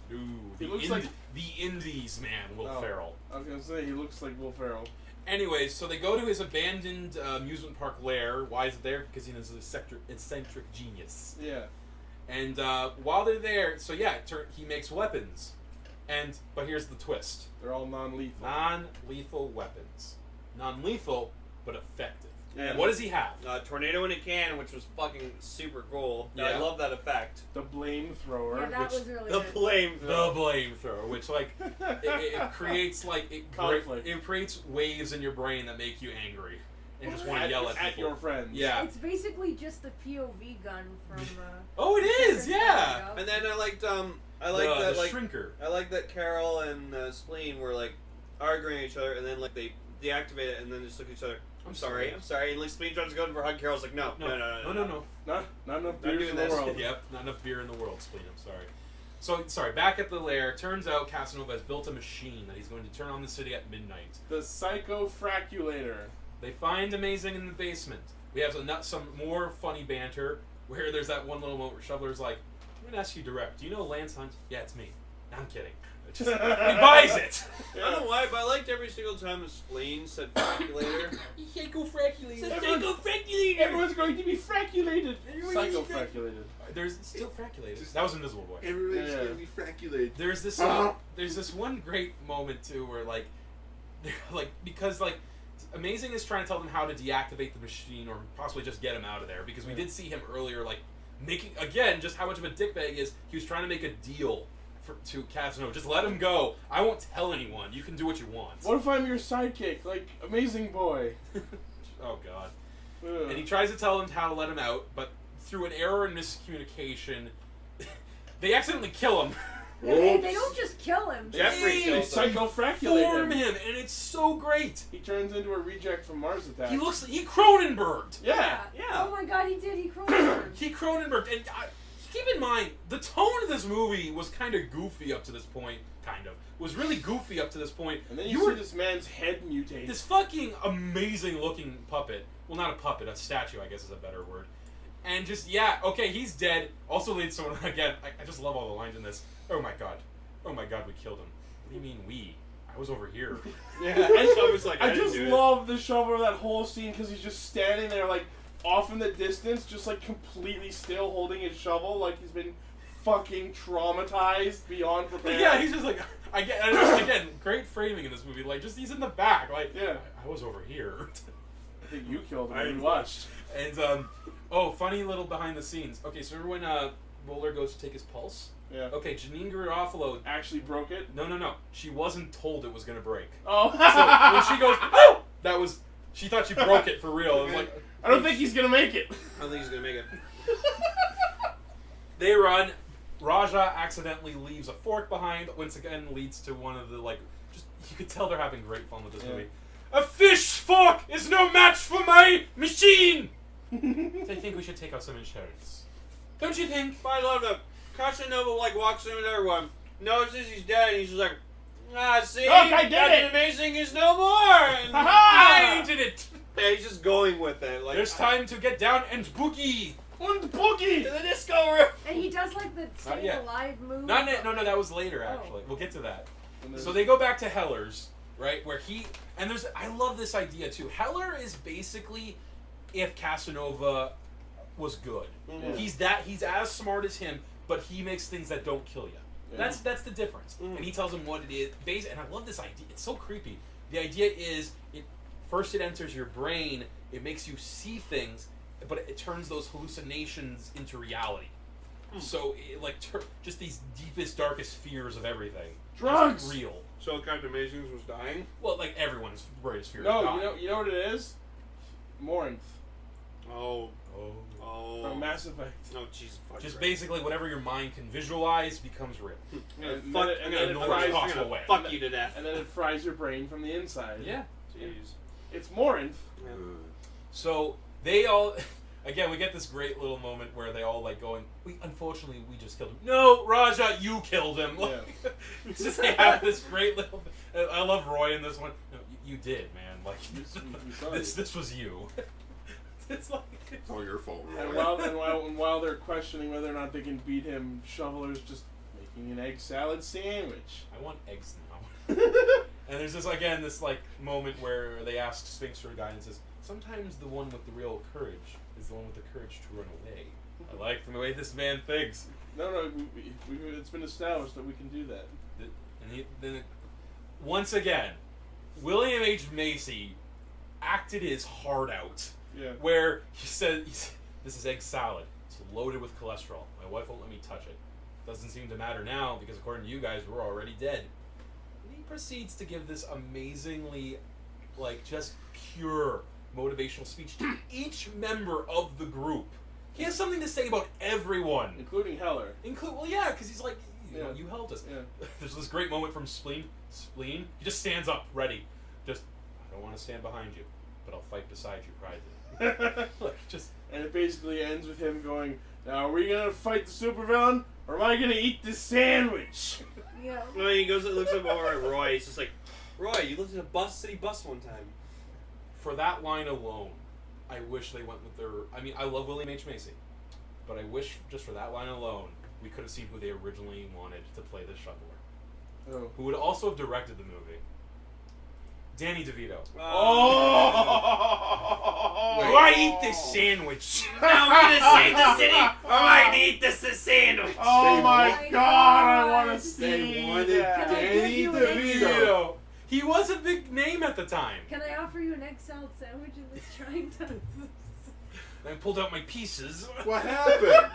He looks like- the Indies man, Will Oh. Ferrell. I was gonna say he looks like Will Ferrell. Anyways, so they go to his abandoned amusement park lair. Why is it there? Because he's an eccentric genius. Yeah. And while they're there, so yeah, he makes weapons. But here's the twist. They're all non-lethal. Non-lethal weapons. Non-lethal, but effective. Yeah. And what does he have? Tornado in a can, which was fucking super cool. Yeah. I love that effect. The blame-thrower. Yeah, that which, was really The good. flamethrower. The flamethrower, which it creates Conflict. it creates waves in your brain that make you angry and just want to yell at people. your friends. Yeah. It's basically just the POV gun from. Oh, it is. Yeah. And then I liked The shrinker. I like that Carol and Spleen were like arguing at each other, and then like they deactivate it, and then just look at each other. I'm sorry. And like Spleen tries to go for a hug. Carol's like, no. No. Not enough beers doing in the this. world. Yep, not enough beer in the world, Spleen. I'm sorry. So, back at the lair, turns out Casanova has built a machine that he's going to turn on the city at midnight. The Psycho-Fraculator. They find Amazing in the basement. We have some more funny banter, where there's that one little moment where Shoveler's like, I'm going to ask you direct. Do you know Lance Hunt? Yeah, it's me. No, I'm kidding. He buys it! I don't know why, but I liked every single time the Spleen said fraculator. Psycho-Fraculator! Everyone's going to be fraculated. Psycho-fraculated. There's still Fraculated. That was Invisible Boy. Everybody's Yeah. gonna be fraculated. There's this one great moment too where because Amazing is trying to tell them how to deactivate the machine or possibly just get him out of there, because we did see him earlier making again just how much of a dickbag is. He was trying to make a deal to Casanova. Just let him go. I won't tell anyone. You can do what you want. What if I'm your sidekick, like Amazing Boy? Oh God. Ugh. And he tries to tell them how to let him out, but through an error and miscommunication, they accidentally kill him. They don't just kill him. Jeffrey They kills him. psycho-fraculated Form him, and it's so great. He turns into a reject from Mars Attack. He Cronenberged. Yeah. Oh my god, he did. He Cronenberg. He Cronenberg, and keep in mind, the tone of this movie was kind of goofy up to this point. Was really goofy up to this point. And then you see this man's head mutate. This fucking amazing looking puppet. Well, not a puppet, a statue, I guess is a better word. And just, okay, he's dead. Also leads someone, again, I just love all the lines in this. Oh my god, we killed him. What do you mean we? I was over here. Yeah, I was like, I didn't just do it. love the Shoveler of that whole scene because he's just standing there, like, off in the distance, just, like, completely still holding his shovel, like he's been fucking traumatized beyond repair. Yeah, he's just like, again, great framing in this movie. Like, just he's in the back. Like, Yeah. I was over here. I think you killed him I when we watched. And, funny little behind the scenes. Okay, so remember when Roller goes to take his pulse? Yeah. Okay, Janine Garofalo. Actually broke it? No. She wasn't told it was gonna break. Oh. So when she goes, oh! She thought she broke it for real. It was like, I don't think he's gonna make it. I don't think he's gonna make it. They run. Raja accidentally leaves a fork behind. Once again, leads to one of the you could tell they're having great fun with this movie. A fish fork is no match for my machine. They think we should take out some insurance. Don't you think? I love that. Casanova walks in with everyone, notices he's dead, and he's just like, see, Look, I did Captain it! Amazing is no more. And I did it. yeah, he's just going with it. Like, There's time to get down and boogie. And boogie! to the disco room. And he does like the Not staying yet. alive move. No, that was later actually. We'll get to that. And there's- So they go back to Heller's, right? Where I love this idea too. Heller is basically if Casanova was good. Mhm. He's as smart as him, but he makes things that don't kill you. Yeah. That's the difference. And he tells him what it is. And I love this idea. It's so creepy. The idea is first it enters your brain, it makes you see things, but it turns those hallucinations into reality. So just these deepest, darkest fears of everything. Drugs! Just real. So Captain Amazing was dying. Well, like everyone's greatest fear. No, is dying. you know what it is? Morinth Oh. from Mass Effect. Oh, Jesus. Just basically whatever your mind can visualize becomes real. And Fuck, then I'm it gonna fries, possible way. fuck you to death. and then it fries your brain from the inside. Yeah. Jeez. It's Morinth. So they all, again, we get this great little moment where they all going, unfortunately we just killed him. No, Raja, you killed him. Yeah. It's just they have this great little. I love Roy in this one. No, you did, man. Like You saw this was you. It's like It's all your fault, Roy. And while they're questioning whether or not they can beat him, Shoveler's just making an egg salad sandwich. I want eggs now. And there's this moment where they ask Sphinx for guidance. Says sometimes the one with the real courage is the one with the courage to run away. I like the way this man thinks. No, it's been established that we can do that. And then once again, William H. Macy acted his heart out. Yeah. Where he said, "This is egg salad. It's loaded with cholesterol. My wife won't let me touch it. Doesn't seem to matter now because according to you guys, we're already dead." And he proceeds to give this amazingly, like, just pure motivational speech to each member of the group. He has something to say about everyone, including Heller. Well, yeah, because he's like, you know, you helped us. Yeah. There's this great moment from Spleen. He just stands up, ready. Just, I don't want to stand behind you, but I'll fight beside you, privately. Look, just. And it basically ends with him going, "Now, are we gonna fight the supervillain, or am I gonna eat this sandwich?" Yeah. Well, he goes and looks over at Roy. He's just like, "Roy, you lived in a city bus one time." For that line alone, I wish they went with their... I mean, I love William H. Macy, but I wish just for that line alone, we could have seen who they originally wanted to play the shoveler. Oh. Who would also have directed the movie. Danny DeVito. Oh! Do I eat this sandwich? Now we're gonna save the city, or I need this sandwich. Oh my my God! I want God. to see They wanted that. Can I give Danny you an egg DeVito. He was a big name at the time. Can I offer you an egg salad sandwich in this trying time? I pulled out my pieces. What happened?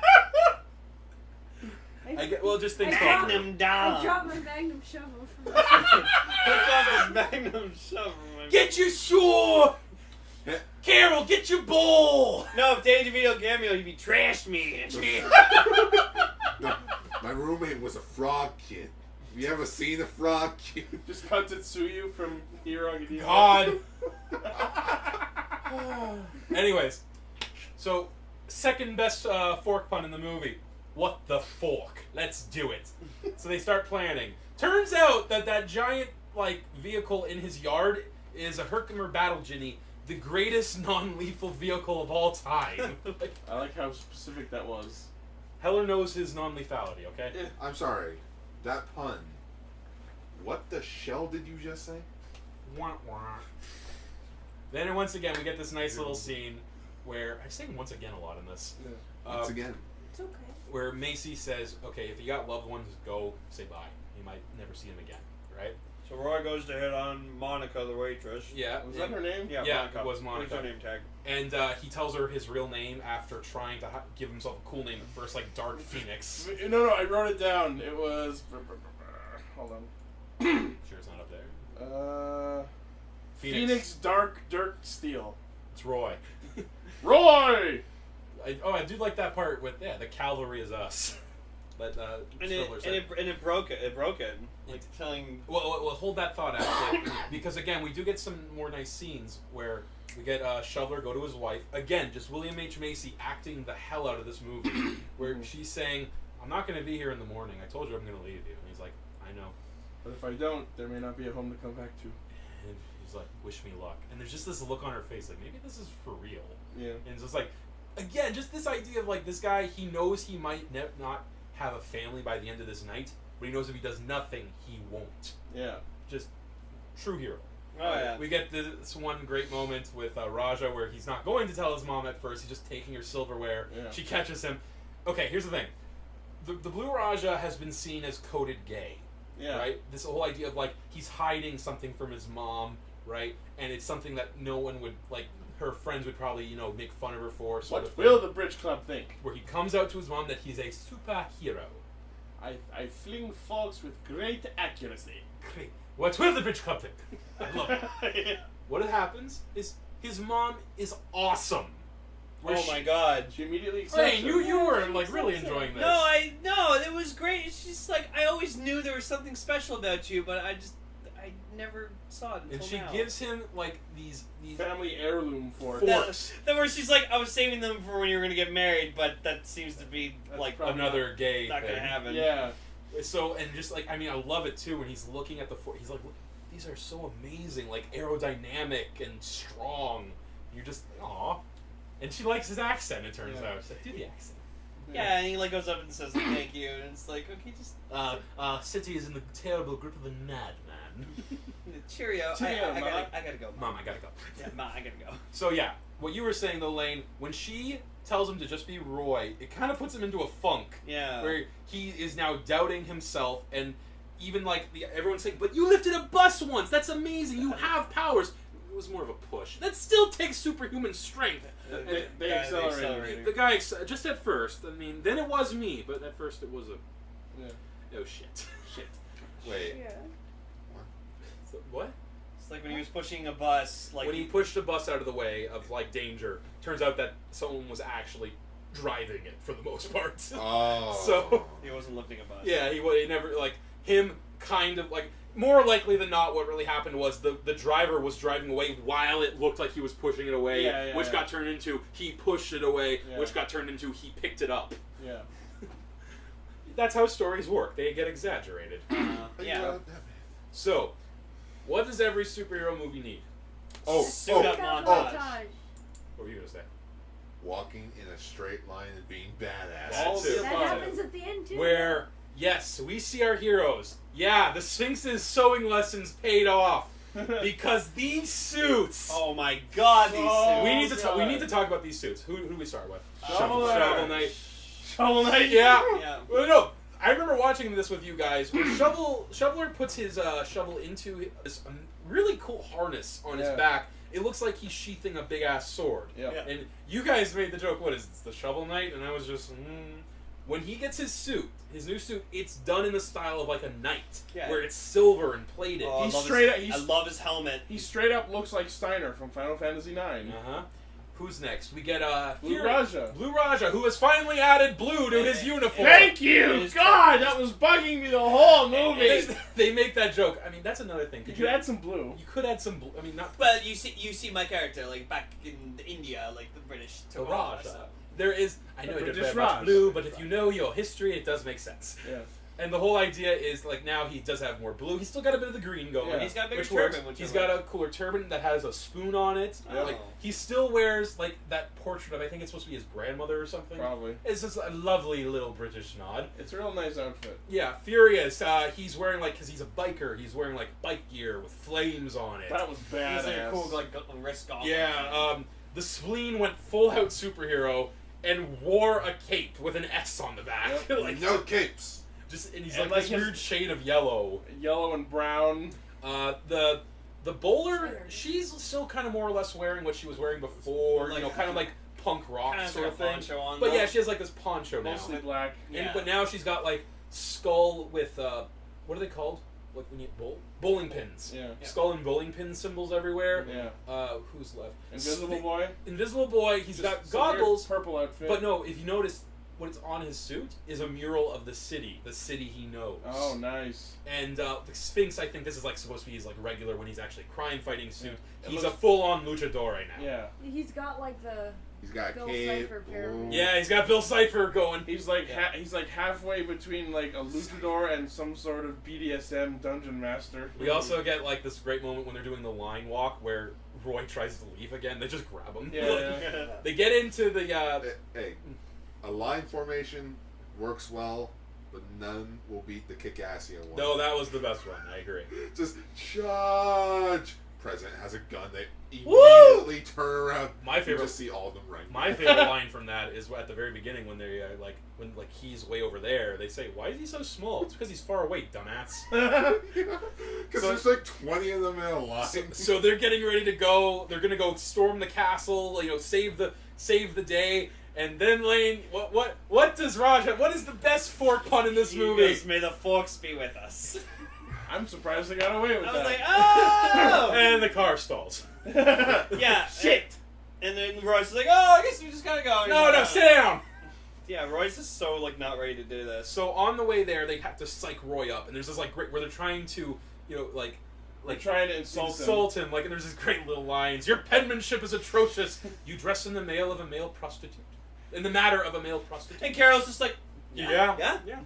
Just think I about dropped- it. Magnum down. I dropped my magnum shovel from Pick up his magnum shovel. Get your sword! Carol, get your bowl! No, if Danny DeVito cameo, he'd be trash me. No, my roommate was a frog kid. Have you ever seen a frog kid? Just Katetsuyu from Hero Academia. God. Anyways, so second best fork pun in the movie. What the fork? Let's do it. So they start planning. Turns out that giant vehicle in his yard is a Herkimer Battle Ginny, the greatest non-lethal vehicle of all time. I like how specific that was. Heller knows his non-lethality. Okay. I'm sorry. That pun. What the shell did you just say? Wah, wah. Then once again we get this nice little scene where I'm saying once again a lot in this. Once again. It's okay. Where Macy says, "Okay, if you got loved ones, go say bye. You might never see them again, right?" So Roy goes to hit on Monica, the waitress. Yeah. Was that her name? Yeah, Yeah, Monica. it was Monica. What's her name tag? And he tells her his real name after trying to give himself a cool name at first, like Dark Phoenix. No, I wrote it down. It was. Hold on. Sure, it's not up there. Phoenix Dark Dirt Steel. It's Roy. Roy! I do like that part with the cavalry is us. But And it broke it. It broke it. Like telling. Well, hold that thought actually, because again, we do get some more nice scenes where we get Shoveler go to his wife again. Just William H. Macy acting the hell out of this movie, where she's saying, "I'm not going to be here in the morning. I told you I'm going to leave you." And he's like, "I know." But if I don't, there may not be a home to come back to. And he's like, "Wish me luck." And there's just this look on her face, like maybe this is for real. Yeah. And it's just like, again, just this idea of like this guy. He knows he might not have a family by the end of this night, but he knows if he does nothing, he won't. Yeah. Just true hero. Oh yeah. We get this one great moment with Raja where he's not going to tell his mom at first. He's just taking her silverware. Yeah. She catches him. Okay, here's the thing. The Blue Raja has been seen as coded gay. Yeah. Right? This whole idea of like he's hiding something from his mom, right? And it's something that no one would like. Her friends would probably, make fun of her for. Sort What of will thing. the Bridge Club think? Where he comes out to his mom that he's a superhero. I fling folks with great accuracy. Great. What will the Bridge Club think? I love it. What happens is his mom is awesome. Where Oh my God. She immediately accepts Hey, her. you were like really enjoying this. No, it was great. It's just like I always knew there was something special about you, but I never saw it until And she now. gives him like these Family heirloom fork. forks. That where she's like, I was saving them for when you were gonna get married, but that seems to be That's like probably Another gay not thing. gonna happen. Yeah. So and just like I love it too when he's looking at the fork. He's like, "Look, these are so amazing, like aerodynamic and strong." You're just aw. And she likes his accent. It turns out. She's like, "Do the accent." Yeah, and he like goes up and says like, thank you, and it's like, okay, just City is in the terrible grip of a madman. cheerio. Cheerio, I Mom. gotta go. Mom, I gotta go. Yeah, Mom, I gotta go. So yeah, what you were saying though, Lane, when she tells him to just be Roy, it kind of puts him into a funk. Yeah. Where he is now doubting himself, and even like everyone's saying, but you lifted a bus once. That's amazing. You have powers. It was more of a push. That still takes superhuman strength. They accelerated. The guy, just at first. I mean, then it was me, but at first it was a. Yeah. Oh shit. Shit. Wait. Yeah. What? It's like when he was pushing a bus, like When he pushed a bus out of the way of like danger, turns out that someone was actually driving it for the most part. Oh. So he wasn't lifting a bus. yeah, he never like him kind of like more likely than not. What really happened was the driver was driving away while it looked like he was pushing it away, which got turned into he pushed it away, which got turned into he picked it up. Yeah. That's how stories work. They get exaggerated. Yeah. So, what does every superhero movie need? Suit up montage. What were you gonna say? Walking in a straight line and being badass. That's it. That happens at the end too. Where, yes, we see our heroes. Yeah, the Sphinx's sewing lessons paid off. Because these suits... Oh my god, these suits. We need to talk about these suits. Who do we start with? Shovel Knight. Shovel Knight. Yeah. Yeah. Well, no, I remember watching this with you guys. When Shoveler puts his shovel into this really cool harness on his back. It looks like he's sheathing a big-ass sword. Yeah. And you guys made the joke, what is this, the Shovel Knight? And I was just, When he gets his suit, his new suit, it's done in the style of like a knight. Yeah. Where it's silver and plated. Oh, I love his helmet. He straight up looks like Steiner from Final Fantasy IX. Uh-huh. Who's next? We get Blue Raja. Blue Raja, who has finally added blue to his uniform. Thank you! God, that was bugging me the whole movie! They make that joke. I mean, that's another thing. You could add some blue. You could add some blue. I mean, not... But you see my character, like, back in India, like, the British took over. Raja. So. There is... I know The you don't British have much Raj. blue, but if you know your history, it does make sense. Yeah. And the whole idea is, like, now he does have more blue. He's still got a bit of the green going. Yeah. He's got a bigger which turban. works. He's got a cooler turban that has a spoon on it. Oh. Like, he still wears, like, that portrait of, I think it's supposed to be his grandmother or something. Probably. It's just a lovely little British nod. It's a real nice outfit. Yeah, Furious, he's wearing, like, because he's a biker, he's wearing, like, bike gear with flames on it. That was badass. He's like a cool, like, wrist golf. Yeah, the Spleen went full-out superhero and wore a cape with an S on the back. Yep. Like, No capes. and he's And like like this his- weird shade of yellow. Yellow and brown. The bowler, she's still kind of more or less wearing what she was wearing before, Like, you know, kind of like punk rock Kind of sort like of a thing. poncho on, But though. yeah, she has like this poncho now. Mostly black. Yeah. But now she's got like skull with what are they called? Like when you bowling pins. Yeah. Skull and bowling pin symbols everywhere. Yeah. Who's left? Invisible Boy. Invisible Boy. He's Just got some weird goggles. Purple outfit. But no, if you notice, what's on his suit is a mural of the city he knows. Oh, nice. And the Sphinx, I think this is like supposed to be his like regular when he's actually crime-fighting suit. Yeah. He's a full-on luchador right now. Yeah. He's got like the He's got a Bill cape. Cipher pyramid. Yeah, he's got Bill Cipher going. He's like he's like halfway between like a luchador and some sort of BDSM dungeon master. We also get like this great moment when they're doing the line walk where Roy tries to leave again. They just grab him. Yeah. They get into the Hey, a line formation works well, but none will beat the kick-assian one. No, that was the best one. I agree. Just charge. President has a gun. They immediately turn around. My You favorite- just see all of them right. My favorite line from that is at the very beginning when they when he's way over there. They say, "Why is he so small?" It's because he's far away, dumbass. Because there's like 20 of them in a line. So they're getting ready to go. They're gonna go storm the castle. You know, save the day. And then Lane, what does Raja? What is the best fork pun in this movie? Goes, may the forks be with us. I'm surprised they got away with I that. was like, oh! And the car stalls. Yeah. Shit. And then Royce is like, oh, I guess we just gotta go. No, sit down. Yeah, Royce is so like not ready to do this. So on the way there, they have to psych Roy up, and there's this like great where they're trying to, you know, like trying to insult him. Like, and there's these great little lines. Your penmanship is atrocious. You dress in the mail of a male prostitute. In the matter of a male prostitute. And Carol's just like, Yeah. yeah.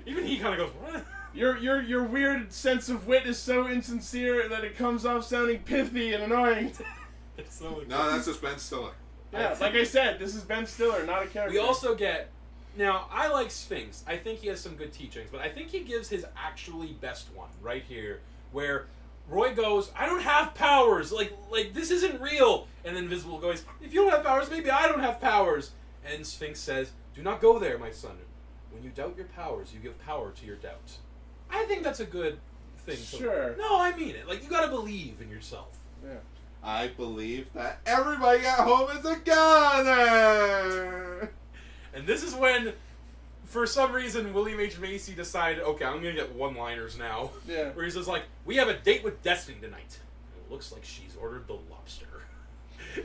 Even he kind of goes, what? Your weird sense of wit is so insincere that it comes off sounding pithy and annoying. It's so No, that's just Ben Stiller. Yeah, like I said, this is Ben Stiller, not a character. We also get... Now, I like Sphinx. I think he has some good teachings, but I think he gives his actually best one right here, where Roy goes, I don't have powers! Like this isn't real! And then Invisible goes, if you don't have powers, maybe I don't have powers! And Sphinx says, do not go there, my son. When you doubt your powers, you give power to your doubt. I think that's a good thing. Sure. No, I mean it. Like, you gotta believe in yourself. Yeah. I believe that everybody at home is a gunner. And this is when, for some reason, William H. Macy decided, okay, I'm gonna get one-liners now. Yeah. Where he says, like, we have a date with Destiny tonight. It looks like she's ordered the lobster.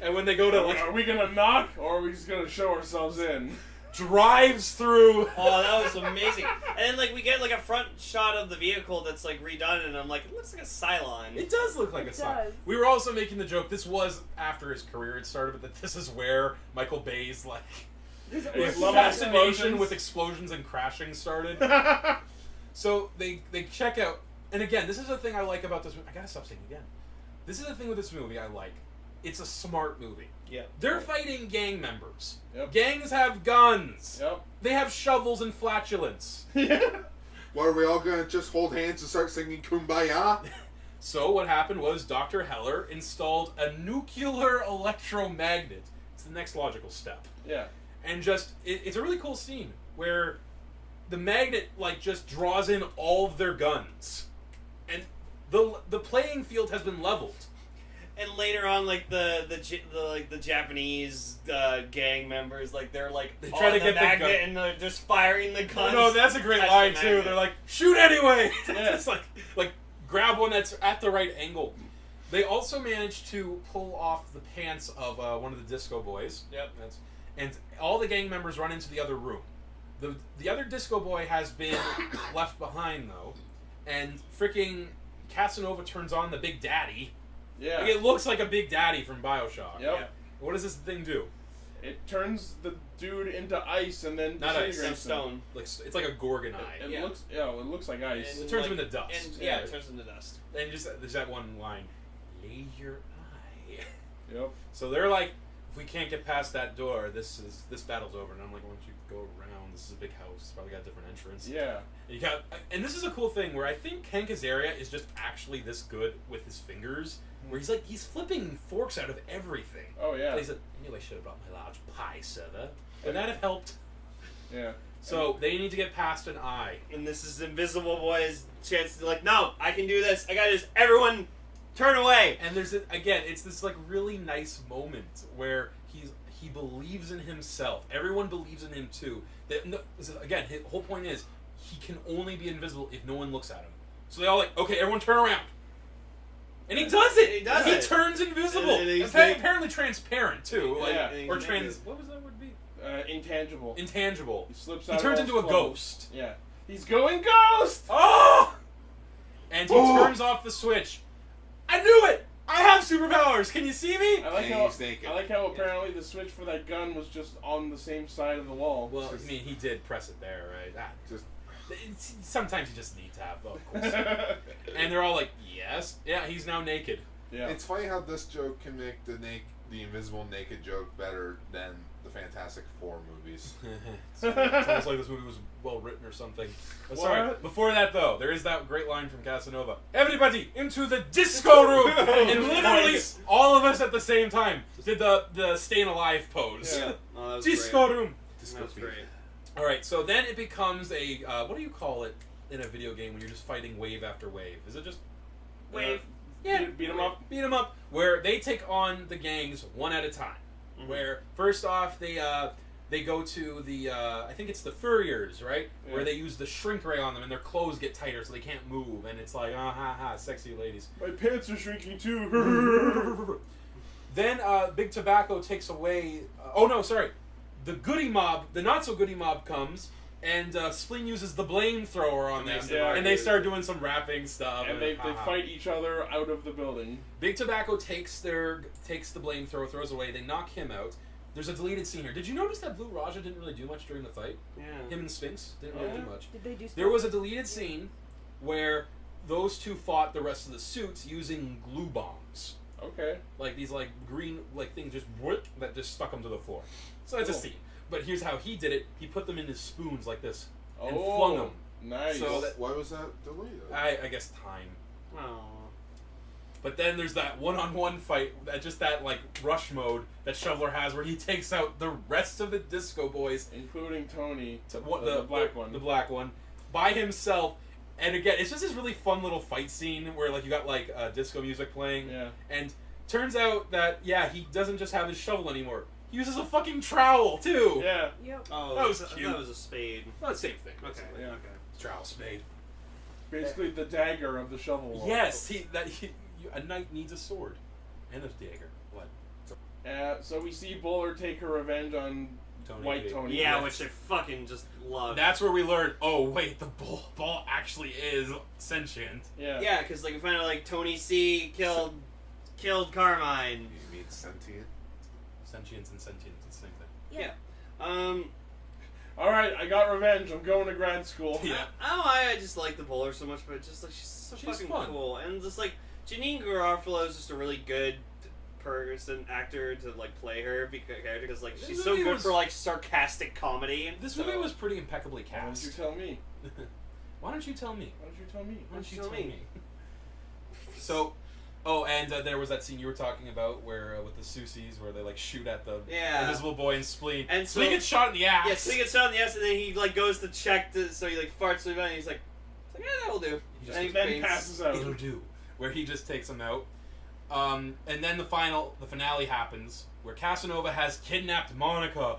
And when they go to, like... Are we gonna knock, or are we just gonna show ourselves in? Drives through... Oh, that was amazing. And then, like, we get, like, a front shot of the vehicle that's, like, redone, and I'm like, it looks like a Cylon. It does look like It a sign. does. We were also making the joke, this was after his career had started, but that this is where Michael Bay's, like... His His love of fascination explosions. with explosions and crashing started. So they check out, and again, this is the thing I like about this movie. I gotta stop saying it again. This is the thing with this movie I like. It's a smart movie. Yeah. They're fighting gang members. Yep. Gangs have guns. Yep. They have shovels and flatulence. Yeah. What, are we all gonna just hold hands and start singing Kumbaya? So what happened was Dr. Heller installed a nuclear electromagnet. It's the next logical step. Yeah. And just, it's a really cool scene where the magnet, like, just draws in all of their guns. And the playing field has been leveled. And later on, like the Japanese gang members, like they're like They try to on get the the magnet gun. and they're just firing the guns. No, that's a great Touch line the too. magnet. They're like, shoot anyway. Yeah. It's like grab one that's at the right angle. They also managed to pull off the pants of one of the disco boys. Yep. And all the gang members run into the other room. The other disco boy has been left behind though, and freaking Casanova turns on the Big Daddy. Yeah. Like, it looks like a Big Daddy from BioShock. Yep. Yeah. What does this thing do? It turns the dude into ice and then Not ice, disintegrates him. stone. Like it's like a Gorgon eye. It Yeah. looks like ice. It turns him into dust. And, Yeah. it turns into dust. And just there's that one line, lay your eye. Yep. So they're like, if we can't get past that door, this battle's over. And I'm like, why don't you go around? This is a big house. It's probably got a different entrance. Yeah. You got, and this is a cool thing where I think Ken Azaria is just actually this good with his fingers, where he's flipping forks out of everything. Oh yeah. He's like, I knew I should have brought my large pie server. Would that have helped? Yeah. So they need to get past an eye. And this is Invisible Boy's chance to like, no, I can do this. I got this. Everyone, turn away. And there's again, it's this like really nice moment where he believes in himself. Everyone believes in him too. That again, his whole point is he can only be invisible if no one looks at him. So they all like, okay, everyone turn around. And he does it. He does it. turns invisible. And he's Apparently transparent too. Like, Yeah. or trans. What was that word be? Intangible. Intangible. He slips He out. turns of into a all his clothes. ghost. Yeah. He's going ghost. Oh! And he Oh! turns off the switch. I knew it. I have superpowers. Can you see me? I like And how he's naked. I like how apparently the switch for that gun was just on the same side of the wall. Well, I mean, he did press it there, right? Just Sometimes you just need to have, of course. And they're all like, yes. Yeah, he's now naked. yeah. It's funny how this joke can make the invisible naked joke better than the Fantastic Four movies. It's almost like this movie was well written or something. But sorry, What? before that though, there is that great line from Casanova. Everybody into the disco room! And literally all of us at the same time did the staying alive pose. Yeah. Oh, that was Disco great. room! That was great. Alright, so then it becomes a, what do you call it in a video game when you're just fighting wave after wave? Is it just Wave. Beat him up. Beat them up, where they take on the gangs one at a time. Mhm. Where first off they go to the I think it's the furriers, right? Yeah. Where they use the shrink ray on them and their clothes get tighter so they can't move, and it's like ha ha, sexy ladies. My pants are shrinking too. Then Big Tobacco takes away. Oh no, sorry. The goody mob, the not so goody mob comes, and Spleen uses the blame thrower on them, Yeah. and they start doing some rapping stuff. And they ha-ha. fight each other out of the building. Big Tobacco takes the blame thrower, throws away. They knock him out. There's a deleted scene here. Did you notice that Blue Raja didn't really do much during the fight? Yeah. Him and Sphinx didn't really Yeah. do much. Did they do? There was a deleted scene where those two fought the rest of the suits using glue bombs, Okay. like these like green like things just whoop, that just stuck them to the floor. So that's a Cool. scene. But here's how he did it. He put them in his spoons like this and Oh, flung them. nice. So Why was that deleted? I guess time. Oh. But then there's that one-on-one fight, that like rush mode that Shoveler has, where he takes out the rest of the Disco Boys, Including Tony, to, the black one. the black one, by himself, And again, it's just this really fun little fight scene where like you got like disco music playing. Yeah. And turns out that he doesn't just have his shovel anymore. He uses a fucking trowel too. Yeah. Yep. Oh, That was I thought cute. it was a spade. Not the same thing. Okay. basically. Yeah. Okay. Trowel spade. Basically, the dagger of the shovel. Yes, a knight needs a sword and a dagger. What? So we see Bowler take her revenge on White Tony. Yeah, Yes. which I fucking just love. That's where we learn. Oh wait, the ball actually is sentient. Yeah. Yeah, because like we find out like Tony C killed Carmine. You mean sentient? Sentience and sentience, it's the same thing. Yeah. All right, I got revenge. I'm going to grad school. Yeah. I don't know why I just like the bowler so much, but just like she's so She's fucking fun. cool, and just like Janine Garofalo is just a really good actor to like play her because like This she's so movie good was- for like sarcastic comedy. This so- movie was pretty impeccably Why don't you cast. tell me? Why don't you tell me? Why don't you tell me? Why don't you tell tell me? me? So, and there was that scene you were talking about where with the Susies where they like shoot at the Yeah. Invisible Boy and Spleen. And Spleen so- gets shot in the ass. Yeah, so he gets shot in the ass, and then he like goes to check so he like farts really bad, and he's like, yeah, that'll do. He just And he Then faints. passes out. It'll do. Where he just takes him out. And then the finale happens where Casanova has kidnapped Monica.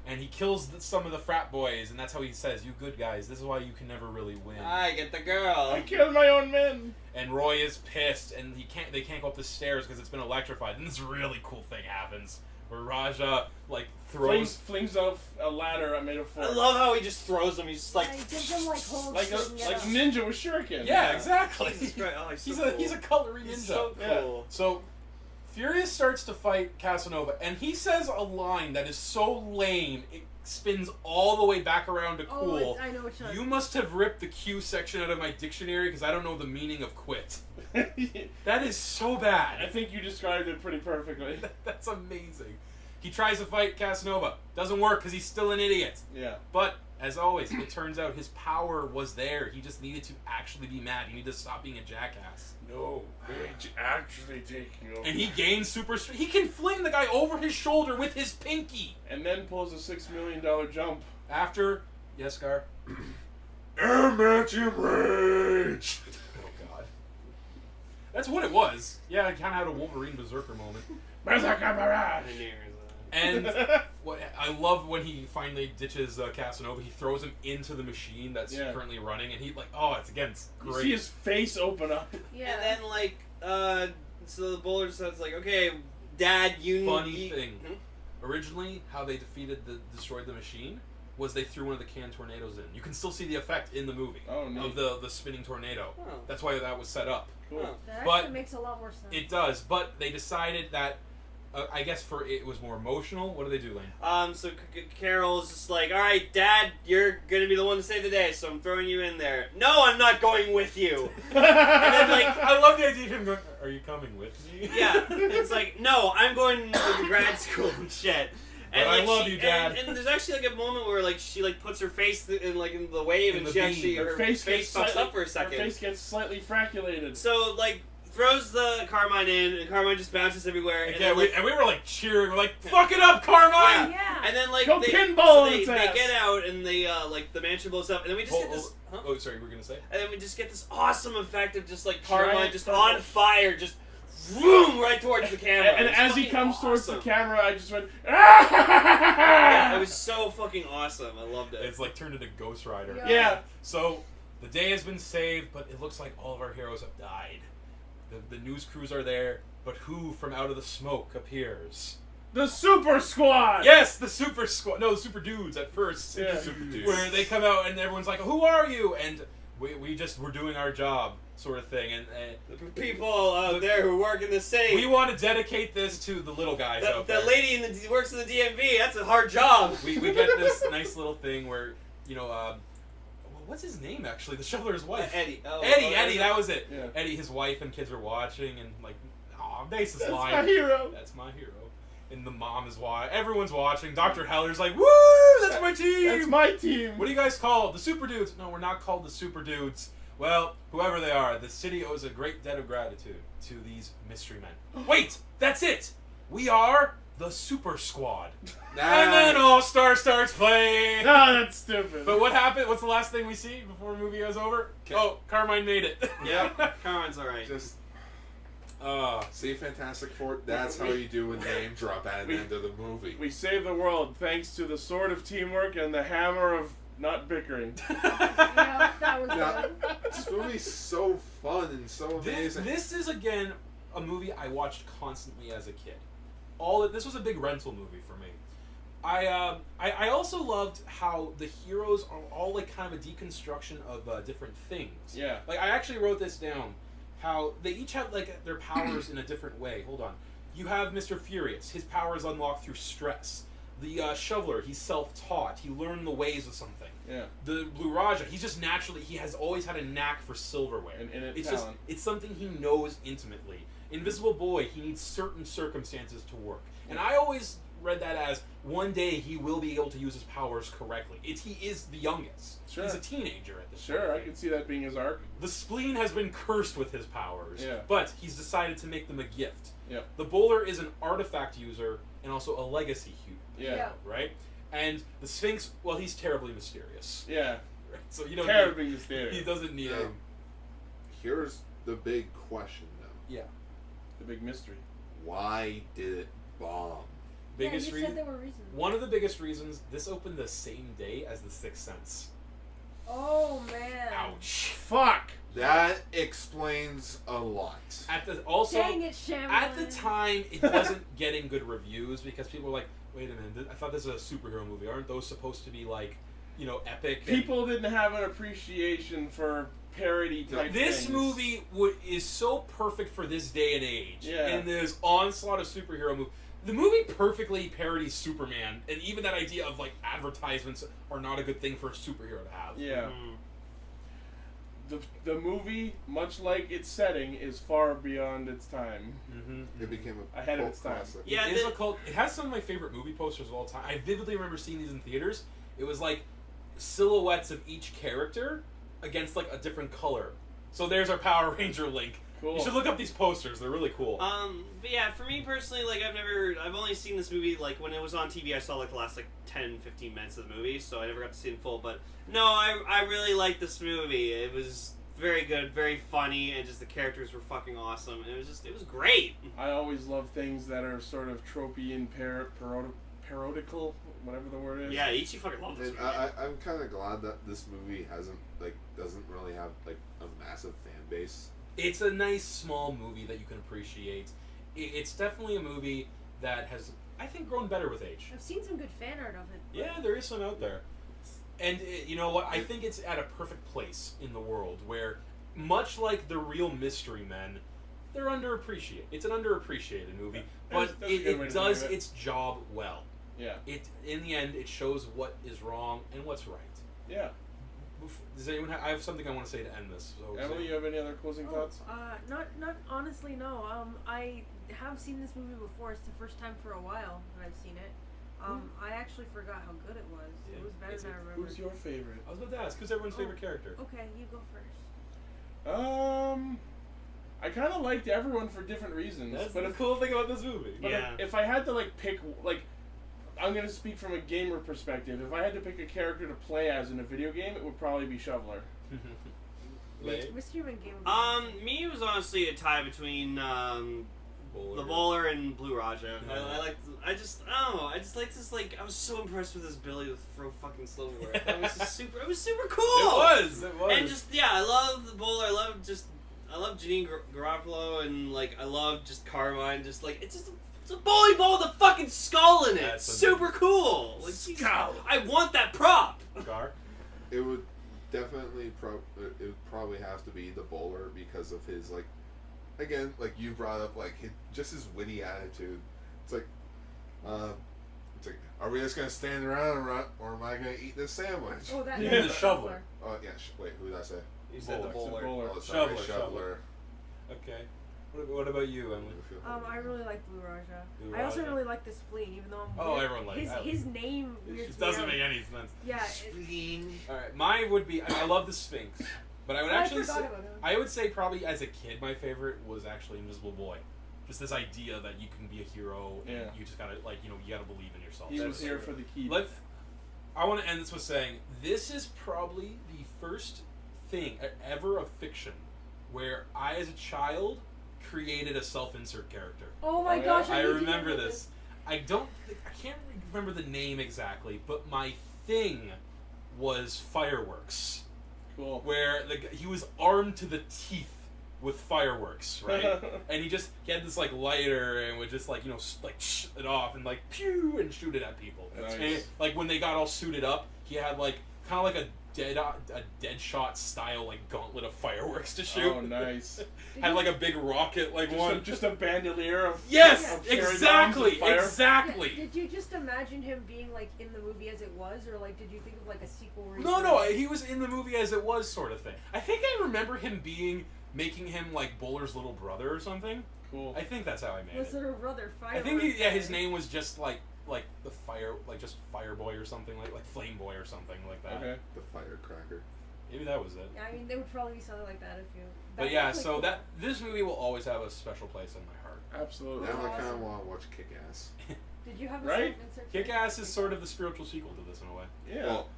And he kills some of the frat boys, and that's how he says, "You good guys, this is why you can never really win." I get the girl. I killed my own men. And Roy is pissed, and they can't go up the stairs because it's been electrified. And this really cool thing happens where Raja like throws. Flings off a ladder made of force. I love how he just throws them. He's just like, Yeah, he gives him like whole like ninja with shuriken. Yeah, exactly. Jesus Christ. Oh, he's He's so a cool. he's a coloring ninja. He's so Yeah. cool. So, Furious starts to fight Casanova, and he says a line that is so lame, it spins all the way back around to cool. I know what you're You must have ripped the Q section out of my dictionary because I don't know the meaning of quit. That is so I bad. think you described it pretty perfectly. That's amazing. He tries to fight Casanova. Doesn't work because he's still an idiot. Yeah. But, as always, it turns out his power was there. He just needed to actually be mad. He needed to stop being a jackass. No, it's actually taking over. And he gains super strength. He can fling the guy over his shoulder with his pinky. And then pulls a $6 million jump. After, yes, Gar? Adamantium rage. Oh, God. That's what it was. Yeah, I kind of had a Wolverine Berserker moment. Berserker Barrage! And what I love when he finally ditches Casanova, he throws him into the machine that's Yeah. currently running, and he it's You great. see his face open up. Yeah. And then like, so the bowler says like, okay, Dad, you Funny need. thing. Hmm? Originally, how they destroyed the machine was they threw one of the canned tornadoes in. You can still see the effect in the movie Oh, neat. of the spinning tornado. Oh. That's why that was set up. Cool. Oh. That But actually makes a lot more sense. It does, but they decided that I guess it was more emotional. What do they do, Lane? So Carol's just like, all right, Dad, you're gonna be the one to save the day, so I'm throwing you in there. No, I'm not going with you. And then like, I love the idea of him going, "Are you coming with me?" yeah, it's like, no, I'm going to grad school and shit. And But I like, love you, Dad. And there's actually like a moment where like she like puts her face in like in the wave, In and the she beam. actually her face fucks up for a second. Her face gets slightly fraculated. So like throws the Carmine in, and Carmine just bounces everywhere. And then, like, we were like cheering. We're like, "Fuck it up, Carmine!" Yeah. And then like Go they, pinball so they, its they ass. get out and they like the mansion blows up, and then we just get this. Huh? Oh, sorry, we're gonna say. And then we just get this awesome effect of just like Carmine Giant just purple. on fire, just vroom right towards the camera. And It's as he fucking comes towards the awesome. camera, I just went, Yeah, it was so fucking awesome. I loved it. It's like turned into Ghost Rider. Yeah. Yeah. So the day has been saved, but it looks like all of our heroes have died. The news crews are there, but who from out of the smoke appears? The Super Squad! Yes, the Super Squad. No, the Super Dudes at first. Yeah. Super dudes. Where they come out and everyone's like, "Who are you?" And we're doing our job, sort of thing. And The people out there who work in the city. we want to dedicate this to the little guys out the there. lady who works in the DMV. That's a hard job. We get this nice little thing where, what's his name actually? The shoveler's wife. Eddie. Oh, Eddie, that was it. Yeah. Eddie, his wife and kids are watching, and like, aw, Bass is That's lying. my hero. That's my hero. And the mom is watching. Everyone's watching. Dr. Heller's like, woo, that's my team. That's my team. What do you guys call it? The Super Dudes? No, we're not called the Super Dudes. Well, whoever they are, the city owes a great debt of gratitude to these mystery men. Wait, that's it. We are the Super Squad. Nah. And then All Star starts playing. No, that's stupid. But what happened? What's the last thing we see before the movie goes over? Okay. Oh, Carmine made it. Yeah, Carmen's alright. Just Uh, see Fantastic Four. That's how you do a name drop at the end of the movie. We saved the world thanks to the sword of teamwork and the hammer of not bickering. Yeah, that was Now, good. this movie's so fun and so amazing. this is again a movie I watched constantly as a kid. This was a big rental movie for me. I also loved how the heroes are all like kind of a deconstruction of different things. Yeah. Like I actually wrote this down. How they each have like their powers in a different way. Hold on. You have Mr. Furious. His power is unlocked through stress. The Shoveler, he's self-taught. He learned the ways of something. Yeah. The Blue Raja, he's just naturally, he has always had a knack for silverware. And it's talent. it's something he knows intimately. Invisible Boy, he needs certain circumstances to work. And I always read that as one day he will be able to use his powers correctly. He is the youngest. Sure. He's a teenager at this Sure, I point. can see that being his arc. The Spleen has been cursed with his powers, Yeah. but he's decided to make them a gift. Yeah. The Bowler is an artifact user and also a legacy Yeah. Yeah. right? And the Sphinx, well, he's terribly mysterious. Yeah. Right? So you don't Terribly need, mysterious. he doesn't need Now, him. here's the big question, though. Yeah. The big mystery. Why did it bomb? Biggest yeah, you reason. said there were reasons. One of the biggest reasons. This opened the same day as The Sixth Sense. Oh man. Ouch. Fuck! That explains a lot. Dang it, Shyamalan. At the time, it wasn't getting good reviews because people were like, "Wait a minute, I thought this was a superhero movie. Aren't those supposed to be like, epic?" And People didn't have an appreciation for parody type this things. movie is so perfect for this day and age. Yeah. And this onslaught of superhero movies. The movie perfectly parodies Superman, and even that idea of like advertisements are not a good thing for a superhero to have. Yeah. Mm. The movie, much like its setting, is far beyond its time. Mm-hmm. It became a Ahead of cult its time. classic. Yeah, It is a cult. It has some of my favorite movie posters of all time. I vividly remember seeing these in theaters. It was like silhouettes of each character against like a different color. So there's our Power Ranger link. Cool. You should look up these posters. They're really cool. But yeah, for me personally, like I've only seen this movie like when it was on TV. I saw like the last like 10-15 minutes of the movie, so I never got to see it in full. But no, I really liked this movie. It was very good, very funny, and just the characters were fucking awesome. It was great. I always love things that are sort of tropey and parodical, whatever the word is. Yeah, Ichi fucking loved this And movie. I'm kind of glad that this movie doesn't really have like a massive fan base. It's a nice small movie that you can appreciate. It's definitely a movie that has, I think, grown better with age. I've seen some good fan art of it. Yeah, there is some out there. And you know what? I think it's at a perfect place in the world where, much like the real Mystery Men, they're underappreciated. It's an underappreciated movie, but That's a good way it to does think of it. its job well. Yeah. In the end, it shows what is wrong and what's right. Yeah. Does anyone I have something I want to say to end this. So Emily, you have any other closing thoughts? Not honestly, no. I have seen this movie before. It's the first time for a while that I've seen it. I actually forgot how good it was. Yeah. It was better than I remember. Who's your favorite? I was about to ask, who's everyone's favorite character? Okay, you go first. I kind of liked everyone for different reasons. That's but the if, cool thing about this movie. but Yeah. if I had to pick I'm gonna speak from a gamer perspective. If I had to pick a character to play as in a video game, it would probably be Shoveler. Lay? Mystery Man game. Me, it was honestly a tie between the Bowler and Blue Raja. Yeah. I just like this. Like, I was so impressed with this Billy with throw fucking silverware. It was super cool. It was. And just I love the Bowler. I love Janine Garofalo, and I love just Carmine. Just it's a bowling ball with a fucking skull in it. That's Super cool. Skull. I want that prop. Gar? It would definitely it would probably have to be the Bowler because of his again, you brought up just his witty attitude. It's like are we just gonna stand around or am I gonna eat this sandwich? Oh, that. Yeah, that's the Shoveler. Oh yeah, wait, who did I say? You said the Bowler. Bowler. Oh, sorry, Shoveler. Shoveler. Okay. What about you, Emily? I really like Blue Raja. Blue I also Raja. really like the Spleen, even though I'm. Oh, weird. everyone likes that. his name. weirds It me doesn't out. make any sense. Yeah. Alright, mine would be, I love the Sphinx. But I would I actually forgot say, about him. I would say probably as a kid my favorite was actually Invisible Boy. just this idea that you can be a hero, and Yeah. you just gotta you gotta believe in yourself. He was here for the key. I want to end this with saying this is probably the first thing ever of fiction where I, as a child, created a self-insert character. Oh my Oh, yeah? gosh! I need to remember know this. I can't remember the name exactly, but my thing was fireworks, Cool. where he was armed to the teeth with fireworks, right? And he had this lighter and would just sh it off and pew and shoot it at people. Nice. And when they got all suited up, he had kind of like a dead shot style gauntlet of fireworks to shoot. Oh, nice. Had a big rocket Just a bandolier of Yes, of cherry bombs exactly, and fire. exactly. Yeah, did you just imagine him being in the movie as it was, or did you think of a sequel? Where No, he was in the movie as it was, sort of thing. I think I remember him making him Bowler's little brother or something. Cool. I think that's how I made Was it. little brother fire? I think his name was just the fire, just Fire Boy or something, like Flame Boy or something like that. Okay. The firecracker. Maybe that was it. Yeah, I mean, there would probably be something like that if you. But yeah, so this movie will always have a special place in my heart. Absolutely. Now I kind awesome. of want to watch Kick-Ass. Did you have a Right? self-insert Kick-Ass is sort of the spiritual sequel to this in a way. Yeah. Well,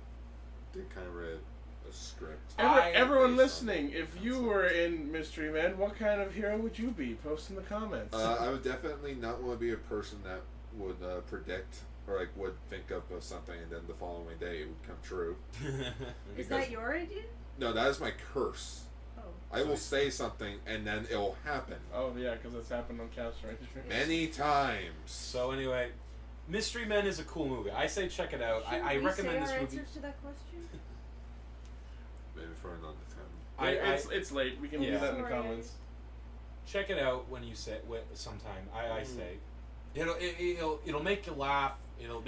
they kind of read a script. Everyone based on listening, if you were in Mystery Men, what kind of hero would you be? Post in the comments. I would definitely not want to be a person that would predict or would think up of something and then the following day it would come true. Is that your idea? No, that is my curse. Oh. I will say something and then it'll happen. Oh yeah, because it's happened on Castranger. Many times. So anyway, Mystery Men is a cool movie. I say check it out. Should I we recommend say this our movie. answers to that question? Maybe for another time. It's late. We can do Yeah. that in the Sorry, comments. Check it out when you say sometime. I say it'll make you laugh. It'll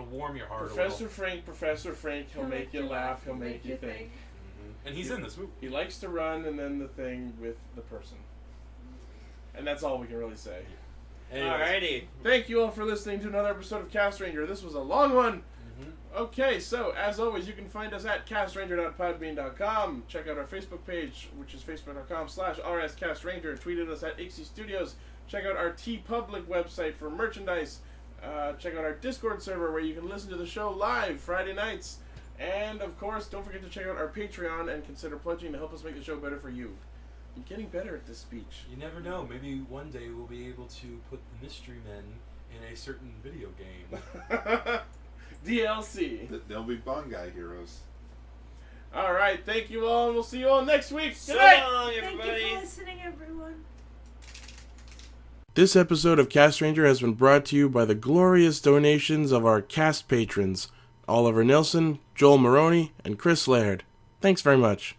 warm your heart a Professor little. Frank, he'll make you laugh. He'll make you think. And he's in this movie. He likes to run, and then the thing with the person. And that's all we can really say. Anyways. Alrighty. Thank you all for listening to another episode of Castranger. This was a long one. Mm-hmm. Okay, so as always, you can find us at castranger.podbean.com. Check out our Facebook page, which is facebook.com/rscastranger. Tweet at us at Ixie Studios. Check out our TeePublic website for merchandise. Check out our Discord server where you can listen to the show live Friday nights. And of course, don't forget to check out our Patreon and consider pledging to help us make the show better for you. I'm getting better at this speech. You never know. Maybe one day we'll be able to put the Mystery Men in a certain video game. DLC. They'll be Bangai heroes. Alright, thank you all, and we'll see you all next week. So Good night! long, Thank everybody. you for listening, everyone. This episode of Castranger has been brought to you by the glorious donations of our cast patrons, Oliver Nilsson, Joel Maroney, and Chris Laird. Thanks very much.